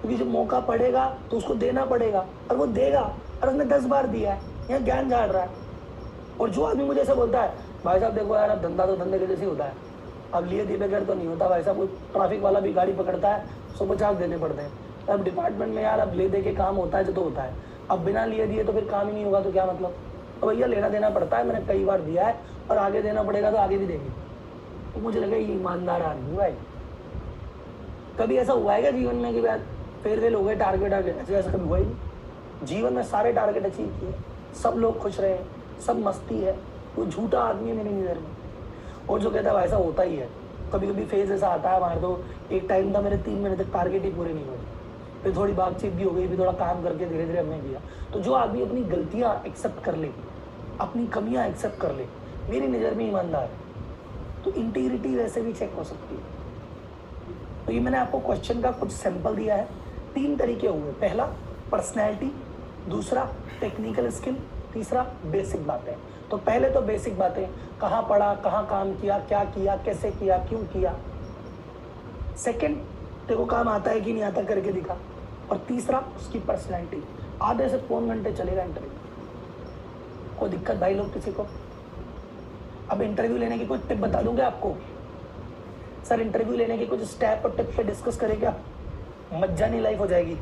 क्योंकि जब मौका पड़ेगा तो उसको देना पड़ेगा, और वो देगा, और उसने 10 बार दिया है, यहाँ ज्ञान झाड़ रहा है। और जो आदमी मुझे ऐसा बोलता है भाई साहब देखो यार अब धंधा तो धंधे के जैसे ही होता है, अब लिए दिए बगैर तो नहीं होता भाई साहब, कोई ट्रैफिक वाला भी गाड़ी पकड़ता है 150 देने पड़ते हैं, अब डिपार्टमेंट में यार अब ले दे के काम होता है तो होता है, अब बिना लिए दिए तो फिर काम ही नहीं होगा तो क्या मतलब। तो भैया लेना देना पड़ता है, मैंने कई बार दिया है और आगे देना पड़ेगा तो आगे भी देंगे। तो मुझे लगा ये ईमानदार आदमी भाई। कभी ऐसा हुआ है क्या जीवन में कि यार फेयरवेल हो गए, टारगेट आ गए, ऐसा कभी हुआ ही नहीं। जीवन में सारे टारगेट अचीव किए, सब लोग खुश रहे, सब मस्ती है, वो झूठा आदमी है मेरी नज़र में। और जो कहता है ऐसा होता ही है, कभी कभी फेज ऐसा आता है, मार दो एक टाइम था मेरे 3 महीने तक टारगेट ही पूरे नहीं हुए, फिर थोड़ी बातचीत भी हो गई, फिर थोड़ा काम करके धीरे धीरे हमने किया। तो जो आदमी अपनी गलतियाँ एक्सेप्ट कर ले, अपनी कमियाँ एक्सेप्ट कर ले, मेरी नज़र में ईमानदार है। तो इंटीग्रिटी वैसे भी चेक हो सकती है। तो ये मैंने आपको क्वेश्चन का कुछ सैंपल दिया है। 3 तरीके हुए, पहला पर्सनैलिटी, दूसरा टेक्निकल स्किल, तीसरा बेसिक बातें। तो पहले तो बेसिक बातें, कहाँ पढ़ा, कहाँ काम किया, क्या किया, कैसे किया, क्यों किया। सेकंड, तेरे को काम आता है कि नहीं आता करके दिखा। और तीसरा उसकी पर्सनैलिटी। आधे से पौन घंटे चलेगा इंटरव्यू, कोई दिक्कत भाई लोग किसी को। अब इंटरव्यू लेने की कोई टिप बता दूंगे आपको सर, इंटरव्यू लेने के कुछ स्टेप और टिप पे डिस्कस करें क्या? मज्जानी लाइफ हो जाएगी।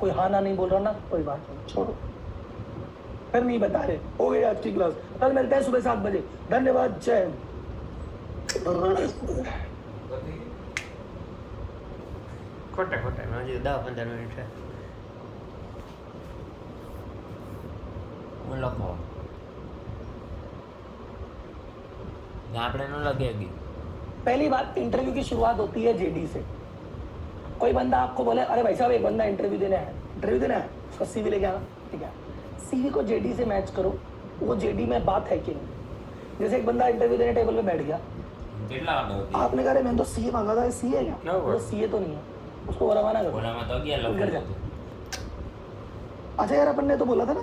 कोई हाँ ना नहीं बोल रहा ना, कोई बात नहीं, छोड़ो, फिर नहीं बता रहे। हो गई आज की क्लास, कल मिलते हैं सुबह 7 बजे। धन्यवाद, जय हिंद। ખોટા ખોટા હજી 10-15 મિનિટ છે. હું લખો આપણે ન લખી ગઈ. पहली बात, इंटरव्यू की शुरुआत होती है जेडी से। कोई बंदा आपको बोले अरे भाई साहब एक बंदा इंटरव्यू देना है, उसका सीवी लेके आना, ठीक है। सीवी को जेडी से मैच करो, वो जेडी में बात है कि नहीं। जैसे एक बंदा इंटरव्यू देने टेबल पे बैठ गया, आपने कहा मैंने तो सीए मांगा था, सीए है क्या? वो सीए तो नहीं है, उसको रवाना करो, घर जा। अच्छा यार अपन ने तो बोला था ना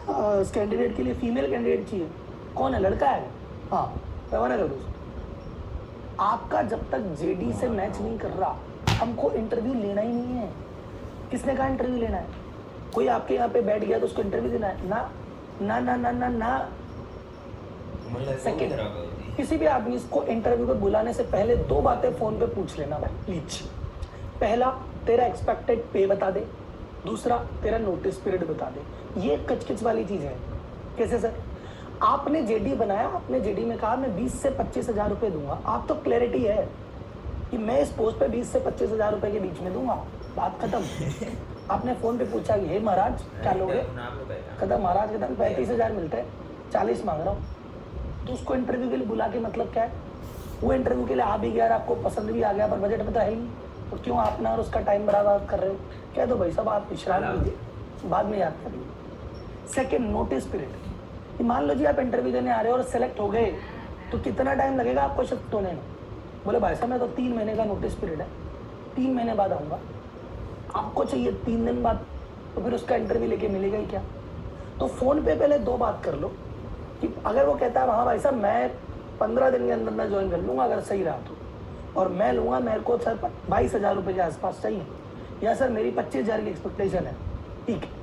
कैंडिडेट के लिए फीमेल कैंडिडेट चाहिए, कौन है, लड़का है? हाँ, रवाना कर दो उसको। आपका जब तक जेडी से मैच नहीं कर रहा, हमको इंटरव्यू लेना ही नहीं है। किसने कहा इंटरव्यू लेना है? कोई आपके यहाँ पे बैठ गया तो उसको इंटरव्यू देना है? ना ना ना ना ना ना। सेकेंड, किसी भी आदमी को इंटरव्यू पे बुलाने से पहले 2 बातें फोन पे पूछ लेना भाई प्लीज। पहला, तेरा एक्सपेक्टेड पे बता दे, दूसरा तेरा नोटिस पीरियड बता दे। ये कचकिच वाली चीज है। कैसे सर? आपने जेडी बनाया, आपने जेडी में कहा मैं 20 से 25 हज़ार रुपये दूंगा। आप तो क्लैरिटी है कि मैं इस पोस्ट पे 20 से 25 हज़ार रुपये के बीच में दूंगा, बात खत्म। आपने फोन पे पूछा कि हे महाराज क्या लोगे, खत्म। महाराज के 35 हज़ार मिलते हैं, 40 मांग रहा हूँ। तो उसको इंटरव्यू के लिए बुला के मतलब क्या है? वो इंटरव्यू के लिए आ भी गया, आपको पसंद भी आ गया, पर बजट में तो है ही, तो क्यों अपना और उसका टाइम बर्बाद कर रहे हो? कह दो भाई साहब आप विश्राम कीजिए, बाद में याद करिए। Second, notice period. मान लो जी आप इंटरव्यू देने आ रहे हो और सेलेक्ट हो गए, तो कितना टाइम लगेगा आपको शिफ्ट होने में? बोले भाई साहब मैं तो 3 महीने का नोटिस पीरियड है, 3 महीने बाद आऊँगा। आपको चाहिए 3 दिन बाद, तो फिर उसका इंटरव्यू लेके मिलेगा ही क्या? तो फ़ोन पे पहले 2 बात कर लो कि अगर वो कहता है हाँ भाई साहब मैं 15 दिन के अंदर मैं ज्वाइन कर लूँगा अगर सही रहा तो, और मैं लूँगा, मेरे को सर 22 हज़ार रुपये के आसपास चाहिए, या सर मेरी 25 हज़ार की एक्सपेक्टेशन है, ठीक है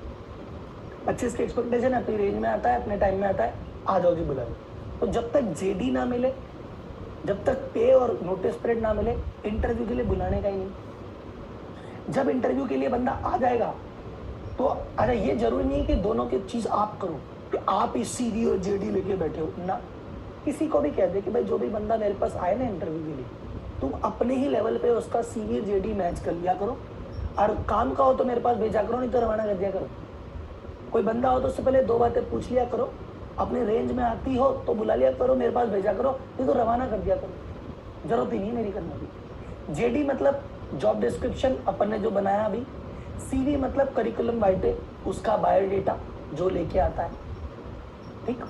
25 की एक्सपेक्टेशन है, अपनी रेंज में आता है, अपने टाइम में आता है, आ जाओ जी बुला लो। तो जब तक जेडी ना मिले, जब तक पे और नोटिस पीरियड ना मिले, इंटरव्यू के लिए बुलाने का ही नहीं। जब इंटरव्यू के लिए बंदा आ जाएगा तो अरे ये जरूरी नहीं है कि दोनों की चीज़ आप करो, कि आप ही सीवी और जेडी लेके बैठे हो ना। किसी को भी कह दे कि भाई जो भी बंदा मेरे पास आए ना इंटरव्यू के लिए, तुम अपने ही लेवल पे उसका सीवी जेडी मैच कर लिया करो, और काम का हो तो मेरे पास भेजा करो, नहीं तो रवाना कर दिया करो। कोई बंदा हो तो उससे पहले 2 बातें पूछ लिया करो, अपने रेंज में आती हो तो बुला लिया करो, मेरे पास भेजा करो, नहीं तो रवाना कर दिया करो, जरूरत ही नहीं मेरी करने की। जेडी मतलब जॉब डिस्क्रिप्शन अपन ने जो बनाया अभी, सीवी मतलब करिकुलम वाइटे, उसका बायोडेटा जो लेके आता है, ठीक।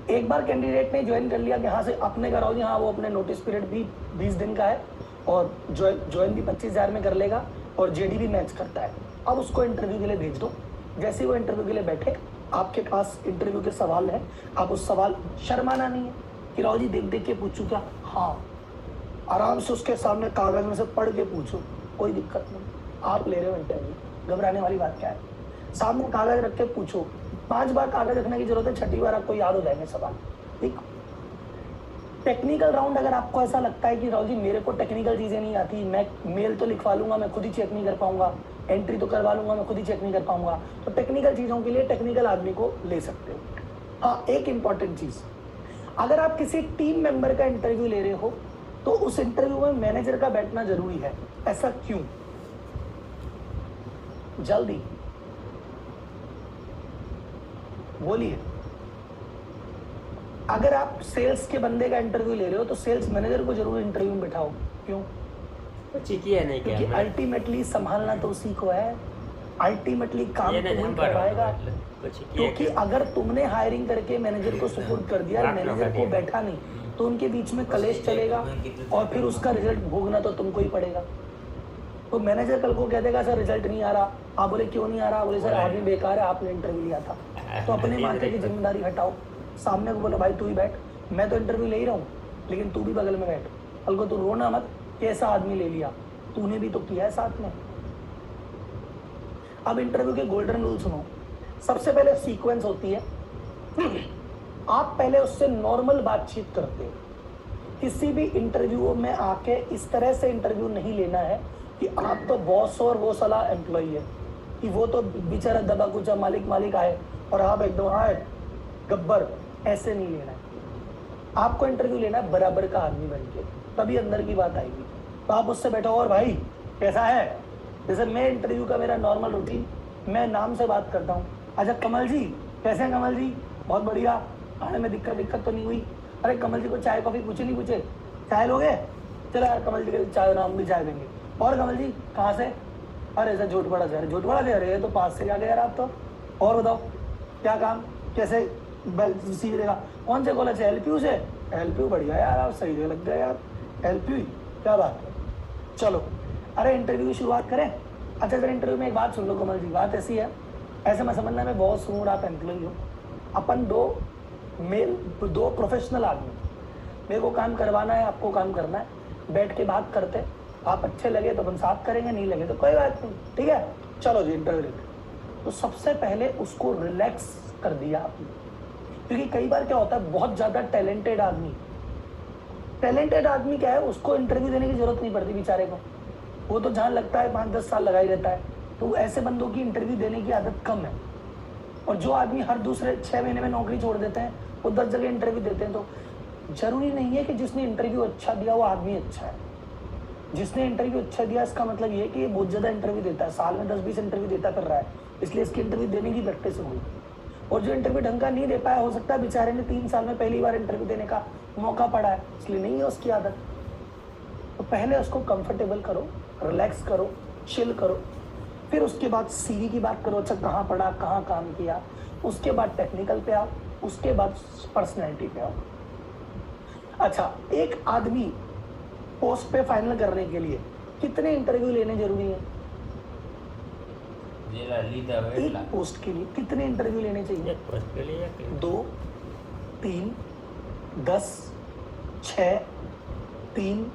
एक बार कैंडिडेट ने ज्वाइन कर लिया कि हाँ से अपने कराओ जी, हाँ वो अपने नोटिस पीरियड भी 20 दिन का है और ज्वाइन भी 25 हज़ार में कर लेगा और जेडी भी मैच करता है। अब उसको इंटरव्यू के लिए भेज दो। जैसे वो इंटरव्यू के लिए बैठे, आपके पास इंटरव्यू के सवाल है, आप उस सवाल, शर्माना नहीं है कि राव जी देख देख के पूछूं क्या, हाँ आराम से उसके सामने कागज में से पढ़ के पूछो, कोई दिक्कत नहीं। आप ले रहे हो इंटरव्यू, घबराने वाली बात क्या है? सामने कागज रख के पूछो, 5 बार कागज रखने की जरूरत है, 6ठी बार आपको याद हो जाएंगे सवाल। ठीक। टेक्निकल राउंड, अगर आपको ऐसा लगता है कि राहुल जी मेरे को टेक्निकल चीजें नहीं आती, मैं मेल तो लिखवा लूंगा, मैं खुद ही चेक नहीं कर पाऊंगा, एंट्री तो करवा लूंगा, मैं खुद ही चेक नहीं कर पाऊंगा, तो टेक्निकल चीजों के लिए टेक्निकल आदमी को ले सकते हो। हाँ, एक इंपॉर्टेंट चीज, अगर आप किसी टीम मेंबर का इंटरव्यू ले रहे हो तो उस इंटरव्यू में मैनेजर का बैठना जरूरी है। ऐसा क्यों? जल्दी बोलिए। अगर आप सेल्स के बंदे का इंटरव्यू ले रहे हो तो सेल्स मैनेजर को जरूर इंटरव्यू में बिठाओ। क्यों? कुछ किया नहीं क्या क्योंकि अल्टीमेटली संभालना तो उसी को है, अल्टीमेटली काम तो वही करवाएगा। क्योंकि अगर तुमने हायरिंग करके मैनेजर को सुपुर्द कर दिया, मैनेजर को बैठा नहीं, तो उनके बीच में कलेश चलेगा और फिर उसका रिजल्ट भोगना तो तुमको ही पड़ेगा। तो मैनेजर कल को कह देगा सर रिजल्ट नहीं आ रहा, आप बोले क्यों नहीं आ रहा, बोले सर आदमी बेकार है, आपने इंटरव्यू लिया था। तो अपने माथे की जिम्मेदारी हटाओ, सामने को बोलो भाई तू ही बैठ, मैं तो इंटरव्यू ले ही रहा हूँ, लेकिन तू भी बगल में बैठ। कल को तू रोना मत, कैसा आदमी ले लिया, तूने भी तो किया है साथ में। अब इंटरव्यू के गोल्डन रूल सुनो। सबसे पहले सीक्वेंस होती है, आप पहले उससे नॉर्मल बातचीत करते हो। किसी भी इंटरव्यू में आके इस तरह से इंटरव्यू नहीं लेना है कि आप तो बॉस और वो साला एम्प्लॉई है, कि वो तो बेचारा दबा कुचा मालिक आए और आप एकदम आए गब्बर, ऐसे नहीं लेना है। आपको इंटरव्यू लेना है बराबर का आदमी बन के, तभी अंदर की बात आएगी। तो आप उससे बैठो और भाई कैसा है, जैसे मैं इंटरव्यू का मेरा नॉर्मल रूटीन, मैं नाम से बात करता हूँ। अच्छा कमल जी, कैसे हैं कमल जी? बहुत बढ़िया, खाने में दिक्कत तो नहीं हुई? अरे कमल जी को चाय कॉफी पूछे नहीं पूछे? चाय लोगे? चलो यार कमल जी के चाय, नाम भी चाय देंगे। और कमल जी कहाँ से? अरे ऐसा झोटवाड़ा से। अरे झोटवाड़ा से? अरे तो पास से जाके यार आप तो। और बताओ क्या काम, कैसे सीख देगा? कौन से कॉलेज से? LPU से? LPU बढ़िया यार, आप सही जगह लग गए यार, LPU क्या बात है। चलो अरे इंटरव्यू की शुरुआत करें। अच्छा सर इंटरव्यू में एक बात सुन लो कमल जी, बात ऐसी है, ऐसे मैं समझना मैं बॉस हूँ और आप एम्प्लॉई हो, अपन दो प्रोफेशनल आदमी, मेरे को काम करवाना है, आपको काम करना है, बैठ के बात करते, आप अच्छे लगे तो अपन साथ करेंगे, नहीं लगे तो कोई बात नहीं, ठीक है चलो जी इंटरव्यू। तो सबसे पहले उसको रिलैक्स कर दिया आपने, क्योंकि कई बार क्या होता है, बहुत ज़्यादा टैलेंटेड आदमी क्या है, उसको इंटरव्यू देने की जरूरत नहीं पड़ती बेचारे को, वो तो जहाँ लगता है 5-10 साल लगा ही रहता है। तो ऐसे बंदों की इंटरव्यू देने की आदत कम है। और जो आदमी हर दूसरे 6 महीने में नौकरी छोड़ देते हैं, वो 10 जगह इंटरव्यू देते हैं। तो जरूरी नहीं है कि जिसने इंटरव्यू अच्छा दिया वो आदमी अच्छा है। जिसने इंटरव्यू अच्छा दिया इसका मतलब ये कि ये बहुत ज़्यादा इंटरव्यू देता है, साल में 10-20 इंटरव्यू देता कर रहा है, इसलिए इसकी इंटरव्यू देने की प्रैक्टिस हुई। और जो इंटरव्यू ढंग का नहीं दे पाया, हो सकता है बेचारे ने 3 साल में पहली बार इंटरव्यू देने का मौका पड़ा है, इसलिए नहीं है उसकी आदत। तो पहले उसको कंफर्टेबल करो, रिलैक्स करो, चिल करो, फिर उसके बाद CV की बात करो, अच्छा कहाँ पढ़ा, कहाँ काम किया, उसके बाद टेक्निकल पे आओ, उसके बाद पर्सनैलिटी पे आओ। अच्छा एक आदमी पोस्ट पे फाइनल करने के लिए कितने इंटरव्यू लेने जरूरी है? एक पोस्ट के लिए कितने इंटरव्यू लेने चाहिए? एक पोस्ट के लिए 2, 3, 10, 6, 3।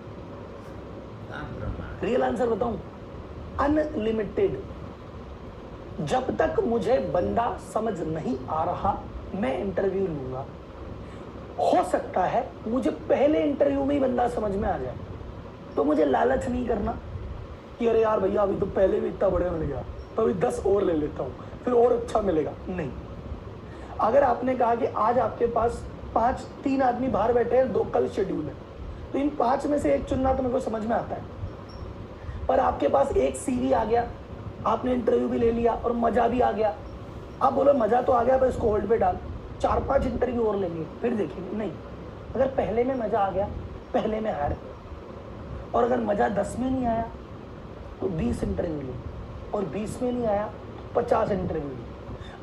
रियल आंसर बताऊं, अनलिमिटेड। जब तक मुझे बंदा समझ नहीं आ रहा मैं इंटरव्यू लूंगा। हो सकता है मुझे पहले इंटरव्यू में ही बंदा समझ में आ जाए, तो मुझे लालच नहीं करना कि अरे यार भैया अभी तो पहले भी इतना बढ़िया मिल गया, तो अभी 10 और ले लेता हूँ फिर और अच्छा मिलेगा। नहीं, अगर आपने कहा कि आज आपके पास 3 आदमी बाहर बैठे हैं, 2 कल शेड्यूल है, तो इन 5 में से एक चुनना तो मेरे को समझ में आता है। पर आपके पास एक CV आ गया, आपने इंटरव्यू भी ले लिया और मजा भी आ गया। आप बोलो मजा तो आ गया पर इसको होल्ड पे डाल, 4-5 इंटरव्यू और लेंगे फिर देखेंगे। नहीं, अगर पहले में मजा आ गया पहले में हार, और अगर मजा 10 में नहीं आया तो 20 इंटरव्यू ले, और 20 में नहीं आया 50 इंटरव्यू ले।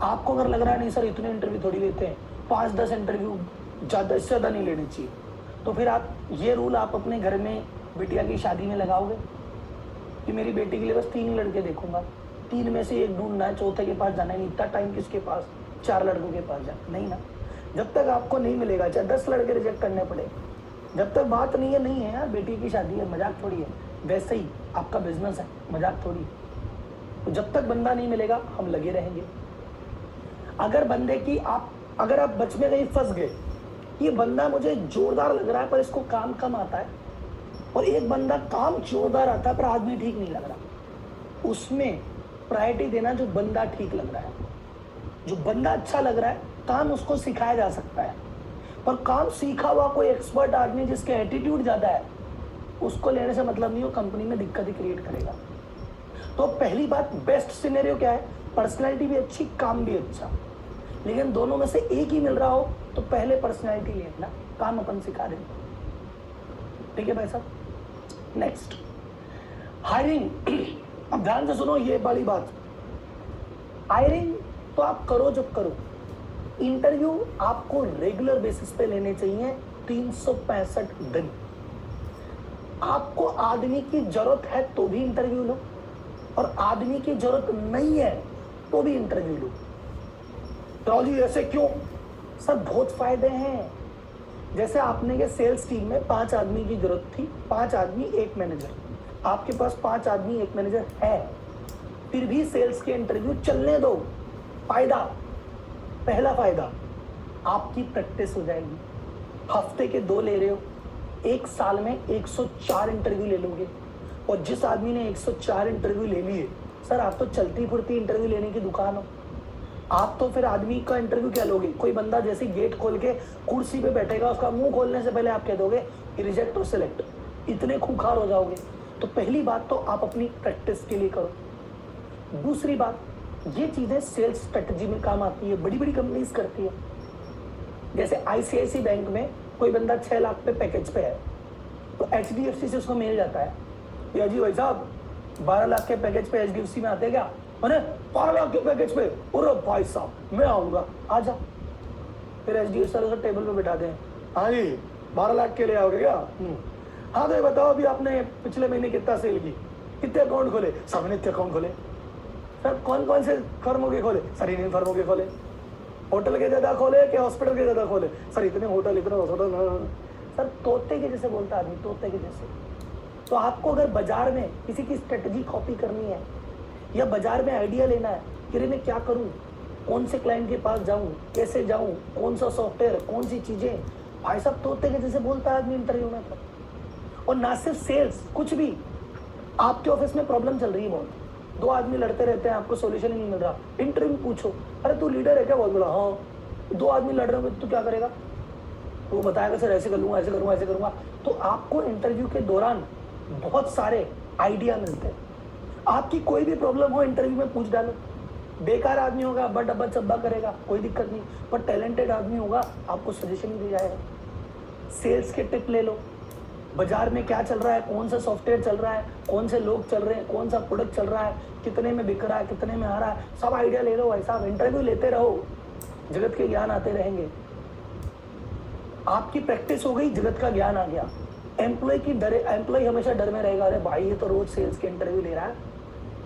आपको अगर लग रहा है नहीं सर इतने इंटरव्यू थोड़ी लेते हैं, 5-10 इंटरव्यू ज़्यादा से ज़्यादा नहीं लेने चाहिए, तो फिर आप ये रूल आप अपने घर में बिटिया की शादी में लगाओगे कि मेरी बेटी के लिए बस 3 लड़के देखूंगा, 3 में से एक ढूंढना है, चौथे के पास जाना है, नहीं इतना टाइम किसके पास 4 लड़कों के पास जाना, नहीं ना। जब तक आपको नहीं मिलेगा, चाहे 10 लड़के रिजेक्ट करने पड़े, जब तक बात नहीं है नहीं है यार, बेटी की शादी है, मजाक थोड़ी है। वैसे ही आपका बिजनेस है, मजाक थोड़ी है। तो जब तक बंदा नहीं मिलेगा हम लगे रहेंगे। अगर बंदे की अगर आप बच में कहीं फंस गए, ये बंदा मुझे जोरदार लग रहा है पर इसको काम कम आता है, और एक बंदा काम जोरदार आता है पर आदमी ठीक नहीं लग रहा, उसमें प्रायोरिटी देना जो बंदा ठीक लग रहा है। जो बंदा अच्छा लग रहा है काम उसको सिखाया जा सकता है, पर काम सीखा हुआ कोई एक्सपर्ट आदमी जिसके एटीट्यूड ज्यादा है उसको लेने से मतलब नहीं, वो कंपनी में दिक्कत ही क्रिएट करेगा। तो पहली बात, बेस्ट सिनेरियो क्या है, पर्सनैलिटी भी अच्छी काम भी अच्छा, लेकिन दोनों में से एक ही मिल रहा हो तो पहले पर्सनैलिटी लेना, काम अपन सिखा देंगे। ठीक है भाई साहब। Next, hiring. अब ध्यान से सुनो ये वाली बात, हायरिंग तो आप करो जब करो, इंटरव्यू आपको रेगुलर बेसिस पे लेने चाहिए 365 दिन। आपको आदमी की जरूरत है तो भी इंटरव्यू लो, और आदमी की जरूरत नहीं है तो भी इंटरव्यू लो। तो जी ऐसे क्यों सर? बहुत फायदे हैं। जैसे आपने के सेल्स टीम में 5 आदमी की जरूरत थी, 5 आदमी 1 मैनेजर, आपके पास 5 आदमी 1 मैनेजर है, फिर भी सेल्स के इंटरव्यू चलने दो। फायदा, पहला फायदा, आपकी प्रैक्टिस हो जाएगी। हफ्ते के 2 ले रहे हो, 1 साल में 104 इंटरव्यू ले लोगे। और जिस आदमी ने 104 इंटरव्यू ले लिए, सर आप तो चलती फुर्ती इंटरव्यू लेने की दुकान हो। आप तो फिर आदमी का इंटरव्यू क्या लोगे? कोई बंदा जैसे गेट खोल के कुर्सी पे बैठेगा, उसका मुंह खोलने से पहले आप कह दोगे रिजेक्ट और सिलेक्ट, इतने खूंखार हो जाओगे। तो पहली बात तो आप अपनी प्रैक्टिस के लिए करो। दूसरी बात, ये चीजें सेल्स स्ट्रेटजी में काम आती है, बड़ी बड़ी कंपनीज करती है। जैसे आईसीआईसी बैंक में कोई बंदा 6 लाख पे पैकेज पे है, तो एचडीएफसी से उसको मेल जाता है, या जी भाई साहब 12 लाख के पैकेज पे एचडीएफसी में आते क्या? मैंने 12 लाख के पैकेज पे, अरे भाई साहब मैं आऊंगा, आ जा। फिर एचडीएफसी वाले टेबल पे बैठा दें, हाँ जी 12 लाख के लिए आओगे क्या? हाँ तो ये बताओ अभी आपने पिछले महीने कितना सेल की, कितने अकाउंट खोले? सर मैंने इतने अकाउंट खोले। सर कौन कौन से फर्मों के खोले? सर इन्हीं फर्मों के खोले। होटल के ज्यादा खोले कि हॉस्पिटल के ज्यादा खोले? सर इतने होटल इतने हॉस्पिटल। सर तोते के जैसे बोलता आदमी, तोते के जैसे। तो आपको अगर बाजार में किसी की स्ट्रेटजी कॉपी करनी है, या बाजार में आइडिया लेना है कि मैं क्या करूं, कौन से क्लाइंट के पास जाऊं, कैसे जाऊं, कौन सा सॉफ्टवेयर, कौन सी चीजें, भाई साहब तोते के जैसे बोलता है आदमी इंटरव्यू में। और ना सिर्फ सेल्स, कुछ भी, आपके ऑफिस में प्रॉब्लम चल रही है बहुत, 2 आदमी लड़ते रहते हैं, आपको सॉल्यूशन ही नहीं मिल रहा, इंटरव्यू पूछो, अरे तू लीडर है क्या? बहुत बोला हाँ। 2 आदमी लड़ रहे हो तो क्या करेगा? वो बताएगा सर ऐसे कर लूंगा, ऐसे करूंगा, ऐसे करूंगा। तो आपको इंटरव्यू के दौरान बहुत सारे आइडिया मिलते हैं। आपकी कोई भी प्रॉब्लम हो इंटरव्यू में पूछ डालो। बेकार आदमी होगा, बट डब्बा चब्बा करेगा, कोई दिक्कत नहीं, पर टैलेंटेड आदमी होगा, आपको सजेशन ही दे जाएगा। सेल्स के टिप ले लो, बाजार में क्या चल रहा है, कौन सा सॉफ्टवेयर चल रहा है, कौन से लोग चल रहे हैं, कौन सा प्रोडक्ट चल रहा है, कितने में बिक रहा है, कितने में आ रहा है, सब आइडिया ले लो भाई साहब। इंटरव्यू लेते रहो, जगत के ज्ञान आते रहेंगे। आपकी प्रैक्टिस हो गई, जगत का ज्ञान आ गया। एम्प्लॉय हमेशा डर में रहेगा, अरे भाई ये तो रोज सेल्स के इंटरव्यू ले रहा है,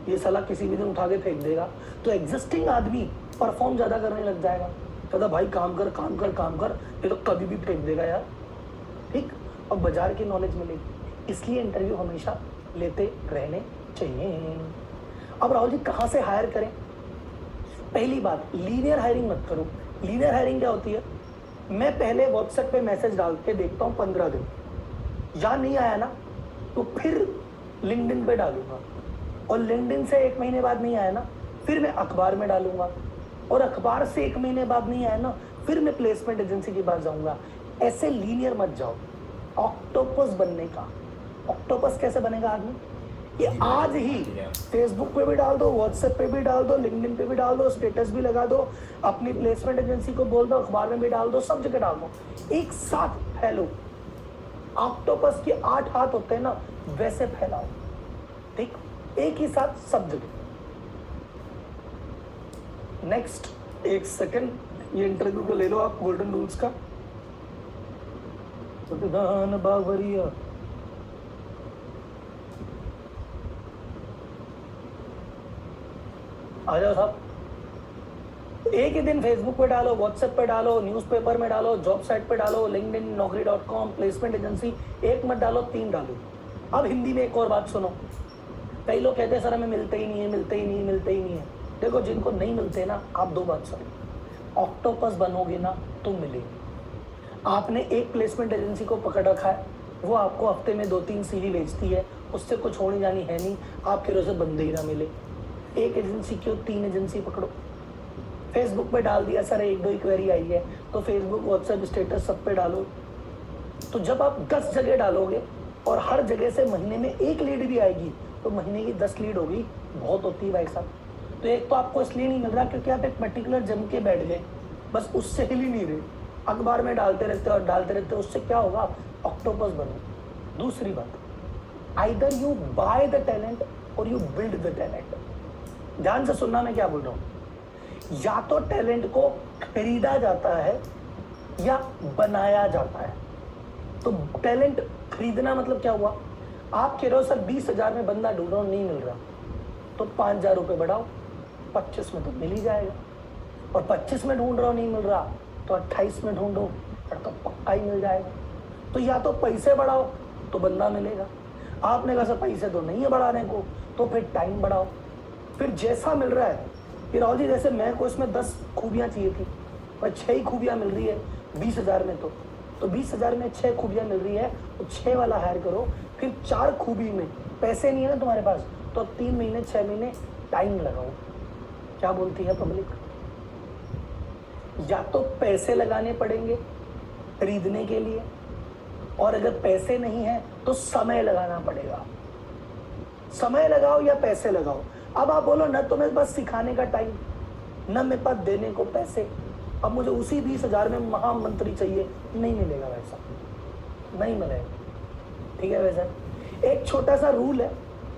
ये साला किसी भी दिन उठा के फेंक देगा। तो एग्जिस्टिंग आदमी परफॉर्म ज्यादा करने लग जाएगा, कहता भाई काम कर काम कर काम कर, ये तो कभी भी फेंक देगा यार। ठीक, और बाजार की नॉलेज मिलेगी। इसलिए इंटरव्यू हमेशा लेते रहने चाहिए। अब राहुल जी कहाँ से हायर करें? पहली बात, लीनियर हायरिंग मत करो। लीनियर हायरिंग क्या होती है? मैं पहले व्हाट्सएप पे मैसेज डाल के देखता हूँ 15 दिन, या नहीं आया ना तो फिर लिंक्डइन पे डालूंगा, और लिंक्डइन से 1 महीने बाद नहीं आया ना फिर मैं अखबार में डालूंगा, और अखबार से 1 महीने बाद नहीं आया ना फिर मैं प्लेसमेंट एजेंसी के पास जाऊंगा। ऐसे लीनियर मत जाओ। ऑक्टोपस बनने का, ऑक्टोपस कैसे बनेगा आदमी? ये आज ही फेसबुक पे भी डाल दो, व्हाट्सएप पे भी डाल दो, लिंक्डइन पे भी डाल दो, स्टेटस भी लगा दो, अपनी प्लेसमेंट एजेंसी को बोल दो, अखबार में भी डाल दो, सब जगह डाल दो, एक साथ फैलो। ऑक्टोपस के 8 हाथ होते हैं ना, वैसे फैलाओ। ठीक, एक ही साथ सब जगह। नेक्स्ट, 1 सेकंड, ये इंटरव्यू को ले लो आप, गोल्डन रूल्स का। सतदान बावरिया, आ जाओ साहब। तो एक ही दिन फेसबुक पे डालो, व्हाट्सएप पे डालो, न्यूज़पेपर में डालो, जॉब साइट पे डालो, लिंक्डइन, naukri.com, प्लेसमेंट एजेंसी, एक मत डालो, 3 डालो। अब हिंदी में एक और बात सुनो। कई लोग कहते हैं सर हमें मिलते ही नहीं है, मिलते ही नहीं, मिलते ही नहीं है। देखो जिनको नहीं मिलते ना, आप 2 बात सुनो। ऑक्टोपस बनोगे ना तो मिलेगी। आपने एक प्लेसमेंट एजेंसी को पकड़ रखा है, वो आपको हफ्ते में 2-3 सीवी भेजती है, उससे कुछ होने जानी है नहीं, आपके रोज़ बंदे ही ना मिले। एक एजेंसी क्यों, 3 एजेंसी पकड़ो। फेसबुक पे डाल दिया सर 1-2 क्वेरी आई है, तो फेसबुक, व्हाट्सएप स्टेटस सब पे डालो। तो जब आप 10 जगह डालोगे और हर जगह से महीने में 1 लीड भी आएगी, तो महीने की 10 लीड होगी, बहुत होती है भाई साहब। तो एक तो आपको इसलिए नहीं मिल रहा क्योंकि आप एक पर्टिकुलर जम के बैठ गए, बस उससे हिल ही नहीं रहे, अखबार में डालते रहते और डालते रहते, उससे क्या होगा, ऑक्टोपस बनो। दूसरी बात, either you by the talent और यू बिल्ड द टैलेंट। ध्यान से सुनना मैं क्या बोल रहा हूँ। या तो टैलेंट को खरीदा जाता है या बनाया जाता है। तो टैलेंट खरीदना मतलब क्या हुआ, आप कह रहे हो सर 20,000 में बंदा ढूंढ रहा हूँ, नहीं मिल रहा, तो 5,000 रुपये बढ़ाओ, 25 में तो मिल ही जाएगा। और 25 में ढूंढ रहा हूँ, नहीं मिल रहा, तो 28 में ढूंढो, फिर तो पक्का ही मिल जाएगा। तो या तो पैसे बढ़ाओ तो बंदा मिलेगा। आपने कहा सर पैसे तो नहीं है बढ़ाने को, तो फिर टाइम बढ़ाओ। फिर जैसा मिल रहा है, फिर राहुल जी जैसे मैं को इसमें 10 खूबियाँ चाहिए थी, पर 6 ही खूबियाँ मिल रही है 20,000 में, तो 20,000 में 6 खूबियाँ मिल रही है, तो 6 वाला हायर करो। फिर 4 खूबी में पैसे नहीं है ना तुम्हारे पास, तो 3 महीने 6 महीने टाइम लगाओ। क्या बोलती है पब्लिक? या तो पैसे लगाने पड़ेंगे खरीदने के लिए, और अगर पैसे नहीं है तो समय लगाना पड़ेगा। समय लगाओ या पैसे लगाओ। अब आप बोलो न तो मेरे पास सिखाने का टाइम, न मेरे पास देने को पैसे, अब मुझे उसी 20,000 में महामंत्री चाहिए, नहीं मिलेगा वैसा, नहीं मिलेगा। ठीक है वैसा एक छोटा सा रूल है,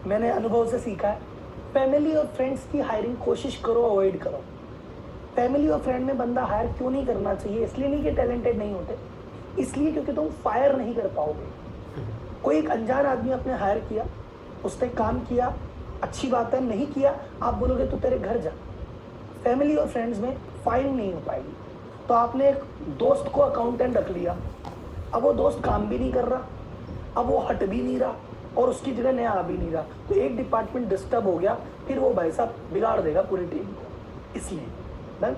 मैंने अनुभव से सीखा है। फैमिली और फ्रेंड्स की हायरिंग कोशिश करो, अवॉइड करो। फैमिली और फ्रेंड में बंदा हायर क्यों नहीं करना चाहिए, इसलिए नहीं कि टैलेंटेड नहीं होते, इसलिए क्योंकि तुम फायर नहीं कर पाओगे। कोई एक अनजान आदमी आपने हायर किया, उसने काम किया, अच्छी बात है, नहीं किया, आप बोलोगे तो तेरे घर जा। फैमिली और फ्रेंड्स में फाइन नहीं हो पाएगी। तो आपने एक दोस्त को अकाउंटेंट रख लिया, अब वो दोस्त काम भी नहीं कर रहा, अब वो हट भी नहीं रहा, और उसकी जगह नया आ भी नहीं रहा, तो एक डिपार्टमेंट डिस्टर्ब हो गया, फिर वो भाई साहब बिगाड़ देगा पूरी टीम को। इसलिए डन।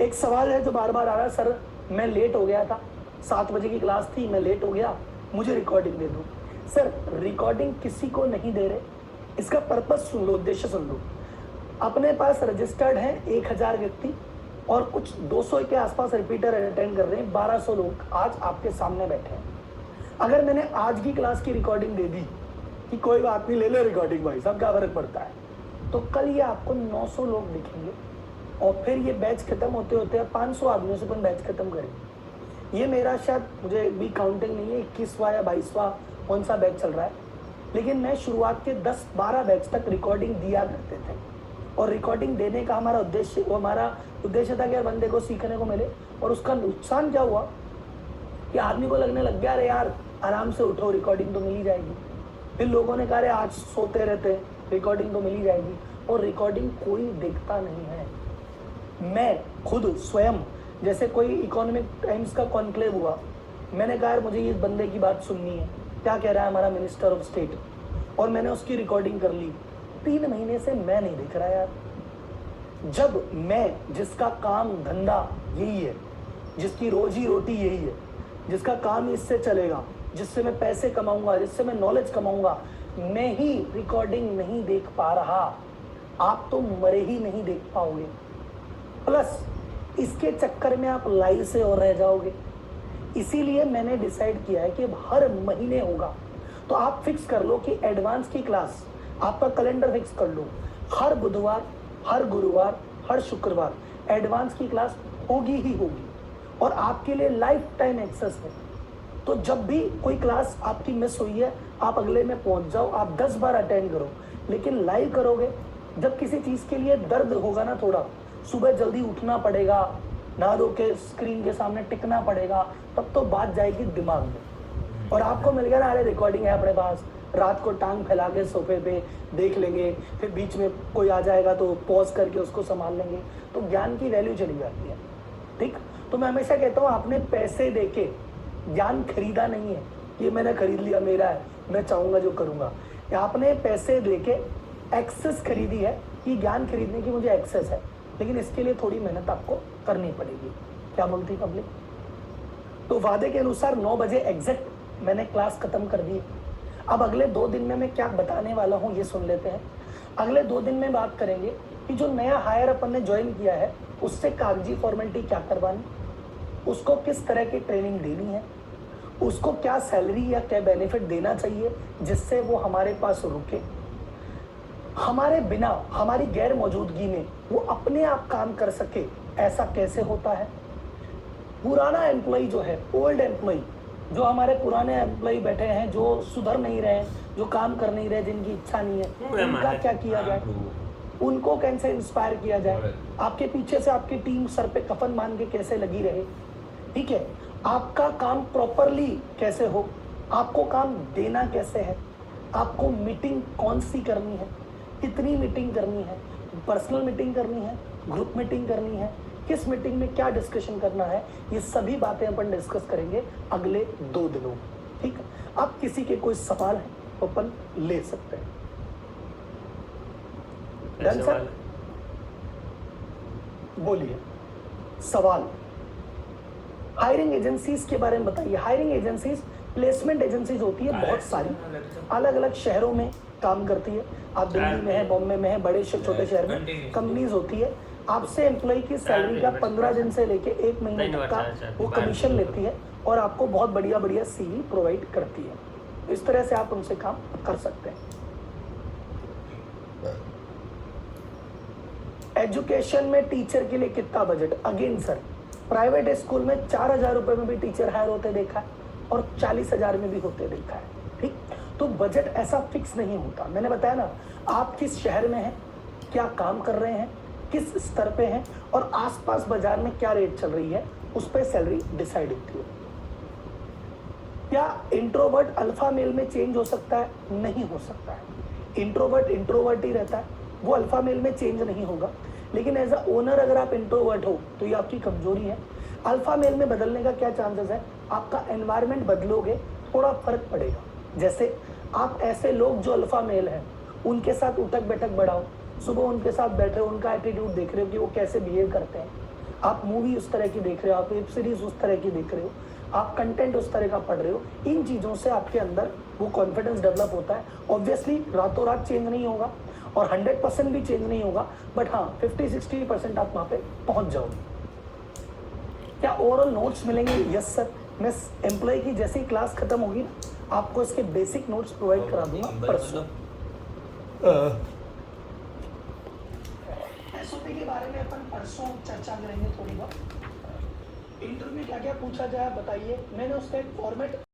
एक सवाल है जो बार बार आ रहा है, सर मैं लेट हो गया था, 7 बजे की क्लास थी, मैं लेट हो गया, मुझे रिकॉर्डिंग दे दो। सर रिकॉर्डिंग किसी को नहीं दे रहे, इसका पर्पज सुन लो, उद्देश्य सुन लो। अपने पास रजिस्टर्ड है 1,000 व्यक्ति और कुछ 200 के आसपास रिपीटर अटेंड कर रहे हैं, 1200 लोग आज आपके सामने बैठे हैं। अगर मैंने आज की क्लास की रिकॉर्डिंग दे दी कि कोई बात नहीं, ले लो रिकॉर्डिंग भाई साहब, क्या फर्क पड़ता है, तो कल ये आपको 900 लोग दिखेंगे, और फिर ये बैच खत्म होते होते 500 आदमियों से अपन बैच खत्म करेंगे। ये मेरा शायद, मुझे भी काउंटिंग नहीं है, 21वां या 22वां कौन सा बैच चल रहा है, लेकिन मैं शुरुआत के 10-12 बैच तक रिकॉर्डिंग दिया करते थे। और रिकॉर्डिंग देने का हमारा उद्देश्य, वो हमारा उद्देश्य था कि यार बंदे को सीखने को मिले। और उसका नुकसान क्या हुआ कि आदमी को लगने लग गया, अरे यार आराम से उठो, रिकॉर्डिंग तो मिल ही जाएगी। फिर लोगों ने कहा अरे आज सोते रहते, रिकॉर्डिंग तो मिल ही जाएगी, और रिकॉर्डिंग कोई देखता नहीं है। मैं खुद स्वयं, जैसे कोई इकोनॉमिक टाइम्स का कॉन्क्लेव हुआ, मैंने कहा यार मुझे इस बंदे की बात सुननी है, क्या कह रहा है हमारा मिनिस्टर ऑफ स्टेट, और मैंने उसकी रिकॉर्डिंग कर ली। 3 महीने से मैं नहीं दिख रहा यार। जब मैं, जिसका काम धंधा यही है, जिसकी रोजी रोटी यही है, जिसका काम इससे चलेगा, जिससे मैं पैसे कमाऊंगा, जिससे मैं नॉलेज कमाऊंगा, मैं ही रिकॉर्डिंग नहीं देख पा रहा, आप तो मरे ही नहीं देख पाओगे। प्लस इसके चक्कर में आप लाइव से और रह जाओगे। इसीलिए मैंने डिसाइड किया है कि अब हर महीने होगा। तो आप फिक्स कर लो कि एडवांस की क्लास, आपका कैलेंडर फिक्स कर लो, हर बुधवार, हर गुरुवार, हर शुक्रवार एडवांस की क्लास होगी ही होगी, और आपके लिए लाइफ टाइम एक्सेस है। तो जब भी कोई क्लास आपकी मिस हुई है, आप अगले में पहुंच जाओ, आप 10 बार अटेंड करो, लेकिन लाइव करोगे। जब किसी चीज़ के लिए दर्द होगा ना, थोड़ा सुबह जल्दी उठना पड़ेगा, नहा धो के स्क्रीन के सामने टिकना पड़ेगा, तब तो बात जाएगी दिमाग में। और आपको मिल गया ना, अरे रिकॉर्डिंग है अपने पास, रात को टांग फैला के सोफे पे देख लेंगे, फिर बीच में कोई आ जाएगा तो पॉज करके उसको संभाल लेंगे, तो ज्ञान की वैल्यू चली जाती है। ठीक, तो मैं हमेशा कहता हूँ आपने पैसे देके ज्ञान खरीदा नहीं है, ये मैंने खरीद लिया मेरा है, मैं चाहूँगा जो करूँगा। आपने पैसे देके एक्सेस खरीदी है कि ज्ञान खरीदने की मुझे एक्सेस है, लेकिन इसके लिए थोड़ी मेहनत आपको करनी पड़ेगी। क्या बोलती पब्लिक? तो वादे के अनुसार 9 बजे एग्जैक्ट मैंने क्लास खत्म कर दी। अब अगले 2 दिन में मैं क्या बताने वाला हूँ ये सुन लेते हैं। अगले 2 दिन में बात करेंगे कि जो नया हायर अपन ने ज्वाइन किया है उससे कागजी फॉर्मेलिटी क्या करवानी, उसको किस तरह की ट्रेनिंग देनी है, उसको क्या सैलरी या क्या बेनिफिट देना चाहिए जिससे वो हमारे पास रुके, हमारे बिना, हमारी गैर मौजूदगी में वो अपने आप काम कर सके, ऐसा कैसे होता है। पुराना एम्प्लॉय जो है, ओल्ड एम्प्लॉय, जो हमारे पुराने एम्प्लॉय बैठे हैं, जो सुधर नहीं रहे, जो काम कर नहीं रहे, जिनकी इच्छा नहीं है, उनका क्या किया जाए, उनको कैसे इंस्पायर किया जाए, आपके पीछे से आपकी टीम सर पे कफन मान के कैसे लगी रहे। ठीक है, आपका काम प्रॉपरली कैसे हो, आपको काम देना कैसे है, आपको मीटिंग कौन सी करनी है, कितनी मीटिंग करनी है, पर्सनल मीटिंग करनी है, ग्रुप मीटिंग करनी है, किस मीटिंग में क्या डिस्कशन करना है, ये सभी बातें अपन डिस्कस करेंगे अगले 2 दिनों। ठीक है, अब किसी के कोई सवाल है तो अपन ले सकते हैं। Done sir? बोलिए सवाल। हायरिंग एजेंसीज के बारे में बताइए। हायरिंग एजेंसीज प्लेसमेंट एजेंसीज होती है बहुत सारी, अलग अलग शहरों में काम करती है। आप दिल्ली में है, बॉम्बे में है, बड़े छोटे शहर में कंपनीज होती है। आपसे एम्प्लॉय की सैलरी का 15 दिन से लेके 1 महीने तक का वो कमीशन लेती है और आपको बहुत बढ़िया बढ़िया सीवी प्रोवाइड करती है। इस तरह से आप उनसे काम कर सकते हैं। एजुकेशन में टीचर के लिए कितना budget? Again sir, private school में 4,000 रुपए में भी टीचर हायर होते देखा है और 40,000 में भी होते देखा है। ठीक, तो बजट ऐसा फिक्स नहीं होता। मैंने बताया ना, आप किस शहर में हैं, क्या काम कर रहे हैं, किस स्तर पे हैं और आसपास बाजार में क्या रेट चल रही है, उस पर सैलरी डिसाइड होती है। क्या इंट्रोवर्ट अल्फा मेल में चेंज हो सकता है? नहीं हो सकता है। इंट्रोवर्ट इंट्रोवर्ट ही रहता है, वो अल्फा मेल में चेंज नहीं होगा। लेकिन एज अ ओनर अगर आप इंट्रोवर्ट हो तो ये आपकी कमजोरी है। अल्फा मेल में बदलने का क्या चांसेस है? आपका एनवायरनमेंट बदलोगे, थोड़ा फर्क पड़ेगा। जैसे आप ऐसे लोग जो अल्फा मेल हैं उनके साथ उठक बैठक बढ़ाओ, सुबह उनके साथ बैठे हो, उनका एटीट्यूड देख रहे हो कि वो कैसे बिहेव करते हैं, आप मूवी उस तरह की देख रहे हो, आप वेब सीरीज उस तरह की देख रहे हो, आप कंटेंट उस तरह का पढ़ रहे हो, इन चीज़ों से आपके अंदर वो कॉन्फिडेंस डेवलप होता है। ऑब्वियसली रातों रात चेंज नहीं होगा और 100% भी चेंज नहीं होगा, बट हाँ 50-60% आप वहाँ पे पहुँच जाओगे। क्या ओवरऑल नोट्स मिलेंगे? यस सर, मैं एम्प्लॉय की जैसे ही क्लास खत्म होगी ना आपको इसके बेसिक नोट्स प्रोवाइड करा दूंगा परसों। एसओपी के बारे में अपन परसों चर्चा करेंगे थोड़ी बहुत। इंटरव्यू में क्या क्या पूछा जाए बताइए। मैंने उसका एक फॉर्मेट